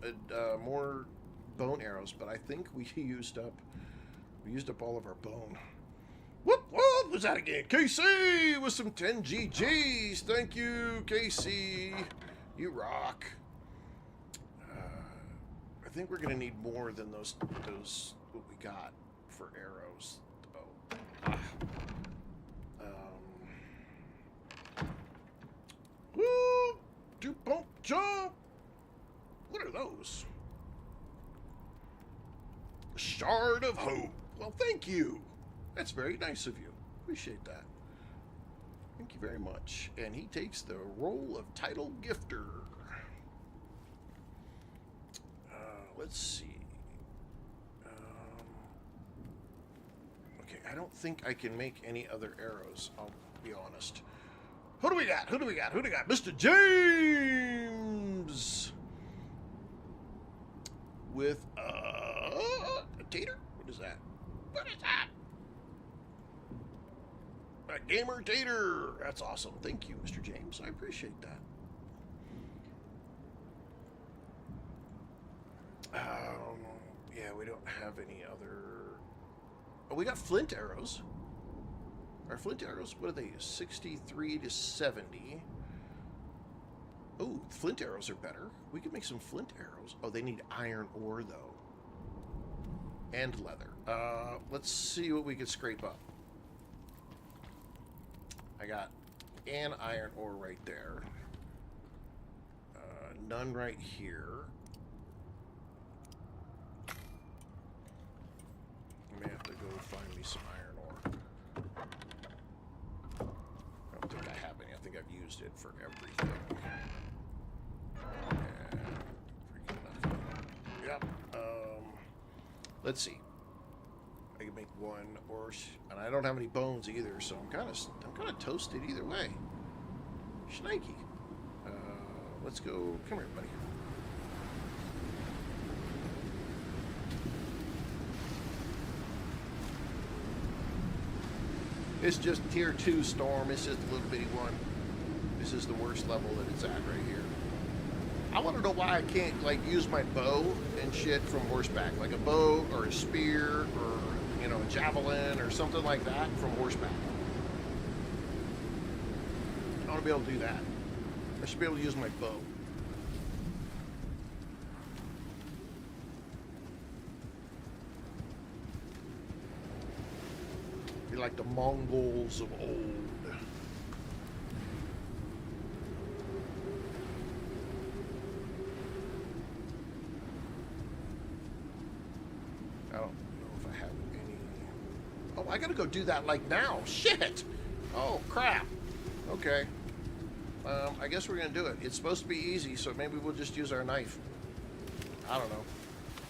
more bone arrows, but I think we used up all of our bone. Whoop, what was that again? KC with some 10 GGs. Thank you, KC. You rock. I think we're going to need more than those what we got for arrows. Oh. Woo! Do bump jump. What are those? Shard of Hope. Well, thank you. That's very nice of you. Appreciate that. Thank you very much. And he takes the role of title gifter. Let's see. Okay, I don't think I can make any other arrows. I'll be honest. Who do we got? Mr. James! With, a tater? What is that? A gamer tater! That's awesome. Thank you, Mr. James. I appreciate that. Yeah, we don't have any other... Oh, we got flint arrows. Our flint arrows, what are they? 63 to 70. Oh, flint arrows are better. We could make some flint arrows. Oh, they need iron ore, though. And leather. Let's see what we could scrape up. I got an iron ore right there. None right here. I may have to go find me some iron ore. I don't think I have any. I think I've used it for everything. And freaking nothing. Yep. Let's see. I can make one ore, and I don't have any bones either, so I'm kind of toasted either way. Shnikey. Let's go. Come here, buddy. It's just tier 2 storm. It's just a little bitty one. This is the worst level that it's at right here. I want to know why I can't, like, use my bow and shit from horseback. Like a bow or a spear or, you know, a javelin or something like that from horseback. I want to be able to do that. I should be able to use my bow. Be like the Mongols of old. I don't know if I have any. Oh, I gotta go do that like now. Shit! Oh, crap. Okay. I guess we're gonna do it. It's supposed to be easy, so maybe we'll just use our knife. I don't know.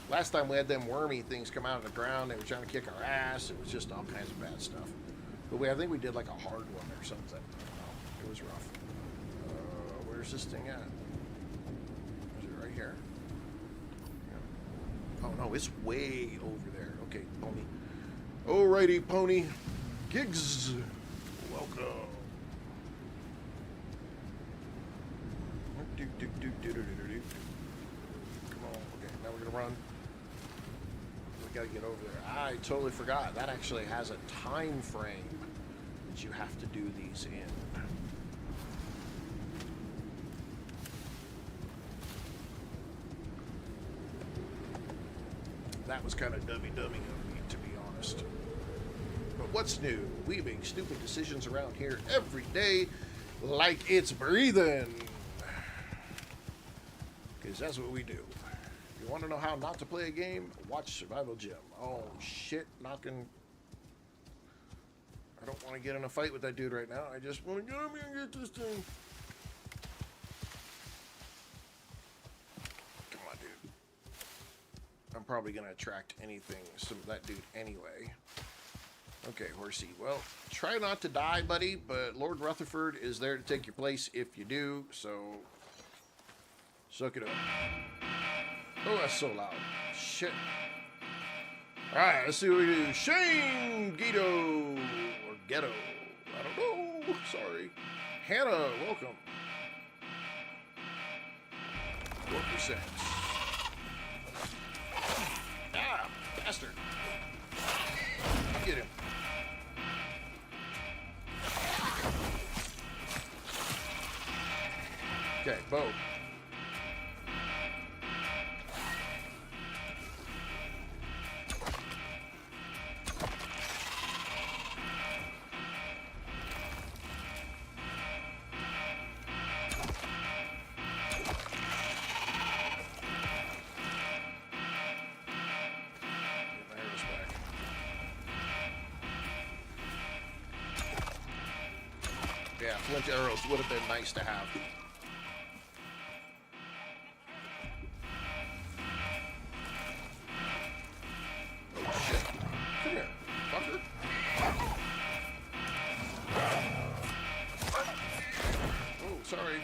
Last time we had them wormy things come out of the ground. They were trying to kick our ass. It was just all kinds of bad stuff. But I think we did like a hard one or something. I don't know. It was rough. Where's this thing at? Is it right here? Yeah. Oh no, it's way over there. Okay, pony. Alrighty, pony. Gigs. Welcome. Come on. Okay, now we're gonna run. We gotta get over there. I totally forgot. That actually has a time frame that you have to do these in. That was kind of dummy of me, to be honest. But what's new? We make stupid decisions around here every day like it's breathing. Because that's what we do. If you want to know how not to play a game, watch Survival Gym. Oh, shit, knocking. I don't want to get in a fight with that dude right now. I just want to get him here and get this thing. Come on, dude. I'm probably going to attract anything, that dude anyway. Okay, horsey. Well, try not to die, buddy, but Lord Rutherford is there to take your place if you do, so suck it up. Oh, that's so loud. Shit. Alright, let's see what we do. Shane Guido or Ghetto. I don't know. Sorry. Hannah, welcome. 4%. Ah, bastard. Get him. Okay, bow. Yeah, flint arrows would have been nice to have. Oh shit. Come here, fucker. Oh, sorry.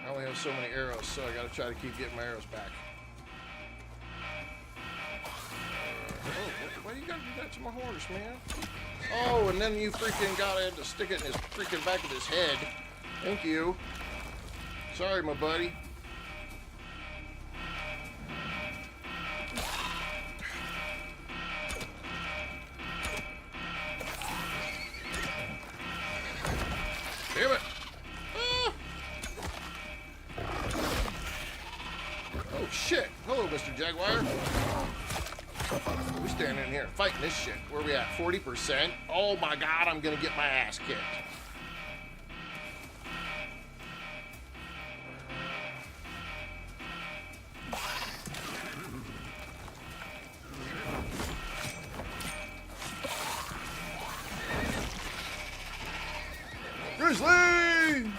I only have so many arrows, so I gotta try to keep getting my arrows back. Why you gotta do that to my horse, man? Oh, and then you freaking got to stick it in his freaking back of his head. Thank you. Sorry, my buddy. Damn it. Ah. Oh, shit. Hello, Mr. Jaguar. We're standing in here fighting this shit. Where we at? 40%? Oh, my God. I'm going to get my ass kicked. Grizzly!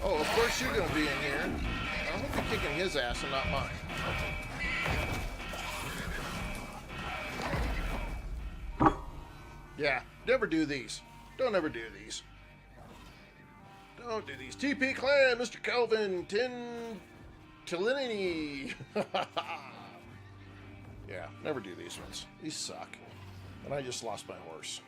Oh, of course you're going to be in here. I hope you're kicking his ass and not mine. Yeah, never do these. Don't ever do these. Don't do these. TP Clan, Mr. Kelvin, Tillinini. Yeah, never do these ones. These suck. And I just lost my horse.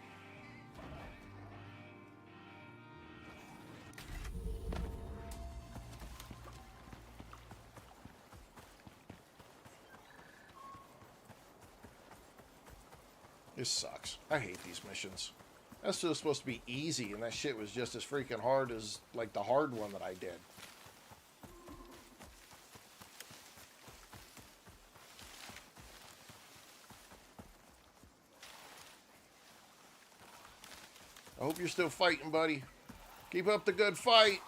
This sucks. I hate these missions. That's still supposed to be easy, and that shit was just as freaking hard as, like, the hard one that I did. I hope you're still fighting, buddy. Keep up the good fight.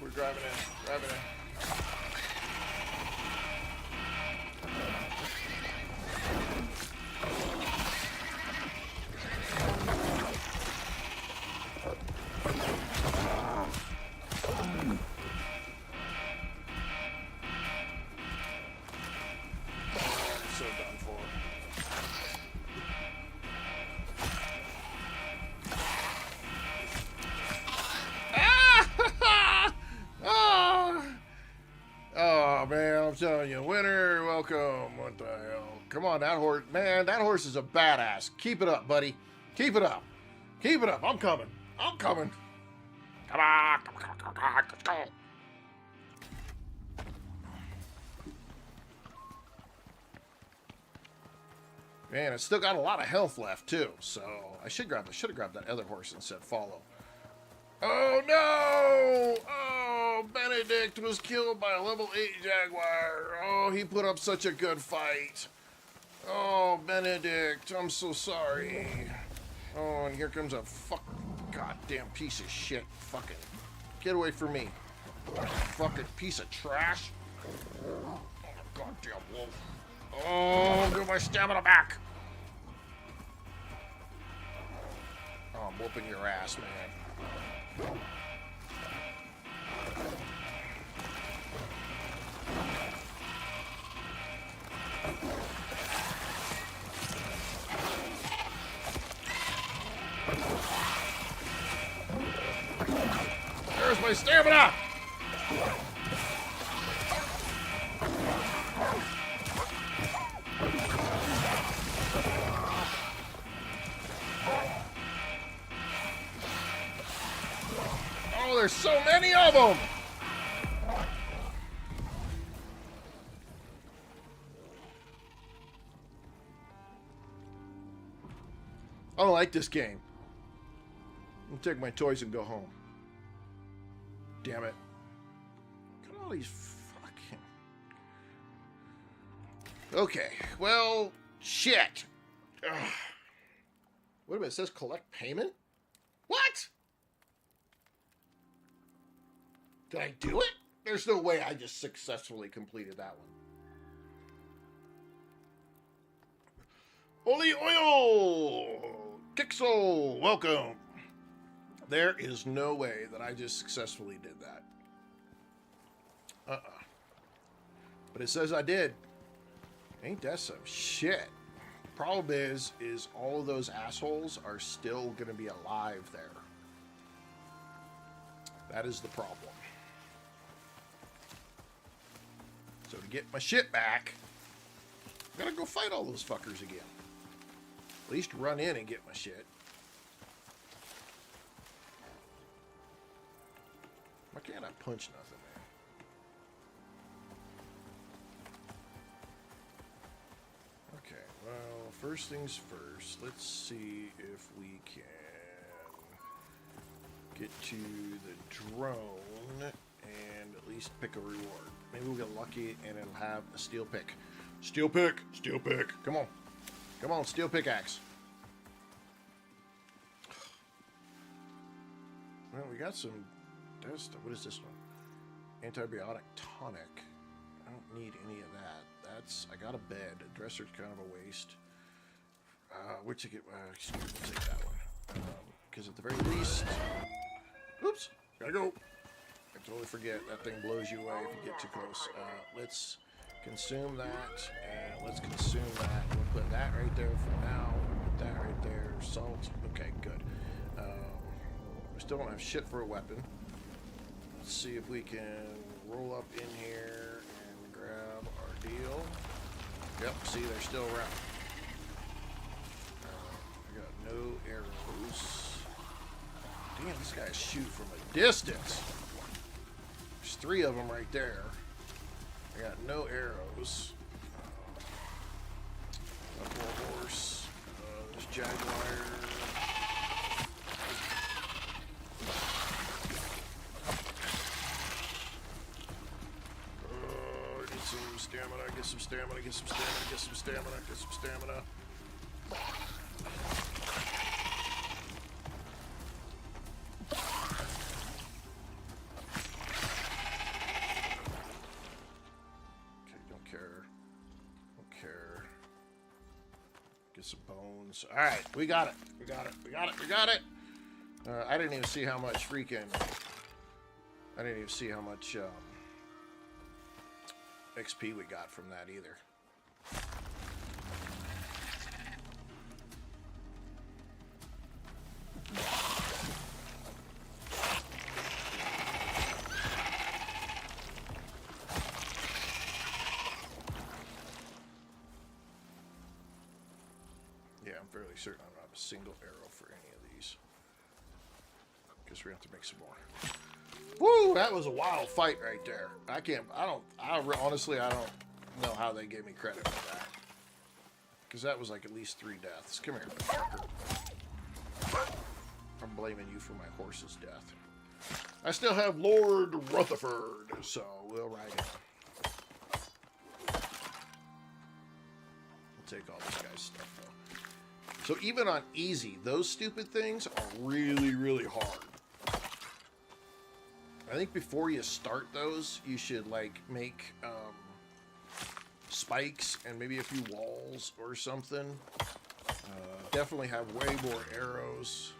We're driving in, driving in. So done for. Oh, man, I'm telling you, winner, welcome. What the hell? Come on, that horse, man, that horse is a badass. Keep it up, buddy. Keep it up. Keep it up. I'm coming. I'm coming. Come on. Come on. Let's go. Man, it's still got a lot of health left, too. So I should have grabbed that other horse and said follow. Oh, no! Oh, Benedict was killed by a level 8 Jaguar. Oh, he put up such a good fight. Oh, Benedict, I'm so sorry. Oh, and here comes a goddamn piece of shit. Fucking get away from me. Fucking piece of trash. Oh, goddamn wolf. Oh, give my stamina back. Oh, I'm whooping your ass, man. There's my stamina! Oh, there's so many of them! I don't like this game. I'll take my toys and go home. Damn it. Look at all these fucking... Okay, well, shit. Ugh. Wait a minute, it says collect payment? What? Did I do it? There's no way I just successfully completed that one. Oli Oil! Kixel, welcome. There is no way that I just successfully did that. But it says I did. Ain't that some shit? Problem is all of those assholes are still gonna be alive there. That is the problem. So to get my shit back, I gotta go fight all those fuckers again. At least run in and get my shit. Why can't I punch nothing, man? Okay, well, first things first. Let's see if we can get to the drone and at least pick a reward. Maybe we'll get lucky and it'll have a steel pick. Steel pick! Steel pick! Come on. Come on, steel pickaxe. Well, we got some... What is this one? Antibiotic tonic. I don't need any of that. I got a bed. A dresser's kind of a waste. Where'd you get... excuse me, we'll take that one. Because at the very least... Oops! Gotta go! I totally forget. That thing blows you away if you get too close. Let's consume that, and let's consume that. We'll put that right there for now. Put that right there. Salt. Okay, good. We still don't have shit for a weapon. Let's see if we can roll up in here and grab our deal. Yep, see, they're still around. I got no arrows. Damn, this guy's shoot from a distance. There's 3 of them right there. I got no arrows. More horse. This jaguar. Need some stamina. Get some stamina. Get some stamina. Get some stamina. Get some stamina. All right, we got it. We got it. We got it. We got it. I didn't even see how much freaking. I didn't even see how much XP we got from that either. Fairly certain I don't have a single arrow for any of these. Guess we have to make some more. Woo! That was a wild fight right there. Honestly, I don't know how they gave me credit for that. Because that was like at least 3 deaths. Come here, fucker. I'm blaming you for my horse's death. I still have Lord Rutherford, so we'll ride him. We'll take all this guy's stuff, though. So even on easy, those stupid things are really, really hard. I think before you start those, you should like make spikes and maybe a few walls or something. Definitely have way more arrows.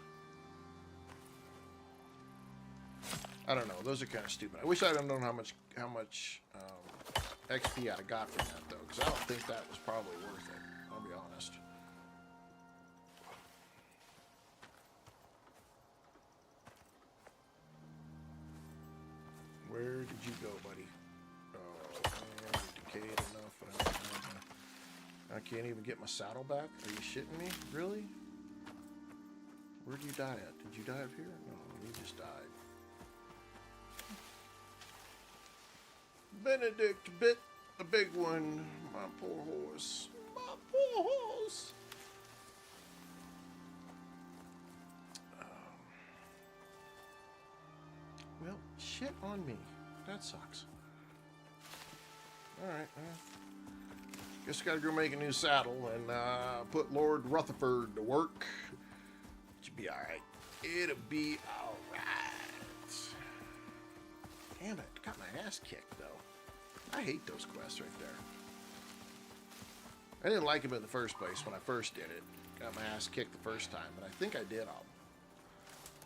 I don't know. Those are kind of stupid. I wish I'd have known how much XP I'd have got from that though, because I don't think that was probably worth it. I'll be honest. Where did you go, buddy? Oh, man, you're decayed enough. I can't even get my saddle back? Are you shitting me? Really? Where'd you die at? Did you die up here? No, you just died. Benedict bit the big one. My poor horse. My poor horse. Well, shit on me. That sucks. Alright, Guess I gotta go make a new saddle and put Lord Rutherford to work. It'll be alright. It'll be alright. Damn it. Got my ass kicked, though. I hate those quests right there. I didn't like them in the first place when I first did it. Got my ass kicked the first time, but I think I did all.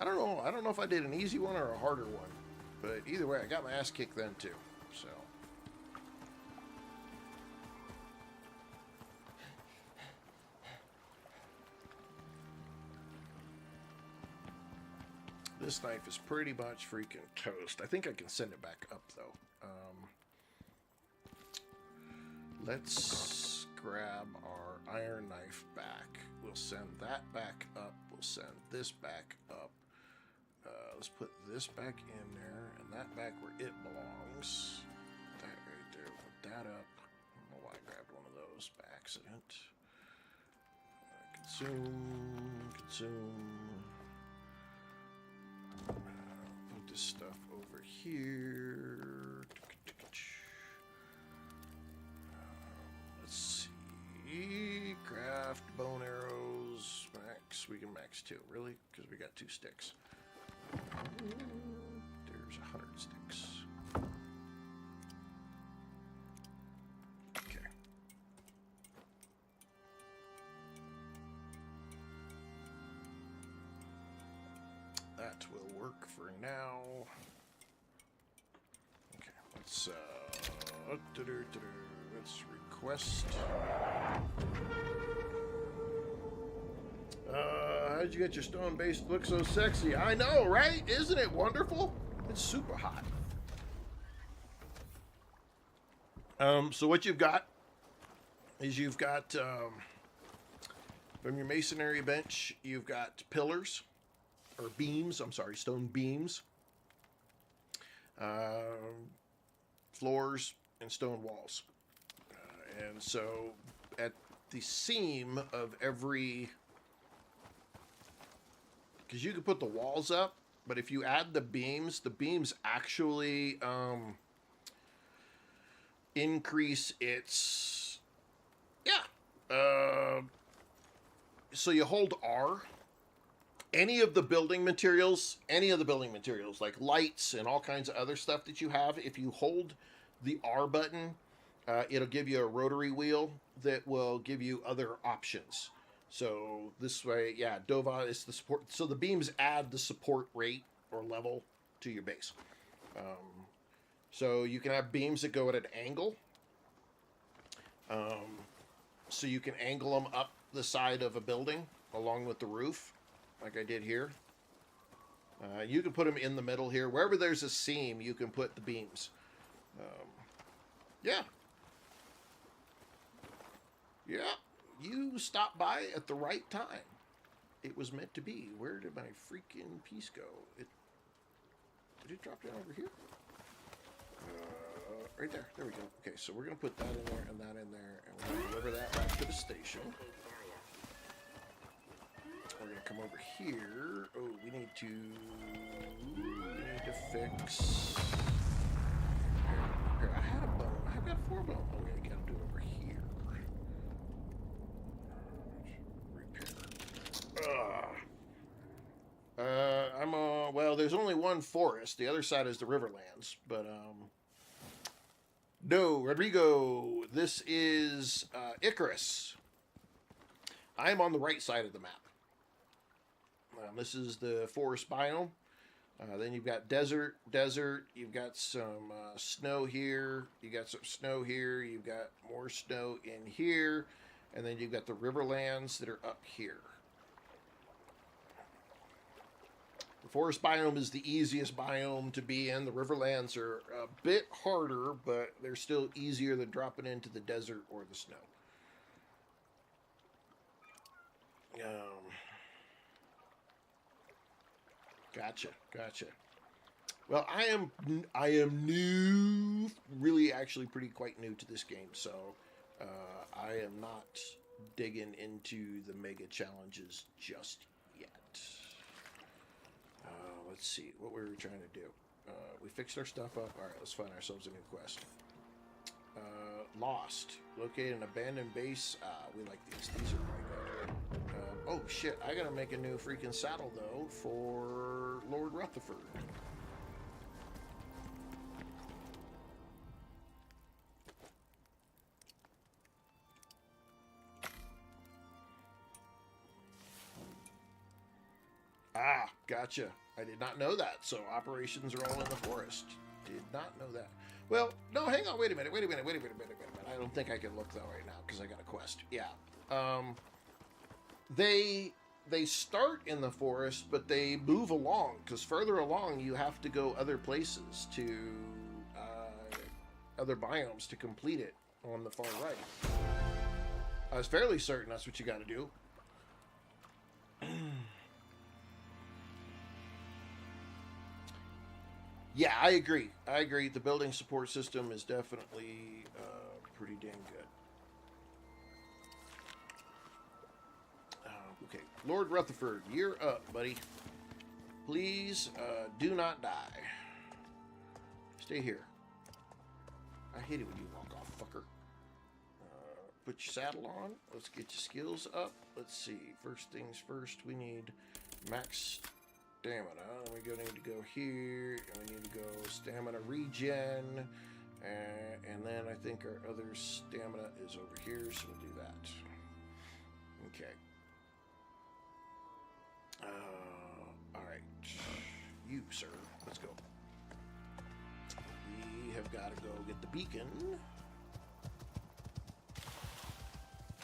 I don't know. I don't know if I did an easy one or a harder one. But either way, I got my ass kicked then, too. So... this knife is pretty much freaking toast. I think I can send it back up, though. Let's grab our iron knife back. We'll send that back up. We'll send this back up. Let's put this back in there and that back where it belongs. That right there. Put that up. I don't know why I grabbed one of those by accident. Consume. Put this stuff over here. Let's see. Craft bone arrows. Max. We can max 2. Really? Because we got 2 sticks. There's 100 sticks. Okay. That will work for now. Okay, let's request. How'd you get your stone base to look so sexy? I know, right? Isn't it wonderful? It's super hot. So what you've got is you've got from your masonry bench, you've got pillars or beams. I'm sorry, stone beams, floors, and stone walls. And so at the seam of every, because you can put the walls up, but if you add the beams actually increase its, so you hold R. Any of the building materials like lights and all kinds of other stuff that you have, if you hold the R button, it'll give you a rotary wheel that will give you other options. So this way, yeah, Dova is the support. So the beams add the support rate or level to your base. So you can have beams that go at an angle. So you can angle them up the side of a building along with the roof, like I did here. You can put them in the middle here. Wherever there's a seam, you can put the beams. Yeah. You stopped by at the right time. It was meant to be. Where did my freaking piece go? Did it drop down over here? Right there. There we go. Okay, so we're going to put that in there and that in there, and we're going to deliver that back to the station. We're going to come over here. Oh, we need to fix... Here, I had a bone. I've got 4 bone. Oh, yeah, I got to do it over here. Repair. Well, there's only one forest. The other side is the Riverlands, but, no, Rodrigo, this is, Icarus. I'm on the right side of the map. This is the forest biome. Then you've got desert. You've got some snow here. You got some snow here. You've got more snow in here. And then you've got the Riverlands that are up here. The forest biome is the easiest biome to be in. The Riverlands are a bit harder, but they're still easier than dropping into the desert or the snow. Gotcha. Well, I am new, really actually quite new to this game, so I am not digging into the mega challenges just yet. Let's see what we were trying to do. We fixed our stuff up. All right, let's find ourselves a new quest. Lost. Locate an abandoned base. We like these. These are pretty good. Oh shit! I gotta make a new freaking saddle though for Lord Rutherford. Ah, gotcha. I did not know that. So operations are all in the forest. Did not know that. Well, no, hang on. Wait a minute. I don't think I can look though right now because I got a quest. Yeah. They start in the forest, but they move along because further along you have to go other places to other biomes to complete it on the far right. I was fairly certain that's what you got to do. Yeah, I agree. The building support system is definitely pretty dang good. Okay, Lord Rutherford, you're up, buddy. Please do not die. Stay here. I hate it when you walk off, fucker. Put your saddle on. Let's get your skills up. Let's see. First things first, we need max stamina. We need to go here, and we need to go stamina regen, and then I think our other stamina is over here, so we'll do that. Okay. All right. You, sir. Let's go. We have got to go get the beacon.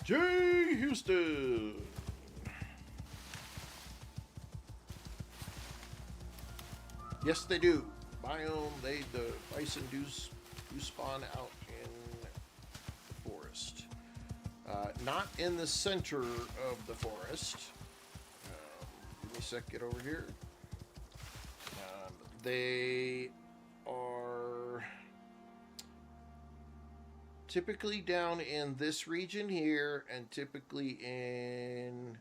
Jay Houston. Yes, they do. Biome, the bison do spawn out in the forest. Not in the center of the forest. Give me a sec, get over here. They are typically down in this region here, and typically in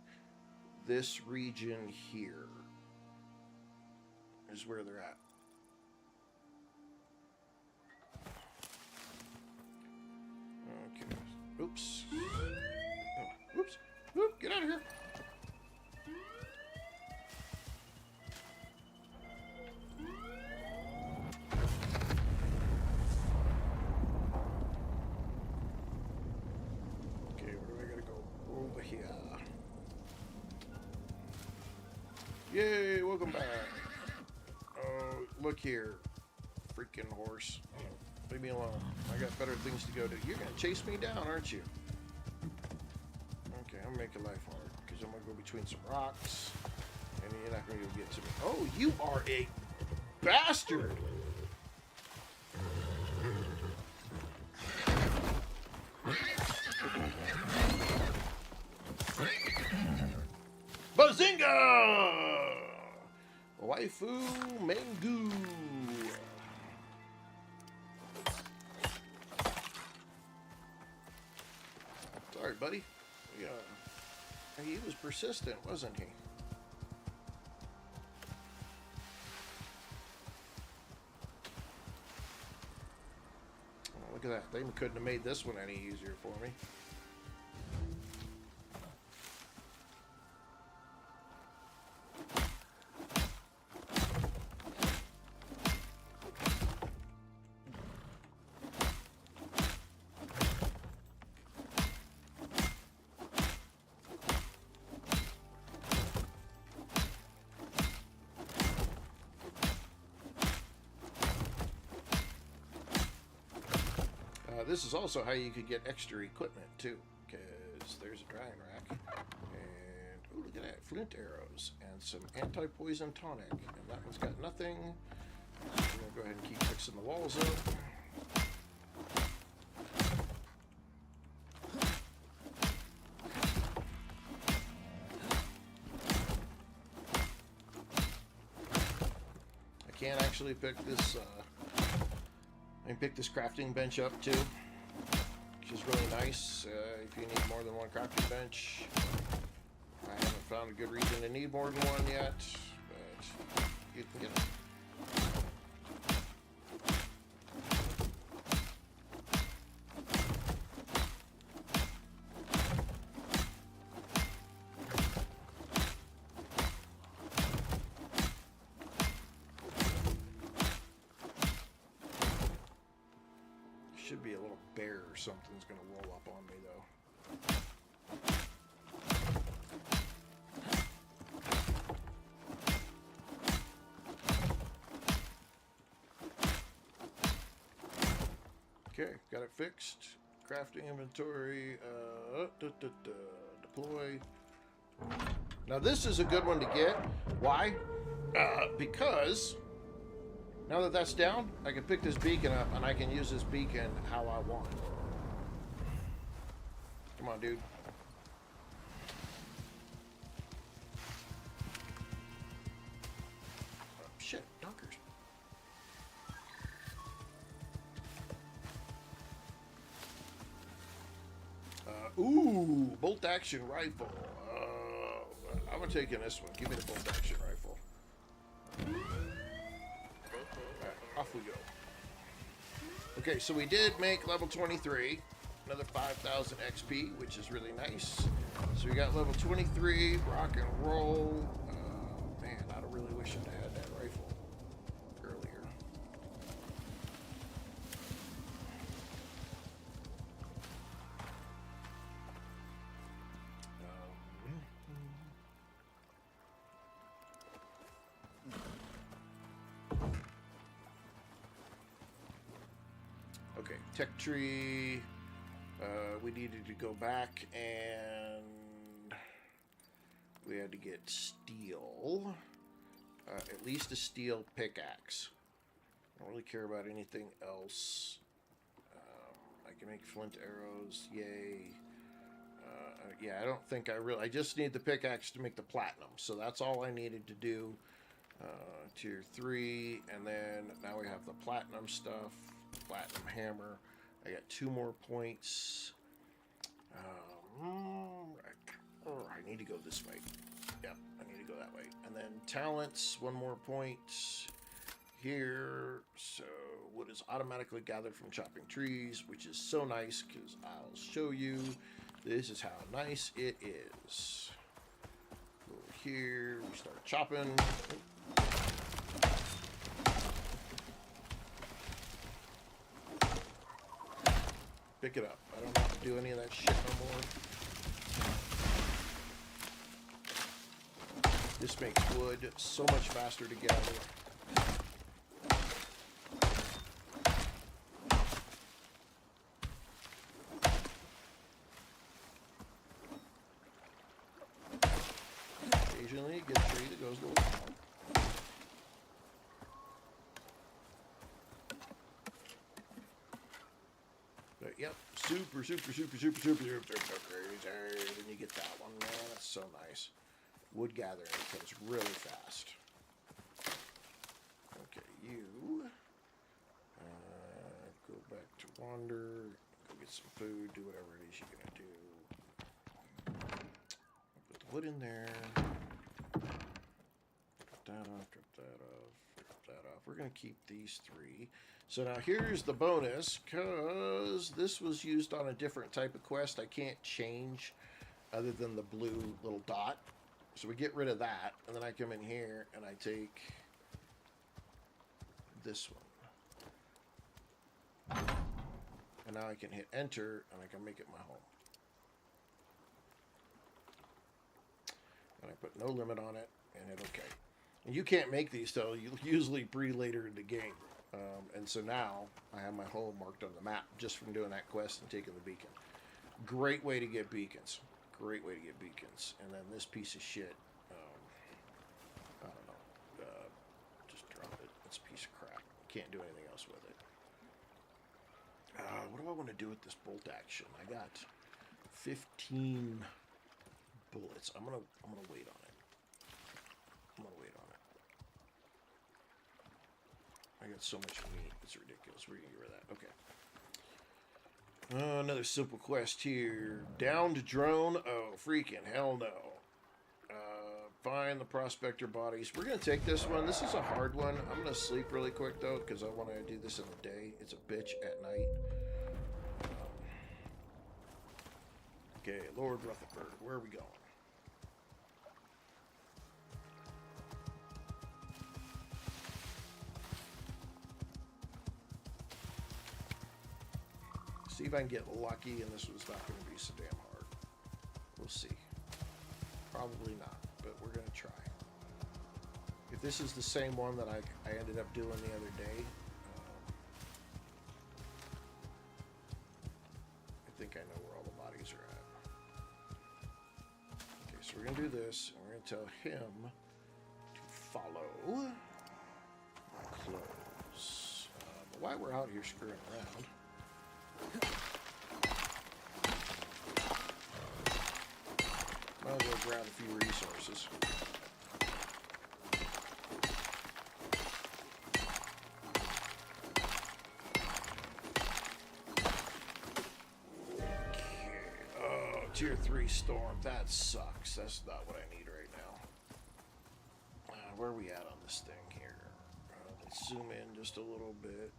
this region here is where they're at. Okay. Oops. Oh, oops. Oop, get out of here. Okay, where do I gotta go? Over here. Yay, welcome back. Oh, look here. Freaking horse. Leave me alone. I got better things to go do. You're gonna chase me down, aren't you? Okay, I'm making life hard because I'm gonna go between some rocks, and you're not gonna be able to get to me. Oh, you are a bastard! Bazinga! Waifu Mangu. Sorry, buddy. Yeah, he was persistent, wasn't he? Oh, look at that. They couldn't have made this one any easier for me. This is also how you could get extra equipment too, because there's a drying rack, and oh, look at that, flint arrows, and some anti-poison tonic, and that one's got nothing. I'm gonna go ahead and keep fixing the walls up. I can actually pick this. I can pick this crafting bench up too, which is really nice if you need more than one crafting bench. I haven't found a good reason to need more than one yet, but you can get them. should be a little bear or something's gonna roll up on me though. Okay, got it fixed. Crafting inventory. Deploy. Now this is a good one to get. Why? Because now that that's down, I can pick this beacon up and I can use this beacon how I want. Come on, dude. Oh, shit, dunkers. Ooh, bolt action rifle. I'm gonna take in this one. Give me the bolt action rifle. Alright, off we go. Okay, so we did make level 23. Another 5,000 XP, which is really nice. So we got level 23, rock and roll. Man, I really wish I'd had that rifle earlier. Okay, tech tree. We needed to go back and we had to get steel. At least a steel pickaxe. I don't really care about anything else. I can make flint arrows. Yay. Yeah, I don't think I just need the pickaxe to make the platinum. So that's all I needed to do. Tier 3. And then now we have the platinum stuff. Platinum hammer. I got 2 more points. I need to go this way. Yep, I need to go that way. And then talents, 1 more point here. So wood is automatically gathered from chopping trees, which is so nice because I'll show you. This is how nice it is. Over here, we start chopping. Pick it up. I don't have to do any of that shit no more. This makes wood so much faster to gather. Occasionally you get a tree that goes a little down. But yep, super crazy. Then you get that one, man. That's so nice. Wood gathering comes really fast. Okay, you go back to wander, go get some food, do whatever it is you're gonna do. Put the wood in there. Drop that off, drop that off, drop that off. We're gonna keep these 3. So now here's the bonus, because this was used on a different type of quest. I can't change other than the blue little dot. So we get rid of that, and then I come in here and I take this one. And now I can hit enter and I can make it my home. And I put no limit on it and hit OK. And you can't make these till you usually later in the game. And so now I have my home marked on the map just from doing that quest and taking the beacon. Great way to get beacons. Great way to get beacons. And then this piece of shit, I don't know, just drop it. It's a piece of crap. Can't do anything else with it. What do I want to do with this bolt action? I got 15 bullets. I'm gonna wait on it. I'm gonna wait on it. I got so much meat. It's ridiculous. We're gonna get rid of that. Okay. Another simple quest here. Downed drone. Oh, freaking hell no. Find the prospector bodies. We're going to take this one. This is a hard one. I'm going to sleep really quick, though, because I want to do this in the day. It's a bitch at night. Okay, Lord Rutherford. Where are we going? See if I can get lucky and this one's not going to be so damn hard. We'll see. Probably not, but we're going to try. If this is the same one that I ended up doing the other day, I think I know where all the bodies are at. Okay, so we're going to do this, and we're going to tell him to follow. Close. But while we're out here screwing around, might as well grab a few resources. Tier 3 storm. That sucks. That's not what I need right now. Where are we at on this thing here? Let's zoom in just a little bit.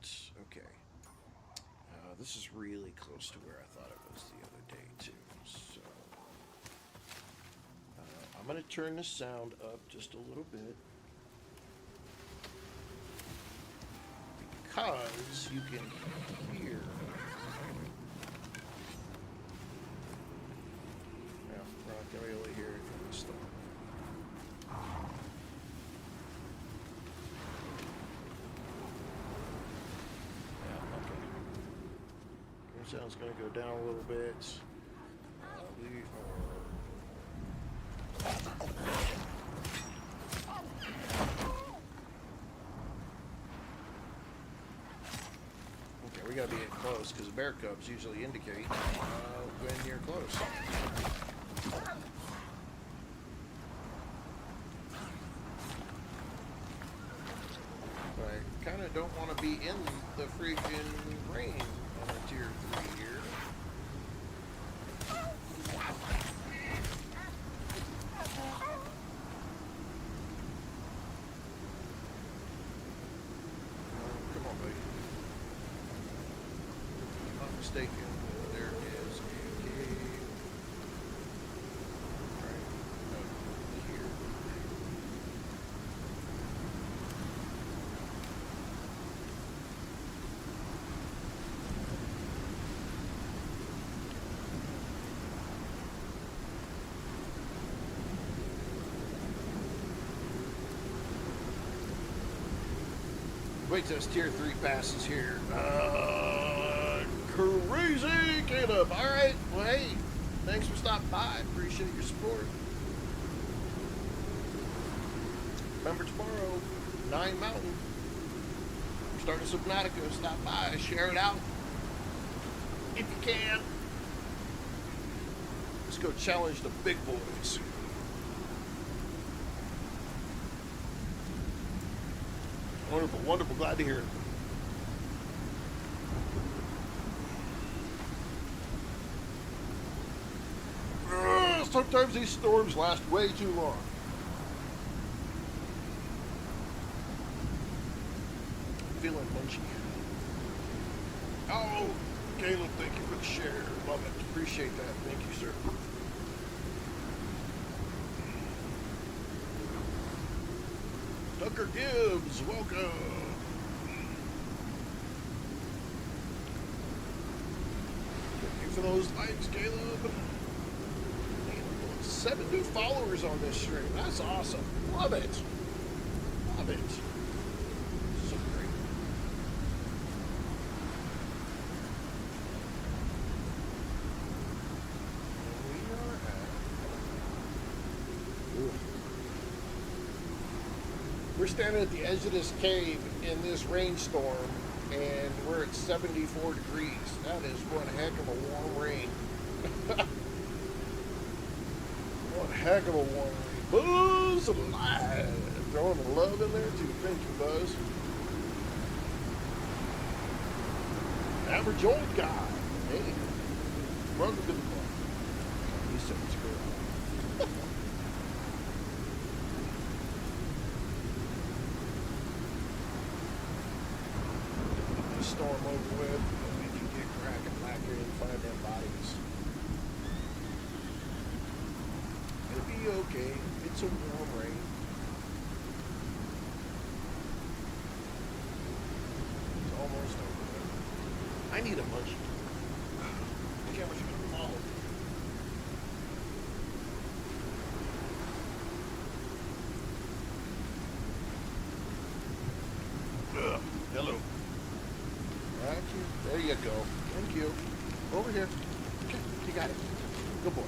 Okay. This is really close to where I thought it was the other day, too. So, I'm going to turn the sound up just a little bit. Because you can hear... Can really hear it from the storm. Yeah, okay. Sound's going to go down a little bit. We Okay, we got to be close because bear cubs usually indicate when you're close. I kind of don't want to be in the freaking rain on a tier 3 here. Come on, buddy. If I'm not mistaken, there is a cave. Right up here. Wait till this tier 3 passes here. Crazy Caleb. Alright, well hey, thanks for stopping by. Appreciate your support. Remember tomorrow, 9 Mountain. I'm starting Subnautica. Stop by, share it out. If you can. Let's go challenge the big boys. Wonderful, wonderful. Glad to hear it. Sometimes these storms last way too long. I'm feeling munchy. Oh, Caleb, thank you for the share. Love it. Appreciate that. Thank you, sir. Tucker Gibbs, welcome. Thank you for those likes, Caleb. 7 new followers on this stream. That's awesome. Love it. Love it. So great. We are at... Ooh. We're standing at the edge of this cave in this rainstorm, and we're at 74 degrees. That is one heck of a warm rain. One heck of a warm rain. Buzz alive. Throwing the love in there too. Thank you, Buzz. Average old guy. Hey, welcome to the club. He said it's good. Storm over with, and we can get cracking back here and find them bodies. It'll be okay. It's a warm rain. It's almost over. I need a munchie. camera's gonna follow me. Ugh. Hello. Thank you. There you go. Thank you. Over here. Okay, you got it. Good boy.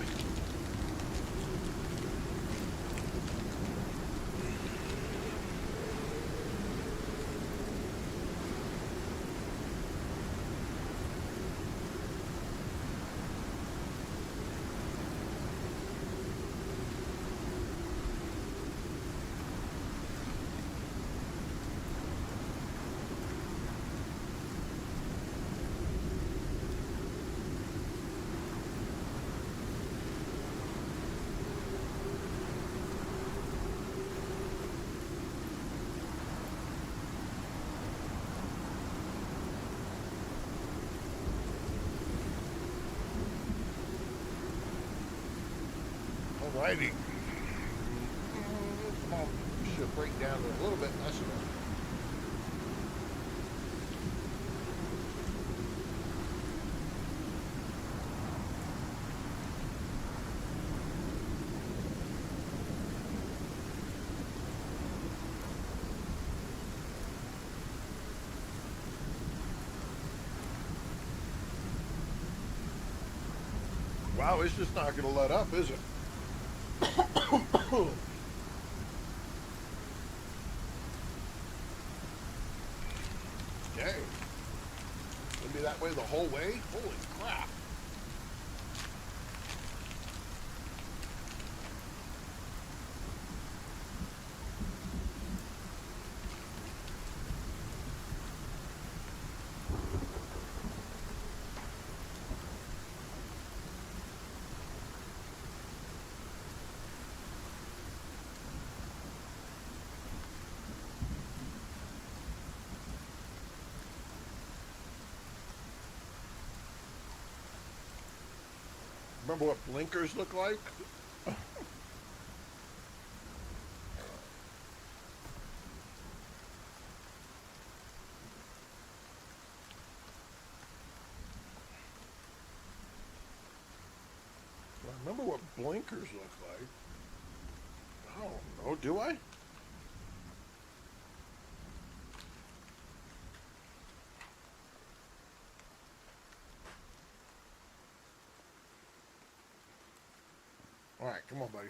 Alrighty. Come on, should break down a little bit. That's enough. Wow, it's just not going to let up, is it? Dang. It'll be that way the whole way? Holy crap. Remember what blinkers look like? I remember what blinkers look like. I don't know, do I? Alright, come on, buddy.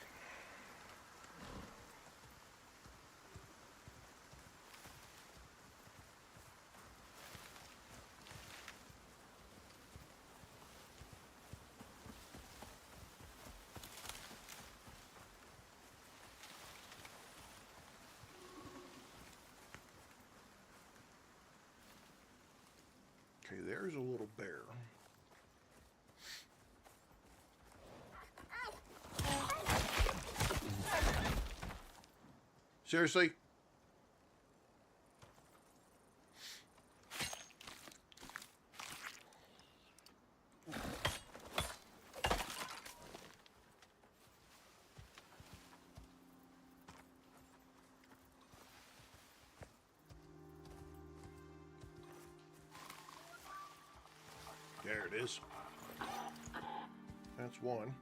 Okay, there's a little bear. Seriously? There it is. That's one.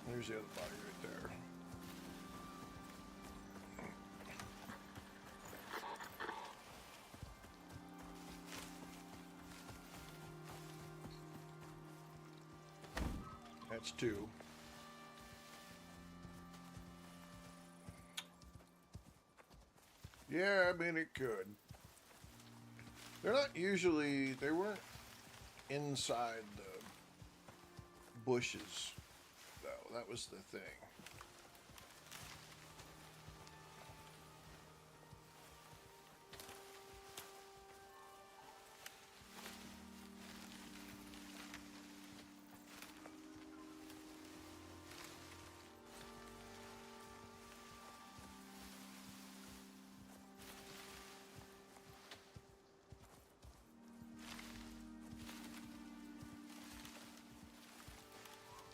There's the other body right there. That's two. Yeah, I mean, it could. They're not usually, they weren't inside the bushes, though. That was the thing.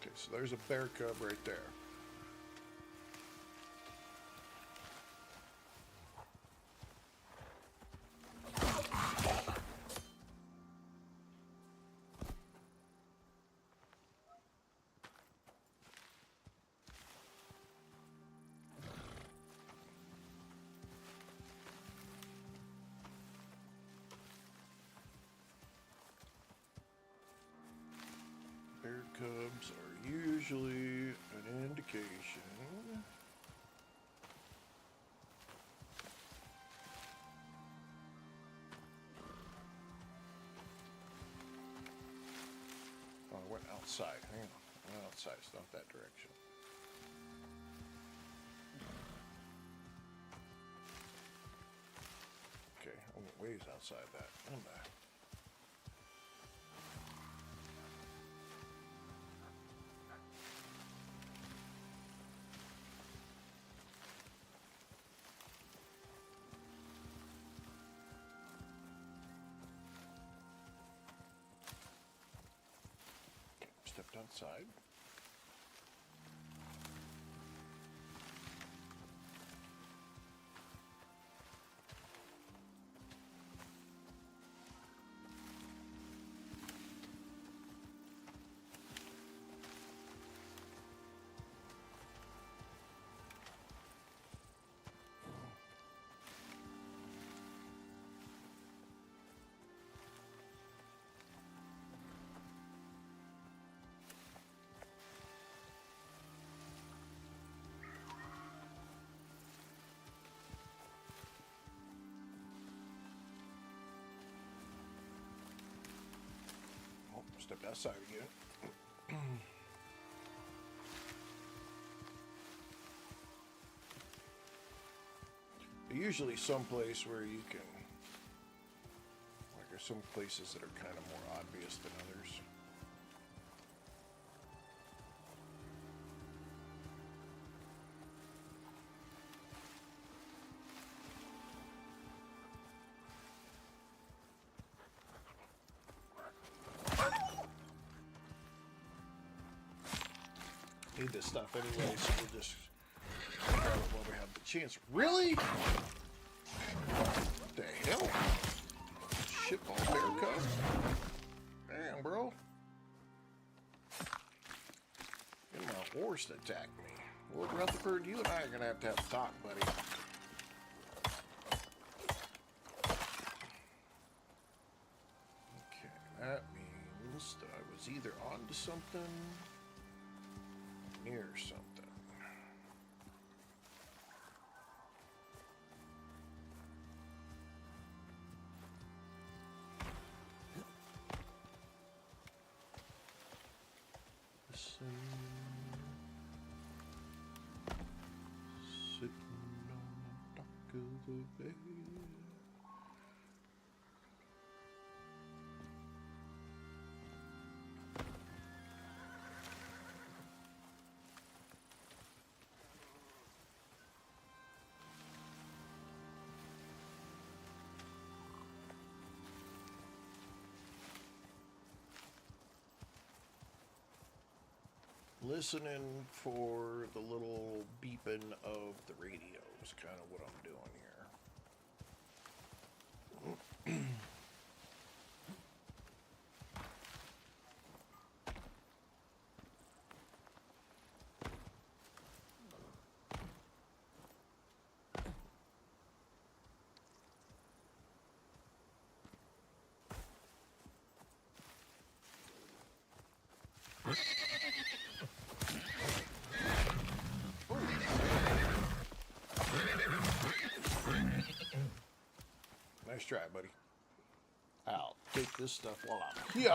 Okay, so there's a bear cub right there. Bear cubs are usually an indication. Oh, I went outside. Hang on. I went outside. It's not that direction. Okay, I went ways outside that. I'm back. Stepped outside. Oh, stepped outside again. Usually someplace where you can, like there's some places that are kind of more obvious than others. Need this stuff anyway, so we'll just grab it while we have the chance. Really? What the hell? Shitball bear cub? Damn, bro. Get my horse to attack me. Well, Rutherford, you and I are going to have a talk, buddy. Okay, that means that I was either onto something near something. Listen. Sitting on the dock of the bay. Listening for the little beeping of the radio is kind of what I'm doing here. try, buddy. I'll take this stuff while I'm here.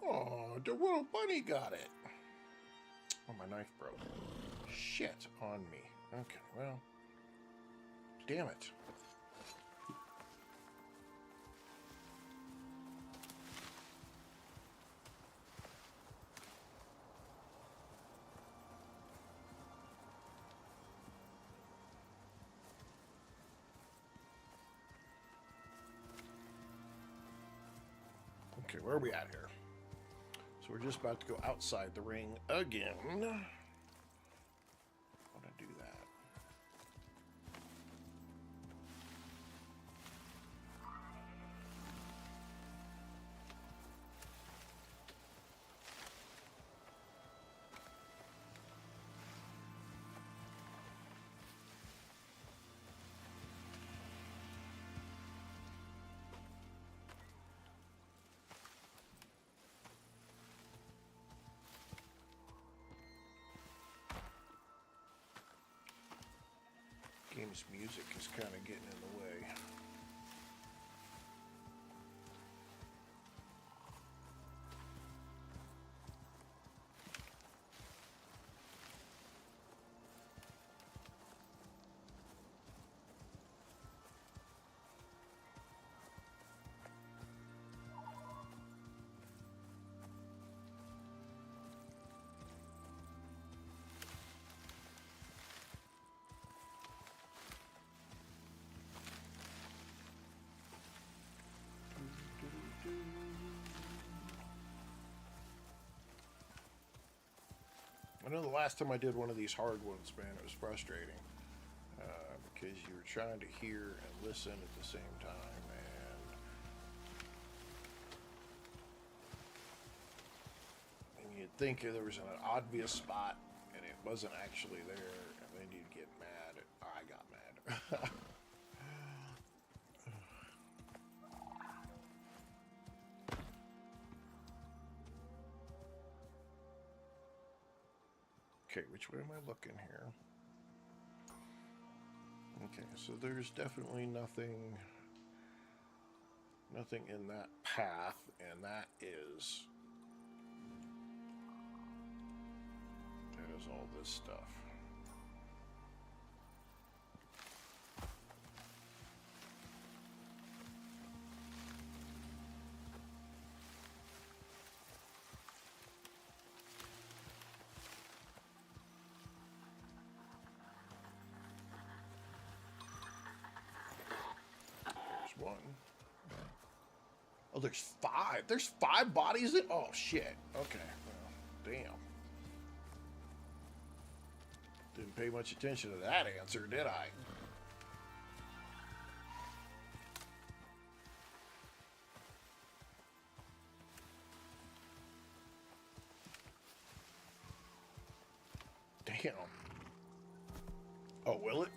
Oh, the little bunny got it. Oh, my knife broke. Shit on me. Okay, well. Damn it. Okay, where are we at here? So we're just about to go outside the ring again. I want to do that. Game's music is kind of getting in the way. I know the last time I did one of these hard ones, man, it was frustrating. Because you were trying to hear and listen at the same time, and you'd think there was an obvious spot, and it wasn't actually there, and then you'd get mad. I got mad. Okay, which way am I looking here? Okay, so there's definitely nothing in that path, and that is all this stuff. One. Oh, there's 5. There's 5 bodies in. Oh shit. Okay. Well, damn. Didn't pay much attention to that answer, did I? Damn. Oh, will it?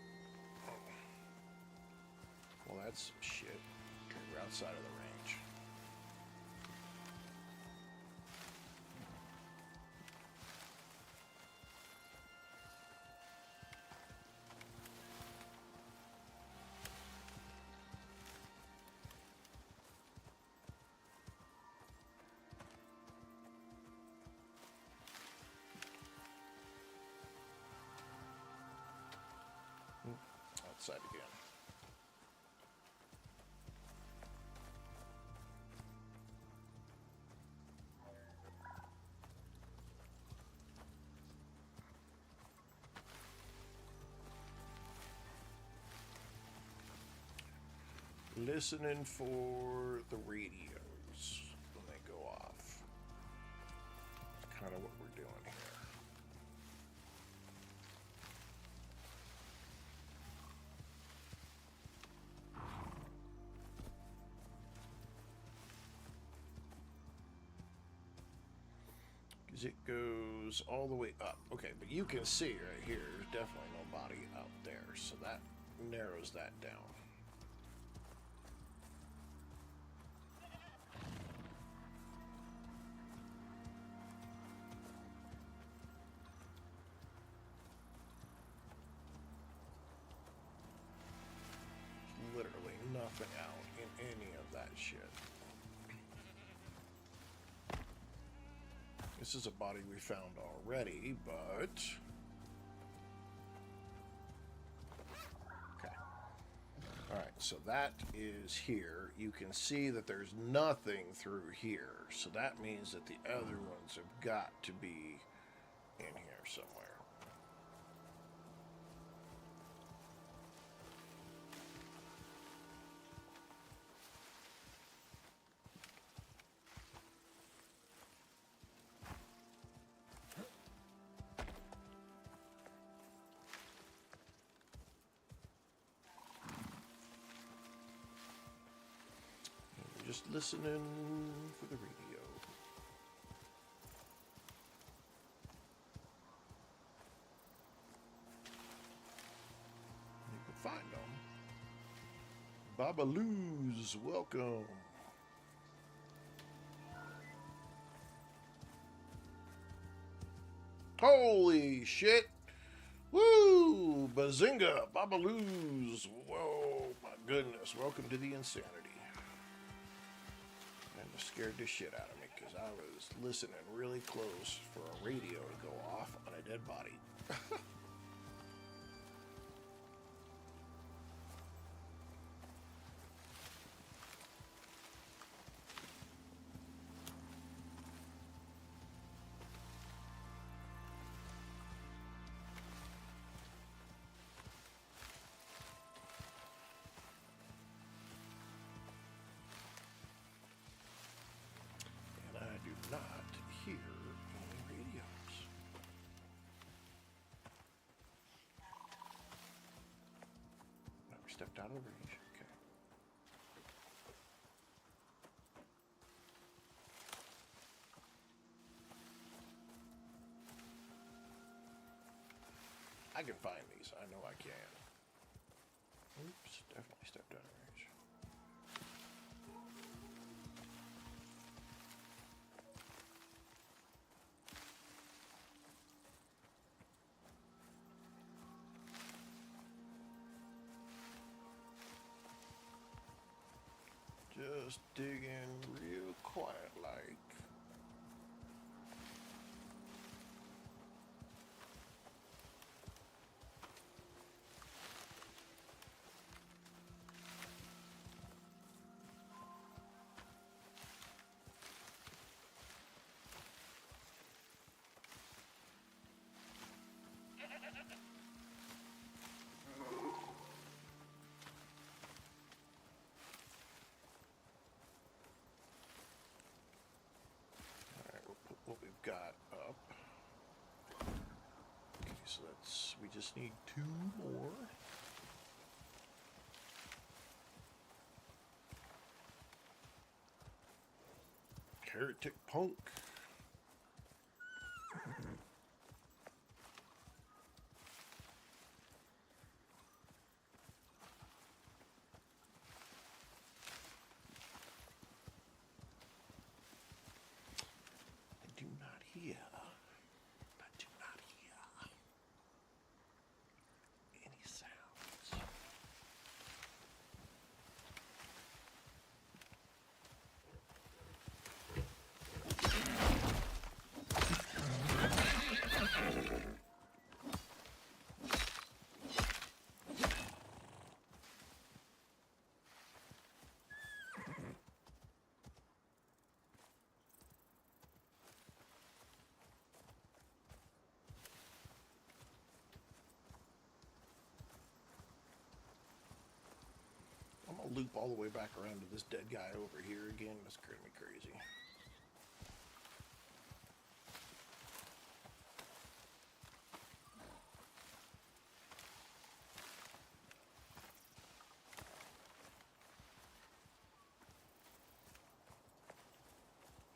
Well, that's some shit. Okay, we're outside of the range. Outside again. Listening for the radios when they go off. That's kind of what we're doing here. Because it goes all the way up. Okay, but you can see right here, there's definitely no body out there. So that narrows that down. Literally nothing out in any of that shit. This is a body we found already, but... Okay. Alright, so that is here. You can see that there's nothing through here. So that means that the other ones have got to be in here somewhere. Just listening for the radio. You can find them. Babaloos, welcome. Holy shit. Woo! Bazinga! Babaloos! Whoa, my goodness. Welcome to the insanity. And it scared the shit out of me because I was listening really close for a radio to go off on a dead body. Not hear any radios. No, we stepped out of range. Okay. I can find these. I know I can. Oops, definitely stepped out of range. Just digging real quiet like. What we've got up. Okay, so we just need 2 more. Heretic Punk. I do not hear any sounds. I'm gonna loop all the way back around to this dead guy over here again. That's scaring me crazy.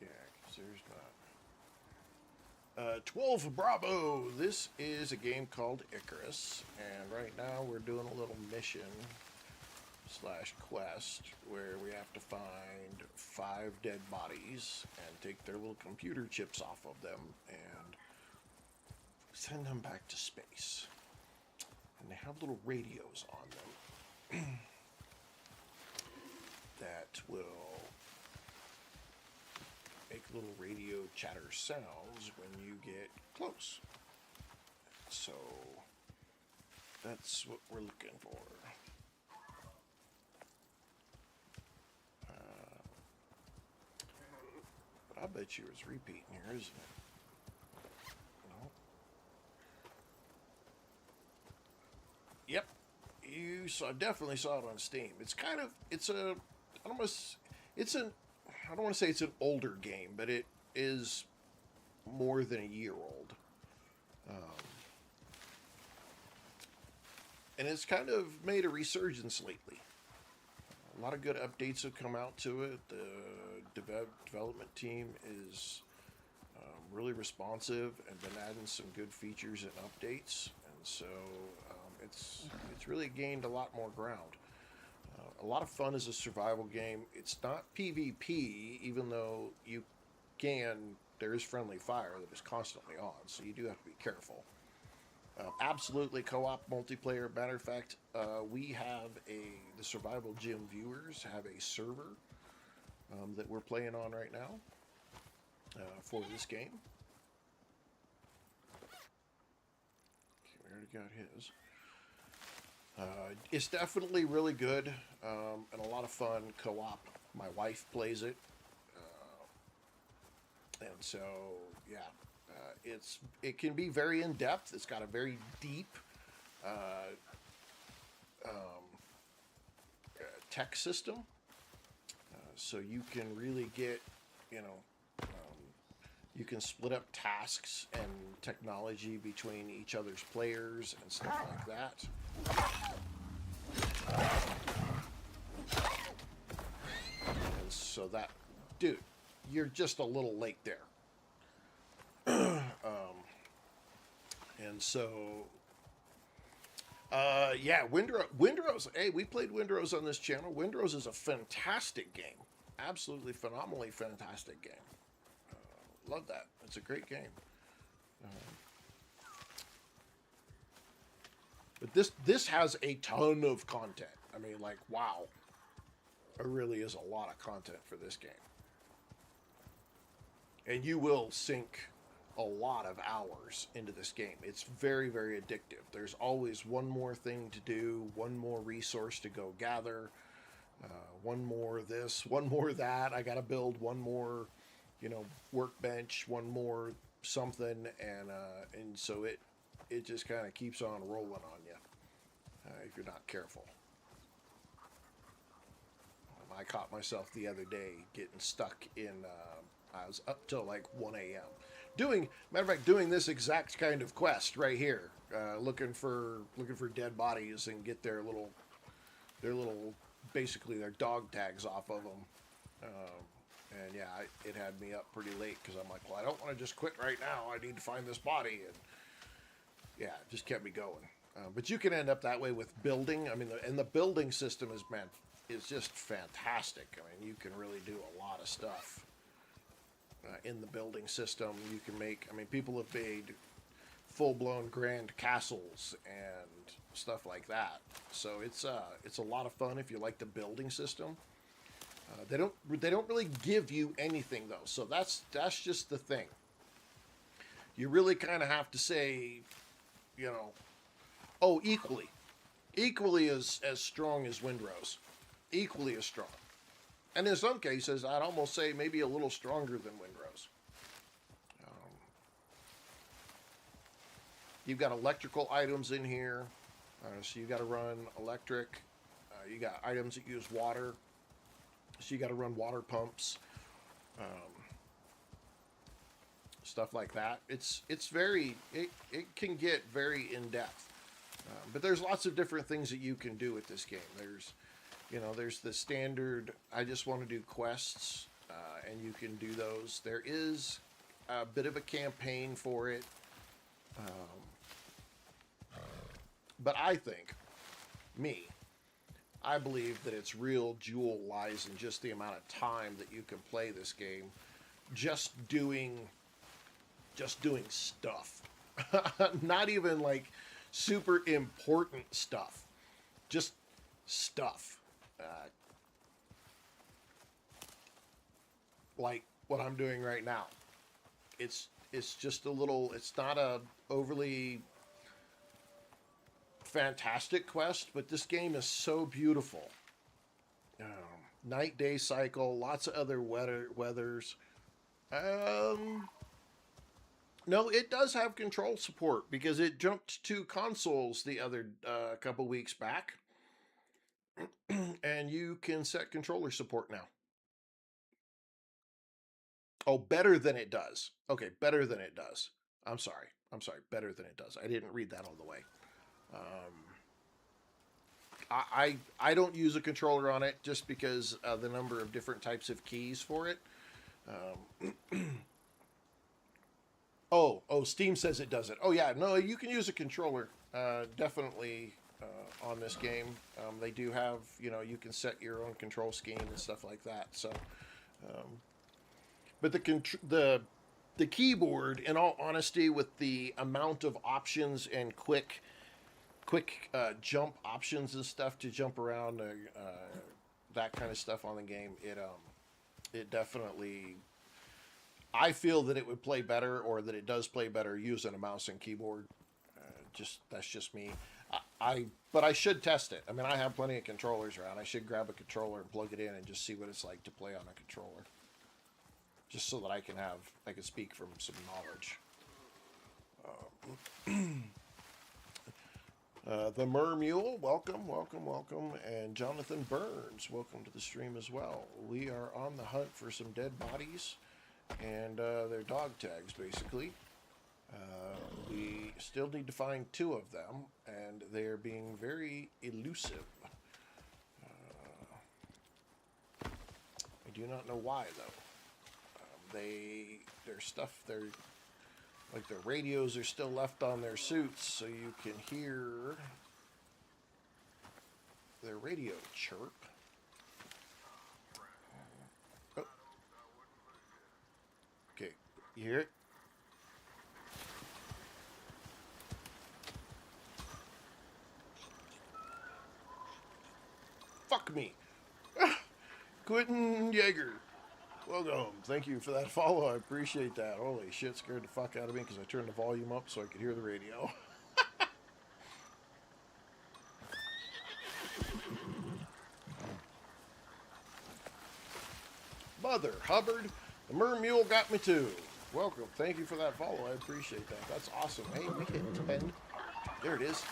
Yeah, 'cause there's not. 12 Bravo. This is a game called Icarus, and right now we're doing a little mission slash quest where we have to find 5 dead bodies and take their little computer chips off of them and send them back to space. And they have little radios on them that will make little radio chatter sounds when you get close. So that's what we're looking for. But I bet you it's repeating here, isn't it? No. Yep. Definitely saw it on Steam. It's kind of, I don't want to say it's an older game, but it is more than a year old. And it's kind of made a resurgence lately. A lot of good updates have come out to it. The development team is really responsive and been adding some good features and updates. And so it's really gained a lot more ground. A lot of fun as a survival game. It's not PvP, even though there is friendly fire that is constantly on, so you do have to be careful. Absolutely co-op multiplayer. Matter of fact, we have the Survival Gym viewers have a server that we're playing on right now for this game. Okay, we already got his. It's definitely really good and a lot of fun co-op. My wife plays it, and so yeah, it can be very in depth. It's got a very deep tech system, so you can really get, you can split up tasks and technology between each other's players and stuff like that. And so that, dude, you're just a little late there. And so, yeah, Windrose. Hey, we played Windrose on this channel. Windrose is a fantastic game. Absolutely phenomenally fantastic game. Love that. It's a great game. But this has a ton of content. I mean, like, wow. There really is a lot of content for this game. And you will sink a lot of hours into this game. It's very, very addictive. There's always one more thing to do, one more resource to go gather, one more this, one more that. I got to build one more, workbench, one more something, and so it just kind of keeps on rolling on you if you're not careful. I caught myself the other day getting stuck in. I was up till like 1 a.m. doing this exact kind of quest right here, looking for dead bodies and get their little basically their dog tags off of them. And yeah, it had me up pretty late because I'm like, well, I don't want to just quit right now. I need to find this body, and yeah, it just kept me going. But you can end up that way with building. I mean, the building system is just fantastic. I mean, you can really do a lot of stuff in the building system. You can make. I mean, people have made full-blown grand castles and stuff like that. So it's a lot of fun if you like the building system. They don't really give you anything though, so that's just the thing. You really kind of have to say, equally as strong as Windrose, equally as strong, and in some cases, I'd almost say maybe a little stronger than Windrose. You've got electrical items in here, so you got to run electric. You got items that use water. So you got to run water pumps, stuff like that. It can get very in depth, but there's lots of different things that you can do with this game. There's the standard. I just want to do quests, and you can do those. There is a bit of a campaign for it. But I believe that its real jewel lies in just the amount of time that you can play this game, just doing stuff. Not even like super important stuff, just stuff. Like what I'm doing right now. It's just a little. It's not a overly fantastic quest, but this game is so beautiful. Night day cycle, lots of other weathers. No, it does have control support because it jumped to consoles the other couple weeks back, and you can set controller support now. Oh, better than it does. Okay, better than it does. I'm sorry. Better than it does. I didn't read that all the way. I don't use a controller on it just because the number of different types of keys for it. Oh, Steam says it does it. Oh yeah, no, you can use a controller definitely on this game. They do have, you can set your own control scheme and stuff like that. So, but the keyboard, in all honesty, with the amount of options and quick jump options and stuff to jump around, that kind of stuff on the game, it definitely. I feel that it would play better, or that it does play better using a mouse and keyboard. That's just me. But I should test it. I mean, I have plenty of controllers around. I should grab a controller and plug it in and just see what it's like to play on a controller, just so that I can speak from some knowledge. The Mer Mule, welcome, and Jonathan Burns, welcome to the stream as well. We are on the hunt for some dead bodies and their dog tags, basically. We still need to find 2 of them, and they are being very elusive. I do not know why, though. Their radios are still left on their suits, so you can hear their radio chirp. Oh. Okay, you hear it? Fuck me. Quentin Yeager. Welcome. Thank you for that follow. I appreciate that. Holy shit, scared the fuck out of me because I turned the volume up so I could hear the radio. Mother Hubbard, the Mer Mule got me too. Welcome. Thank you for that follow. I appreciate that. That's awesome. Hey, we hit 10. There it is.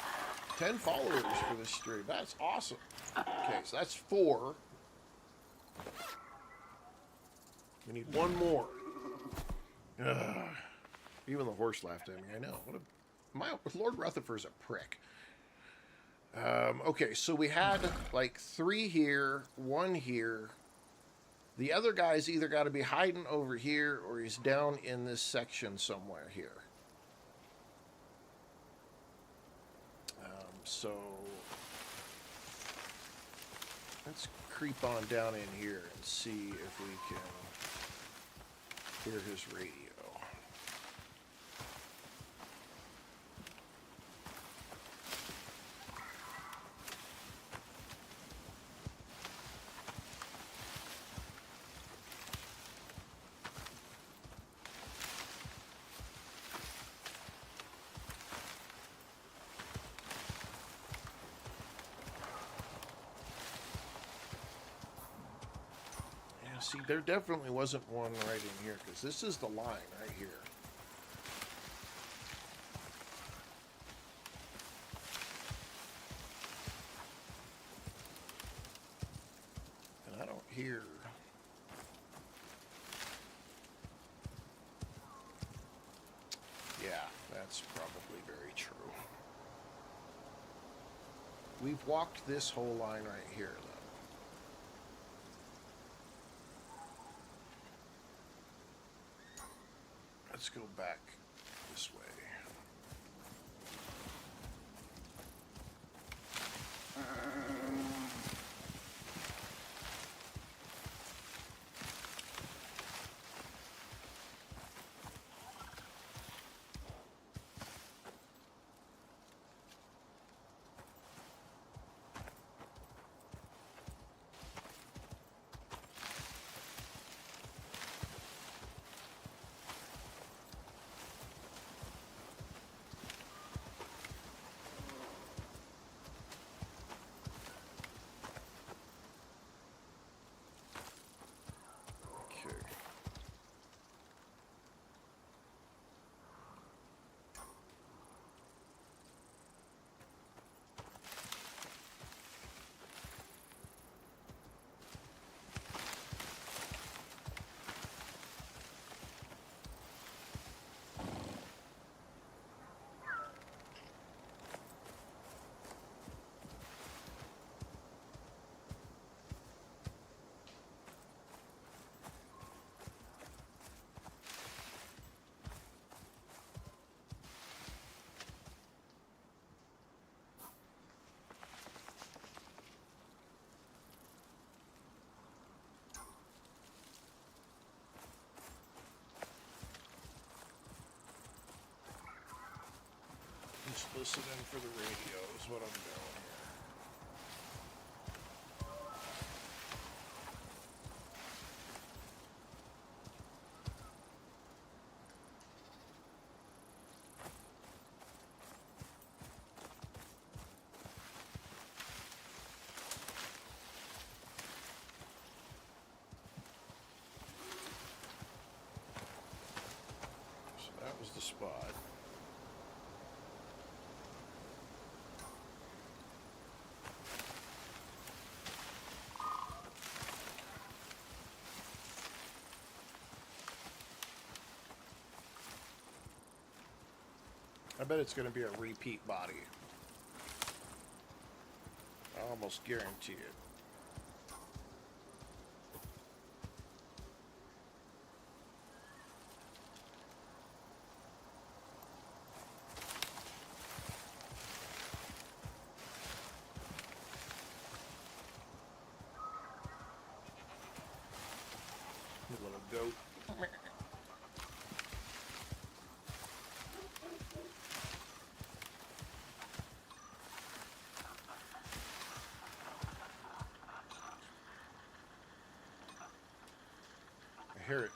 10 followers for this stream. That's awesome. Okay, so that's 4. We need 1 more. Even the horse laughed at me. I know. Lord Rutherford's a prick. Okay, so we had like 3 here, 1 here. The other guy's either got to be hiding over here or he's down in this section somewhere here. So let's creep on down in here and see if we can hear his radio. See, there definitely wasn't one right in here, because this is the line right here. And I don't hear... Yeah, that's probably very true. We've walked this whole line right here, though. let's go back this way. Just listening for the radio is what I'm doing here. So that was the spot. I bet it's going to be a repeat body. I almost guarantee it. You little goat. I hear it.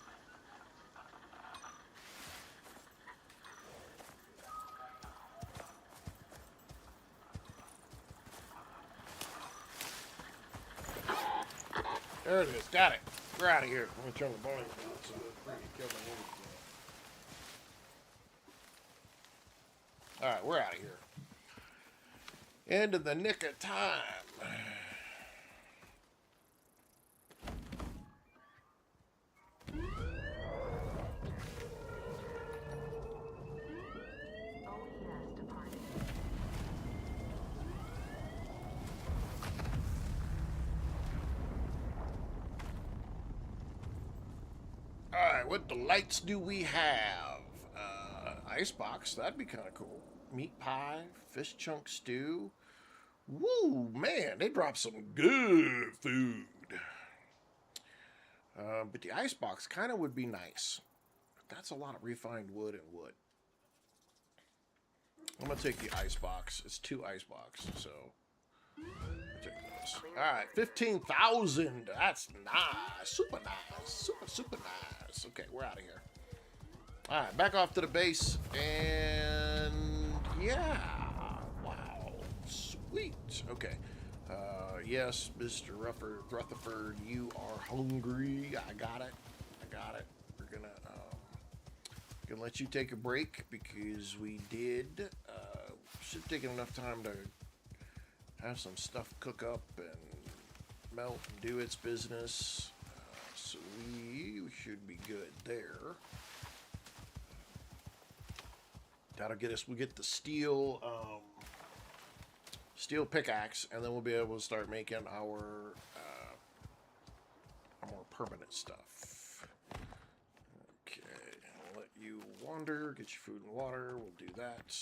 There it is. Got it. We're out of here. Let me turn the volume down so that you kill my woman. Alright, we're out of here. End of the nick of time. Alright, what delights do we have? Icebox, that'd be kind of cool. Meat pie, fish chunk stew. Woo, man, they dropped some good food. But the icebox kind of would be nice. But that's a lot of refined wood and wood. I'm going to take the icebox. It's 2 icebox, so I'll take those. Alright, 15,000. That's nice. Super nice. Super nice. Okay, we're out of here. Alright, back off to the base. And yeah. Wow. Sweet. Okay. Yes, Mr. Rutherford, you are hungry. I got it. We're gonna let you take a break because we did. Should take enough time to have some stuff cook up and melt and do its business. So we should be good there. That'll get us. We get the steel pickaxe, and then we'll be able to start making our more permanent stuff. Okay, I'll let you wander, get your food and water. We'll do that.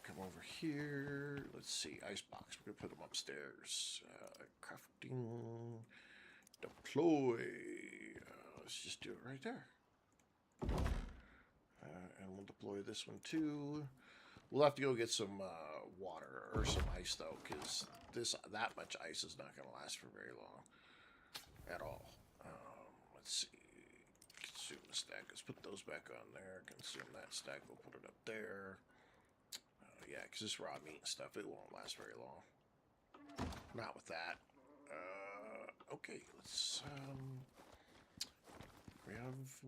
Come over here. Let's see, icebox. We're gonna put them upstairs. Crafting, deploy. Let's just do it right there. And we'll deploy this one too. We'll have to go get some water or some ice though, because that much ice is not going to last for very long at all. Let's see. Consume the stack. Let's put those back on there. Consume that stack. We'll put it up there. Yeah, because this raw meat and stuff, it won't last very long. Not with that. Okay, let's.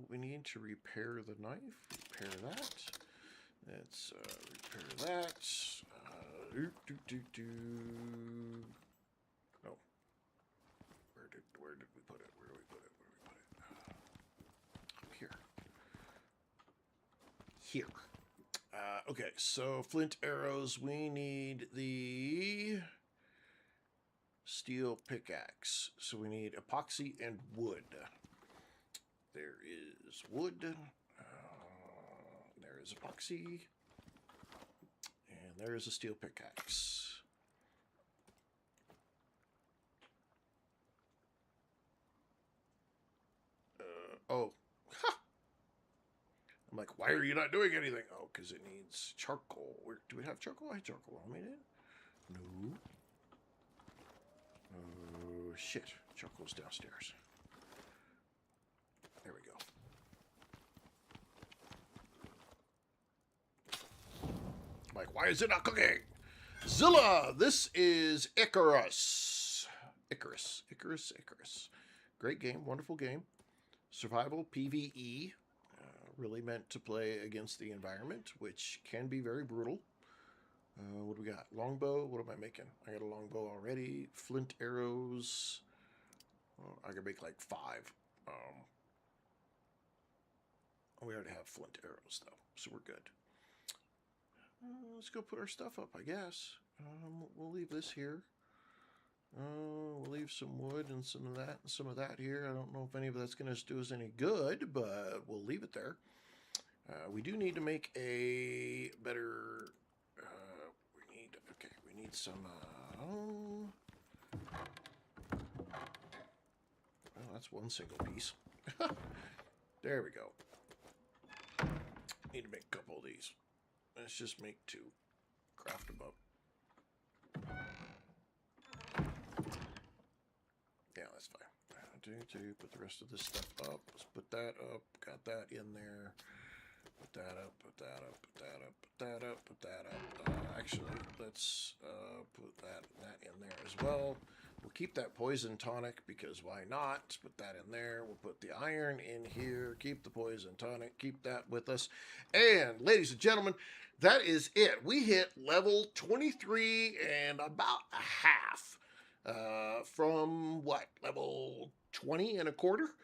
We need to repair the knife. Repair that. Let's repair that. No. Where did we put it? Where do we put it? Up here. Here. Okay, so flint arrows. We need the steel pickaxe. So we need epoxy and wood. There is wood. There is epoxy. And there is a steel pickaxe. Oh. Ha! I'm like, why are you not doing anything? Oh, because it needs charcoal. Do we have charcoal? I have charcoal. I made it. No. Oh, shit. Charcoal's downstairs. There we go. Like, why is it not cooking? Zilla, this is Icarus. Icarus. Great game, wonderful game. Survival, PvE. Really meant to play against the environment, which can be very brutal. What do we got? Longbow. What am I making? I got a longbow already. Flint arrows. Oh, I can make like 5. We already have flint arrows, though, so we're good. Let's go put our stuff up, I guess. We'll leave this here. We'll leave some wood and some of that and some of that here. I don't know if any of that's going to do us any good, but we'll leave it there. We do need to make a better... we need some... oh, that's one single piece. There we go. Need to make a couple of these. Let's just make 2. Craft them up. Yeah, that's fine. Put the rest of this stuff up. Let's put that up. Got that in there. Put that up. Put that up. Put that up. Put that up. Put that up. Actually, let's put that in there as well. We'll keep that poison tonic because why not? Put that in there. We'll put the iron in here. Keep the poison tonic. Keep that with us. And ladies and gentlemen, that is it. We hit level 23 and about a half. From what? Level 20 and a quarter?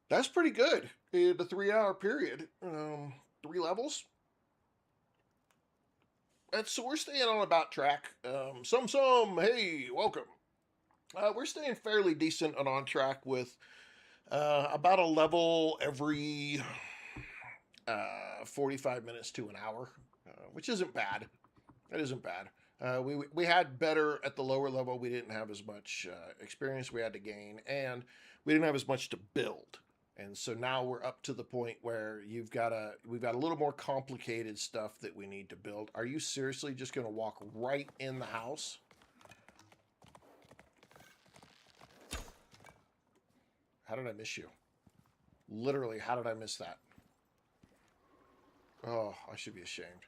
That's pretty good in a 3-hour period. 3 levels. And so we're staying on about track. Hey, welcome. We're staying fairly decent and on track with about a level every 45 minutes to an hour, which isn't bad. It isn't bad. We had better at the lower level. We didn't have as much experience we had to gain, and we didn't have as much to build. And so now we're up to the point where we've got a little more complicated stuff that we need to build. Are you seriously just going to walk right in the house? How did I miss you? Literally, how did I miss that? Oh, I should be ashamed.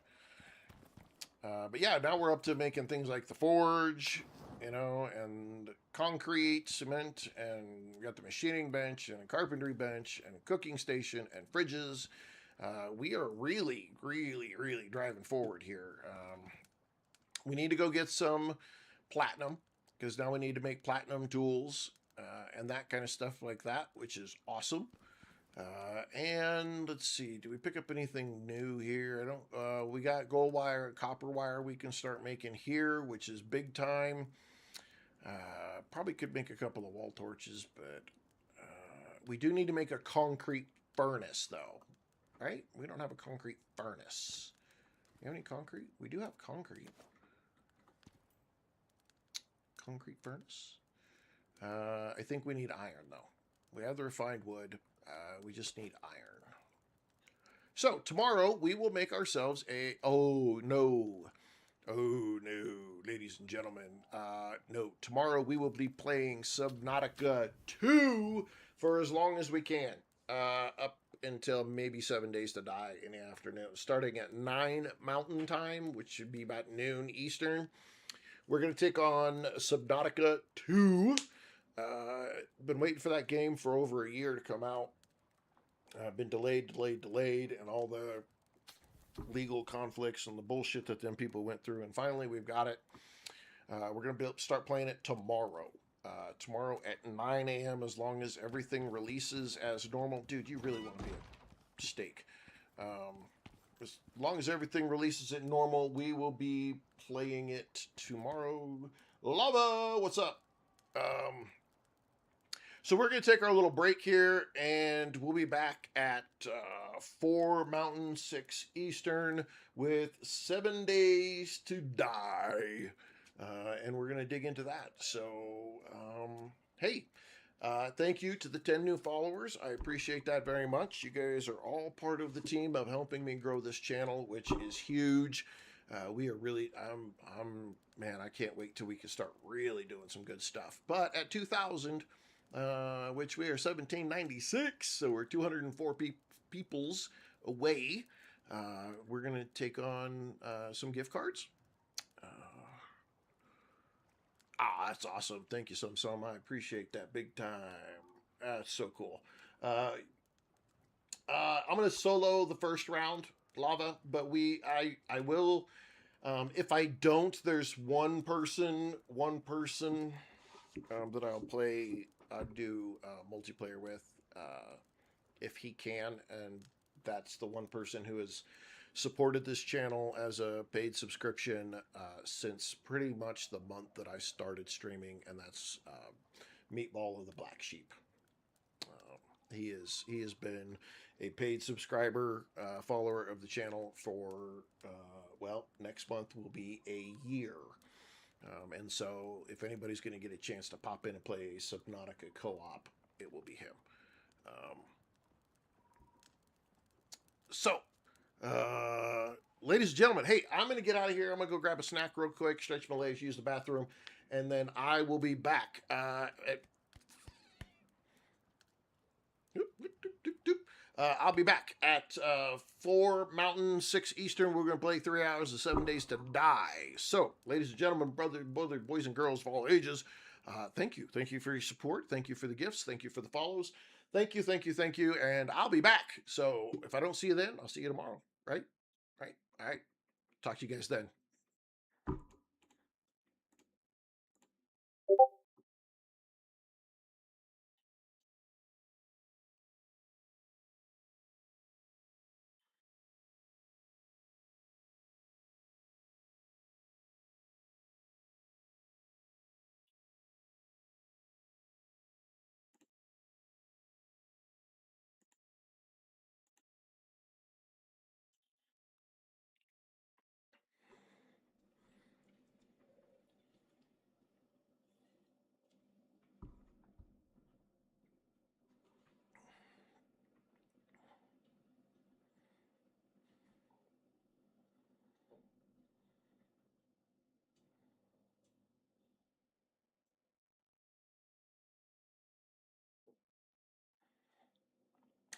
But yeah, now we're up to making things like the forge, and concrete, cement, and we got the machining bench, and a carpentry bench, and a cooking station, and fridges. We are really, really, really driving forward here. We need to go get some platinum, because now we need to make platinum tools, and that kind of stuff like that, which is awesome. And let's see, do we pick up anything new here? I don't, we got gold wire, copper wire we can start making here, which is big time. Probably could make a couple of wall torches, but, we do need to make a concrete furnace though. right? We don't have a concrete furnace. You have any concrete? We do have concrete. Concrete furnace? I think we need iron, though. We have the refined wood. We just need iron. So, tomorrow we will make ourselves a... Oh, no. Oh, no. Ladies and gentlemen. No. Tomorrow we will be playing Subnautica 2 for as long as we can. Up until maybe 7 days to die in the afternoon. Starting at 9 Mountain Time, which should be about noon Eastern. We're going to take on Subnautica 2. Been waiting for that game for over a year to come out. Been delayed, and all the legal conflicts and the bullshit that them people went through. And finally, we've got it. We're going to start playing it tomorrow. Tomorrow at 9 a.m. as long as everything releases as normal. Dude, you really want to be a steak. As long as everything releases at normal, we will be playing it tomorrow. Lava, what's up? So we're going to take our little break here, and we'll be back at 4 Mountain, 6 Eastern with 7 days to die. And we're going to dig into that. So, hey, thank you to the 10 new followers. I appreciate that very much. You guys are all part of the team of helping me grow this channel, which is huge. We are really, man, I can't wait till we can start really doing some good stuff. But at 2,000, which we are 1796, so we're 204 peoples away. We're going to take on some gift cards. That's awesome. Thank you some. I appreciate that big time. That's so cool. I'm going to solo the first round, Lava, but I will. If I don't, there's one person that I'll play. I do multiplayer with if he can, and that's the one person who has supported this channel as a paid subscription since pretty much the month that I started streaming, and that's Meatball of the Black Sheep. He has been a paid subscriber, follower of the channel for well, next month will be a year. And so, if anybody's going to get a chance to pop in and play Subnautica co-op, it will be him. So, ladies and gentlemen, hey, I'm going to get out of here. I'm going to go grab a snack real quick, stretch my legs, use the bathroom, and then I will be back. I'll be back at 4 Mountain, 6 Eastern. We're going to play 3 hours and 7 days to die. So, ladies and gentlemen, boys and girls of all ages, thank you. Thank you for your support. Thank you for the gifts. Thank you for the follows. Thank you. And I'll be back. So, if I don't see you then, I'll see you tomorrow. Right? All right. Talk to you guys then.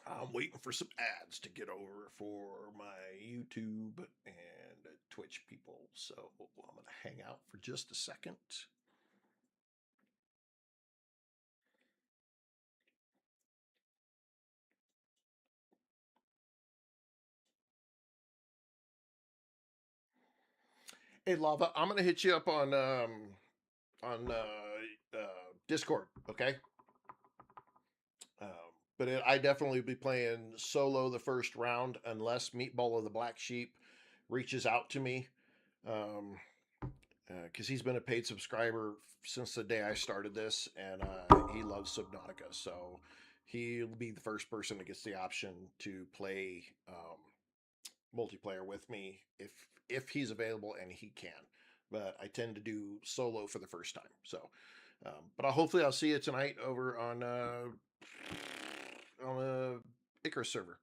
I'm waiting for some ads to get over for my YouTube and Twitch people. So I'm going to hang out for just a second. Hey, Lava, I'm going to hit you up on Discord, okay? Um, but I definitely be playing solo the first round unless Meatball of the Black Sheep reaches out to me. Because he's been a paid subscriber since the day I started this, and he loves Subnautica. So he'll be the first person that gets the option to play multiplayer with me if he's available and he can. But I tend to do solo for the first time. So, but hopefully I'll see you tonight over on the Icarus server.